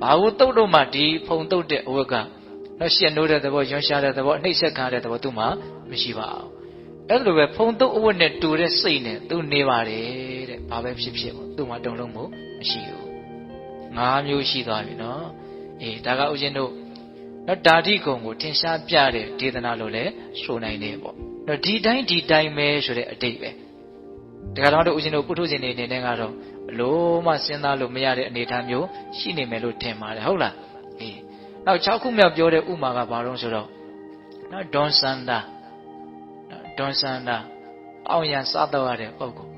းဘာကိုတုတ်တော့မှဒီဖုံတုတ်တဲ့အဝတ်ကနော်ရှက်နိုးတဲ့သဘောရွံရှားတဲ့သဘောအနှိမ့်ဆက်ခံတဲ့သဘောသူ့မှာမရှိပါဘူးအဲ့လိုပဲဖုံတုတ်အဝတ်နဲ့တူတဲ့စိတ်နဲ့သူနေပါတယ်တဲ့ဘာပဲဖြစ်ဖြစ်သူ့မှာတုံလုံးမှုမရှိဘူး၅မျိုးရှိသွားပြီနော်အေးဒါကဥစဉ်တို့နော်ဓာတိကုံကိုထင်ရှားပြတဲ့ဒေသနာလို့လည်းဆိုနိုင်တယ်ပေါ့နော်ဒီတိုင်းပဲဆိုတဲ့အတိတ်ပဲဒါကတော့ဥစဉ်တို့ပုထုဇဉ်တွေအနေနဲ့ကတော့ဘလို့မှစဉ်းစားလို့မရတဲ့အနေအထားမျိုးရှိနေမယ်လို့ထင်ပါတယ်ဟုတ်လားအေးနောက်6ခုမြောက်ပြောတဲ့ဥမာကဘာလို့ဆိုတော့နော်ဒွန်စန္ဒာတောင်းရန်စားတော့ရတဲ့ပုဂ္ဂိုလ်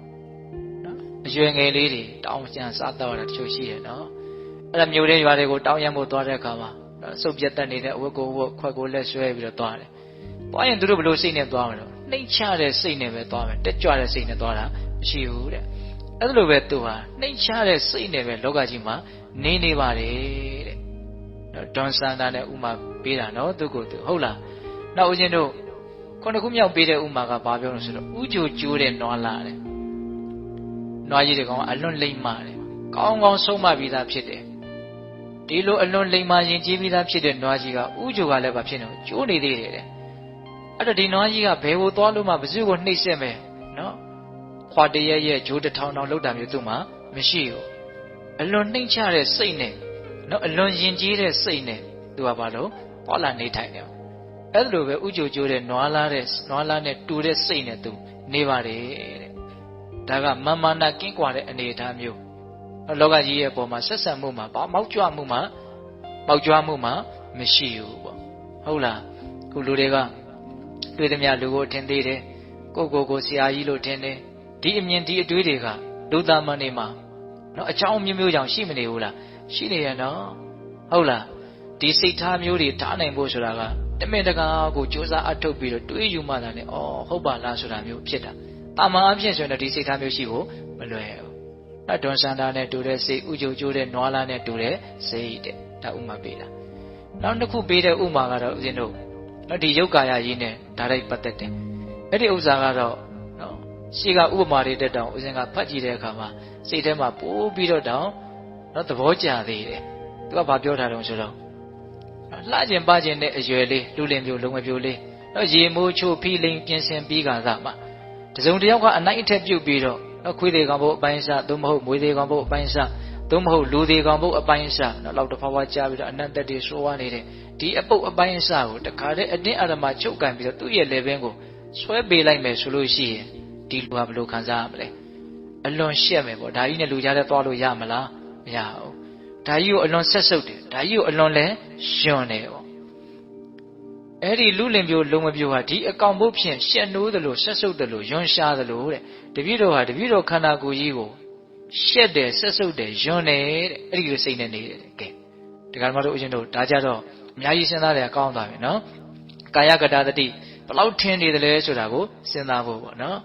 နော်အရွယ်ငယ်လေးတွေတောင်းရန်စားတော့ရတဲ့တချို့ရှိတယ်နော်အဲ့ဒါမျိုးတဲ့ရွာတွေကိုတောင်းရန်ဖို့သွားတဲ့အခါမှာစုပ်ပြတ်တက်နေတဲ့အဝတ်ကိုခွက်ကိုလက်ဆွဲပြီးတော့သွားတယ်။သွားရင်သူတို့ဘယ်လိုစိတ်နဲ့သွားမလို့နှိမ့်ချတဲ့စိတ်နဲ့ပဲသွားမယ်တက်ကြွတဲ့စိတ်နဲ့သွားတာမရှိဘူးတဲ့။အဲ့လိုပဲသူဟာနှိမ့်ချတဲ့စိတ်နဲ့ပဲလောကကြီးမှာနေပါတယ်တဲ့။ဒွန်စန္ဒာနဲ့ဥမာပေးတာနော်သူကိုသူဟုတ်လား။နောက်ဦးဇင်းတို့ခုနှစ်ခုမြောက်ပေးတဲ့ဥမာကဘာပြောလို့ဆိုတော့ဥကြိုကျိုးတဲ့နွားလာတယ်။နွားကြီးတွေကောင်အလွန်လိမ့်မာတယ်။ကောင်းကောင်းဆုံးမပြီးသားဖြစ်တယ်။ဒီလိုအလွန်လိမ္မာရင်ကြီးပြီးသားဖြစ်တဲ့နွားကြီးကဥကြိုကလည်းဘာဖြစ်နေလဲကျိုးနေသေးတယ်တဲ့အဲ့တော့ဒီနွားကြီးကဘယ်ကိုသွားလို့မှဘယ်သူကိုနှိပ်စက်မယ်နော်ခွာတရရဲ့ဂျိုးတစ်ထောင်လောက်တာမျိုးသူ့မှာမရှိဘူးအလွန်နှိမ့်ချတဲ့စိတ်နဲ့နော်အလွန်ယဉ်ကျေးတဲ့စိတ်နဲ့သူကဘာလို့ပေါ်လာနေထိုင်တယ်အဲ့လိုပဲဥကြိုကျိုးတဲ့နွားလားနဲ့တူတဲ့စိတ်နဲ့သူနေပါတယ်တဲ့ဒါကမာနကင်းကွာတဲ့အနေအထားမျိုးလောကကြီးရဲ့အပေါ်မှာဆက်ဆံမှုမှာဘာမောက်ကြွမှုမှာမရှိဘူးပေါ့ဟုတ်လားခုလူတွေကတွေ့သမျှလူကိုထင်သေးတယ်ကိုဆရာကြီးလို့ထင်တယ်ဒီအမြင်ဒီအတွေးတွေကလူသားမနေမှာနော်အချောင်းမျိုးကြောင့်ရှိမနေဘူးလားရှိနေရနော်ဟုတ်လားဒီစိတ်ထားမျိုးတွေထားနိုင်ဖို့ဆိုတာကတမင်တကာကိုစ조사အထုတ်ပြီးတော့တွေးယူမှသာလေဩဟုတ်ပါလားဆိုတာမျိုးဖြစ်တာတာမန်အဖြစ်ဆိုရင်တော့ဒီစိတ်ထားမျိုးရှိဖို့မလွယ်ဘူးဒွန်စန္ဒာနဲ့တူတဲ့စိတ်ဥကြိုကျိုးတဲ့နွားလားနဲ့တူတဲ့စိတ်တဲ့ဒါဥမာပေးတာနောက်တစ်ခုပေးတဲ့ဥမာကတော့ဦးဇင်းတို့နော်ဒီယုတ်ကာယကြီးနဲ့ဓာတ်ရိုက်ပတ်သက်တယ်အဲ့ဒီဥစ္စာကတော့နော်ရှေ့ကဥပမာတွေတက်တောင်ဦးဇင်းကဖတ်ကြည့်တဲ့အခါမှာစိတ်ထဲမှာပိုးပြီးတော့တောင်နော်သဘောကျသေးတယ်သူကဘာပြောထားတော့ဆိုတော့လှကျင်ပကျင်တဲ့အရွယ်လေးလူလင်ပြိုလုံးမပြိုလေးနော်ရေမိုးချိုဖီးလိန်ပြင်ဆင်ပြီးကစားမှာတစုံတစ်ယောက်ကအနိုင်အထက်ပြုတ်ပြီးတော့နော်ခွေးသေးကောင်ဘုတ်အပိုင်းစားသို့မဟုတ်မွေးသေးကောင်ဘုတ်အပိုင်းစားသို့မဟုတ်လူသေးကောင်ဘုတ်အပိုင်းစားနော်လောက်တစ်ဖွာဖွာကြားပြီးတော့အနန္တတည်းဆိုးဝါးနေတဲ့ဒီအပုတ်အပိုင်းစားကိုတခါတည်းအတင်းအဓမ္မချုပ်ကန်ပြီးတော့သူ့ရဲ့လေပင်ကိုဆွဲပေးလိုက်မယ်ဆိုလို့ရှိရင်ဒီလူကဘယ်လိုခံစားရမလဲအလွန်ရှက်မယ်ပေါ့ဒါကြီးနဲ့လူကြားထဲသွားလို့ရမလားမရဘူးဒါကြီးကိုအလွန်ဆက်ဆုပ်တယ်ဒါကြီးကိုအလွန်လဲရှင်တယ်ပေါ့အဲ့ဒီလူလင်ပြိုလုံးမပြိုဟာဒီအကောင်ဘုတ်ဖြင့်ရှက်နိုးတယ်လို့ဆက်ဆုပ်တယ်လို့ယွန်းရှားတယ်လို့တဲ့တပည့်တော်ဟာတပည့်တော်ခန္ဓာကိုယ်ကြီးကိုရှက်တယ်ဆက်ဆုပ်တယ်ယွန်းတယ်တဲ့အဲ့ဒီလိုစိတ်နဲ့နေတယ်ကဲဒီကမှာတို့အရှင်တို့ဒါကြတော့အများကြီးစဉ်းစားတယ်ကောင်းသွားပြီနော်ကာယကတတတိဘယ်လောက်ထင်နေတယ်လဲဆိုတာကိုစဉ်းစားဖို့ပေါ့နော်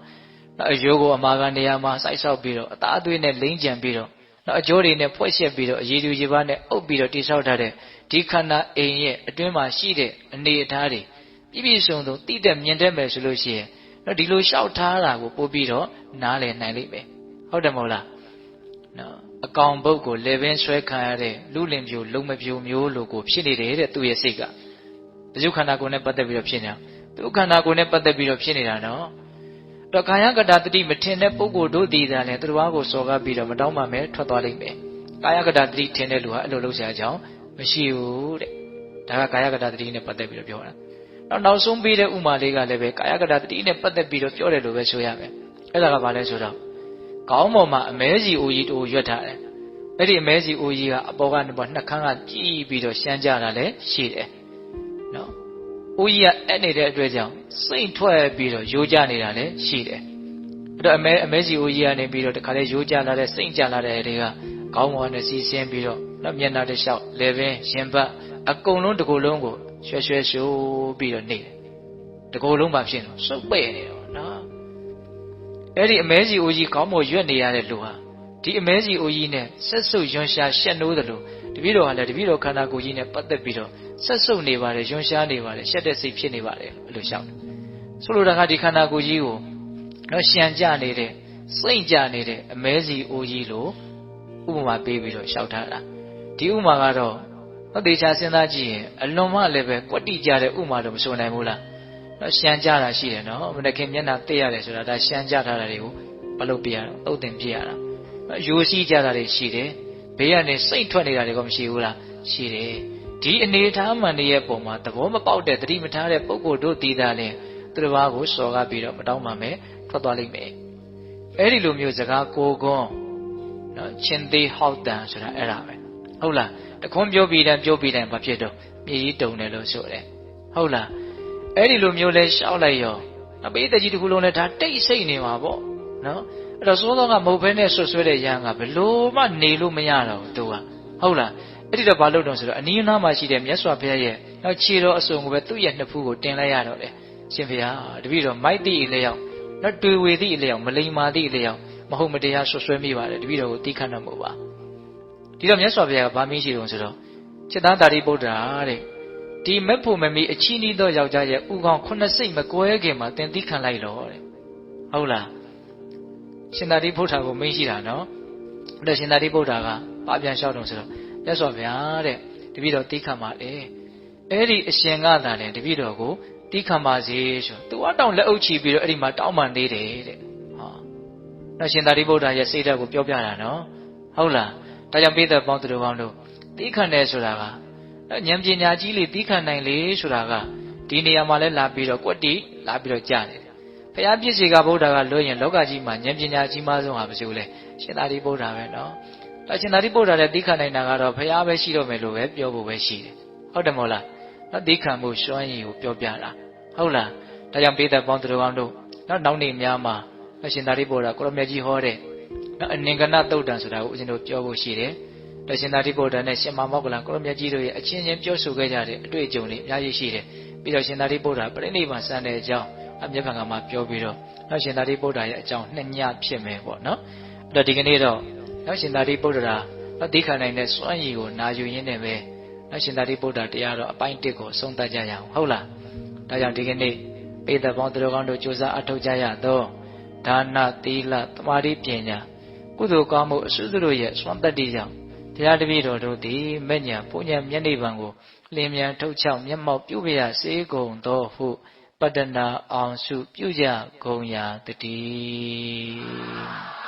နောက်အယိုးကိုအမာကနေရာမှာစိုက်ဆောက်ပြီးတော့အသားအသွေးနဲ့လိမ့်ကြံပြီးတော့နောက်အကျိုးတွေနဲ့ဖွဲ့ဆက်ပြီးတော့အရည်သူရေပါနဲ့အုပ်ပြီးတော့တိဆောက်ထားတဲ့ဒီခန္ဓာအိမ်ရဲ့အတွင်းမှာရှိတဲ့အနေအထားတွေပြည့်ပြည့်စုံစုံသိတဲ့မြင်တတ်မယ်ဆိုလို့ရှိရင်တော့ဒီလိုလျှောက်ထားတာကိုပို့ပြီးတော့နားလည်နိုင်လိမ့်မယ်ဟုတ်တယ်မဟုတ်လားနော်အကောင်ဘုတ်ကိုလေပင်ဆွဲခံရတဲ့လူလင်ပြိုလုံးမပြိုမျိုးလိုကိုဖြစ်နေတယ်တဲ့သူ့ရဲ့စိတ်ကဒီခန္ဓာကိုယ်နဲ့ပတ်သက်ပြီးတော့ဖြစ်နေတာသူခန္ဓာကိုယ်နဲ့ပတ်သက်ပြီးတော့ဖြစ်နေတာနော်တော့ကာယကတတတိမထင်တဲ့ပုဂ္ဂိုလ်တို့ဒီသာလဲသူတော်ဘာကိုစော်ကားပြီးတော့မတောင်းပါမယ်ထွက်သွားလိမ့်မယ်ကာယကတတတိထင်တဲ့လူဟာအဲ့လိုလုပ်စရာအကြောင်းမရှိဘူးတဲ့ဒါကကာယကတတတိနဲ့ပတ်သက်ပြီးတော့ပြောတာနောက်ဆုံးပေးတဲ့ဥမာလေးကလည်းပဲကာယကတတတိနဲ့ပတ်သက်ပြီးတော့ပြောတယ်လို့ပဲဆိုရမယ်အဲ့ဒါကဘာလဲဆိုတော့ခေါင်းပေါ်မှာအမဲစီအိုကြီးတို့ရွက်ထားတယ်အဲ့ဒီအမဲစီအိုကြီးကအပေါ်ကနေပေါ်နှက်ခမ်းကကြည့်ပြီးတော့ရှမ်းကြတာလည်းရှိတယ်နော်အိုကြီးကအဲ့နေတဲ့အတွက်ကြောင့်စိတ်ထွက်ပြီးတော့ရိုးကြနေတာလည်းရှိတယ်အဲ့တော့အမဲစီအိုကြီးကနေပြီးတော့တခါလေရိုးကြလာတဲ့စိတ်ကြလာတဲ့တွေက ခေါင်းပေါ်နဲ့စီးဆင်းပြီးတော့မျက်နှာတစ်လျှောက်လေပင်ရင်ဘတ်အကုန်လုံးတစ်ကိုယ်လုံးကိုရွှဲရွှဲရှိုးပြီးတော့နေတယ်တစ်ကိုယ်လုံးပါဖြစ်တော့စုပ်ပဲ့နေတော့နော်အဲ့ဒီအမဲစီအိုကြီးခေါင်းပေါ်ရွက်နေရတဲ့လူဟာဒီအမဲစီအိုကြီးနဲ့ဆက်စုပ်ယွန်ရှာရှက်နိုးတယ်လို့တပည့်တော်ကလည်းတပည့်တော်ခန္ဓာကိုယ်ကြီးနဲ့ပတ်သက်ပြီးတော့ဆက်စုပ်နေပါတယ်ယွန်ရှာနေပါတယ်ရှက်တဲ့စိတ်ဖြစ်နေပါတယ်အဲ့လိုရှောက်တယ်ဆိုလိုတာကဒီခန္ဓာကိုယ်ကြီးကိုနော်ရှံကြနေတဲ့စိတ်ကြနေတဲ့အမဲစီအိုကြီးလို့ဥပမာပေးပြီးတော့ရှောက်ထားတာဒီဥပမာကတော့သေချာစဉ်းစားကြည့်ရင်အလွန်မှလည်းပဲကွက်တိကြတဲ့ဥပမာတော့မဆိုနိုင်ဘူးလားနော်ရှံကြတာရှိတယ်နော်မနခင်မျက်နှာသိရတယ်ဆိုတာဒါရှံကြထားတာတွေကိုမလုပ်ပြရတော့သုတ်တင်ပြရတာရိုးစီးကြတာတွေရှိတယ်ဘေးကနေစိတ်ထွက်နေတာတွေကမရှိဘူးလားရှိတယ်ဒီအနေထားမှန်ရဲ့ပုံမှာသဘောမပေါက်တဲ့သတိမထားတဲ့ပုဂ္ဂိုလ်တို့တည်တာလဲသူတစ်ပါးကိုစော်ကားပြီးတော့မတောင်းပါမယ်ထွက်သွားလိမ့်မယ်အဲ့ဒီလိုမျိုးစကားကိုကွန်းနော်ချင်းသေးဟောက်တန်ဆိုတာအဲ့ဒါပဲဟုတ်လားတခွန်းပြောပြီးတိုင်းဘာဖြစ်တော့မြေကြီးတုံတယ်လို့ဆိုတယ်ဟုတ်လားအဲ့ဒီလိုမျိုးလဲရှောက်လိုက်ရောအပိဋကကြီးတစ်ခုလုံးလဲဒါတိတ်ဆိတ်နေမှာပေါ့နော်အဲ့တော့စိုးသောကမဟုတ်ဘဲနဲ့ဆွဆွဲတဲ့ရဟန်းကဘလို့မှနေလို့မရတော့ဘူးသူကဟုတ်လားအဲ့ဒီတော့ဘာလုပ်တော့ဆိုတော့အနီးအနားမှာရှိတဲ့မြတ်စွာဘုရားရဲ့နောက်ခြေတော်အစုံကိုပဲသူ့ရဲ့နှစ်ဖူးကိုတင်လိုက်ရတော့တယ်ရှင်ဘုရားတပည့်တော်မိုက်တိအလျောက်နော်တွေ့ဝေသည့်အလျောက်မလိမ္မာသည့်အလျောက်မဟုတ်မတရားဆွဆွဲမိပါတယ်တပည့်တော်ကိုတိခတ်တော့မဟုတ်ပါဒီတော့မြတ်စွာဘုရားကဗာမင်းရှိတော်ဆိုတော့จิตသားတာရိပုတ္တရာတဲ့ဒီမက်ဖို့မမီအချီးနီးသောယောက်ျားရဲ့ဥကောင်း9စိတ်မကွဲခင်မှာတင်တိခံလိုက်တော့တဲ့ဟုတ်လားရှင်သာရိပုတ္တရာကိုမင်းရှိတာနော်အဲ့တော့ရှင်သာရိပုတ္တရာကဘာပြန်လျှောက်တော့ဆိုတော့မြတ်စွာဘုရားတဲ့တပည့်တော်တိခံပါလေအဲ့ဒီအရှင်ကသာလေတပည့်တော်ကိုတိခံပါစေဆိုသူအတောင်လက်အုပ်ချီပြီးတော့အဲ့ဒီမှာတောင်းပန်သေးတယ်တဲ့ဟာတော့ရှင်သာရိပုတ္တရာရဲ့စိတ်ဓာတ်ကိုပြောပြတာနော်ဟုတ်လားဒါကြောင့်ပိဿပေါင်းသူတို့ကောင်းတို့တိခံတယ်ဆိုတာကဉာဏ်ပညာကြီးလေတိခံနိုင်လေဆိုတာကဒီနေရာမှာလဲလာပြီးတော့ကွက်တိလာပြီးတော့ကြားတယ်ဘုရားပြည့်စေကဗုဒ္ဓကလွှဲရင်လောကကြီးမှာဉာဏ်ပညာကြီးမားဆုံးဟာမရှိဘူးလေရှင်သာရိပုတ္တရာပဲနော်ဒါရှင်သာရိပုတ္တရာလည်းတိခံနိုင်တာကတော့ဘုရားပဲရှိတော့မယ်လို့ပဲပြောဖို့ပဲရှိတယ်ဟုတ်တယ်မဟုတ်လားနော်တိခံမှုစွမ်းရည်ကိုပြောပြတာဟုတ်လားဒါကြောင့်ပိဿပေါင်းသူတို့ကောင်းတို့နောက်နေ့များမှာရှင်သာရိပုတ္တရာကိုရမြတ်ကြီးဟောတဲ့နော်အနင်္ဂနသုတ်တံဆိုတာကိုဦးဇင်းတို့ပြောဖို့ရှိတယ်ဒါရှင်သာရိပုတ္တရာနဲ့ရှင်မောဂ္ဂလန်ကိုရမြတ်ကြီးတို့ရဲ့အချင်းချင်းပြောဆိုခဲ့ကြတဲ့အတွေ့အကြုံတွေအများကြီးရှိတယ်ပြီးတော့ရှင်သာရိပုတ္တရာပြိဋိဘံစံတဲ့အကြောင်းအမြဲတမ်းကမှပြောပြီးတော့နောက်ရှင်သာရိပုတ္တရာရဲ့အကြောင်းနှစ်ညဖြစ်မယ်ပေါ့နော်အဲ့တော့ဒီကနေ့တော့နောက်ရှင်သာရိပုတ္တရာသိခံနိုင်တဲ့စွမ်းရည်ကိုနာယူရင်းနဲ့ပဲနောက်ရှင်သာရိပုတ္တရာတရားတော်အပိုင်း1ကိုအဆုံးသတ်ကြရအောင်ဟုတ်လားဒါကြောင့်ဒီကနေ့ပိဿပေါင်းသူတော်ကောင်းတို့ကြိုးစားအထောက်ကြရသောဒါနသီလသမာဓိပညာကုသိုလ်ကောင်းမှုအစွတ်တို့ရဲ့စွမ်းတတ္တိကြောင့်တရားတပည့်တော်တို့သည်မဲ့ညာပုညံမျက်နှိဗ္ဗာန်ကိုလင်းမြန်ထုတ်ချောက်မျက်မှောက်ပြုပြရစေကုန်သောဟုပတ္တနာအောင်စုပြုကြကုန်ရာတည်း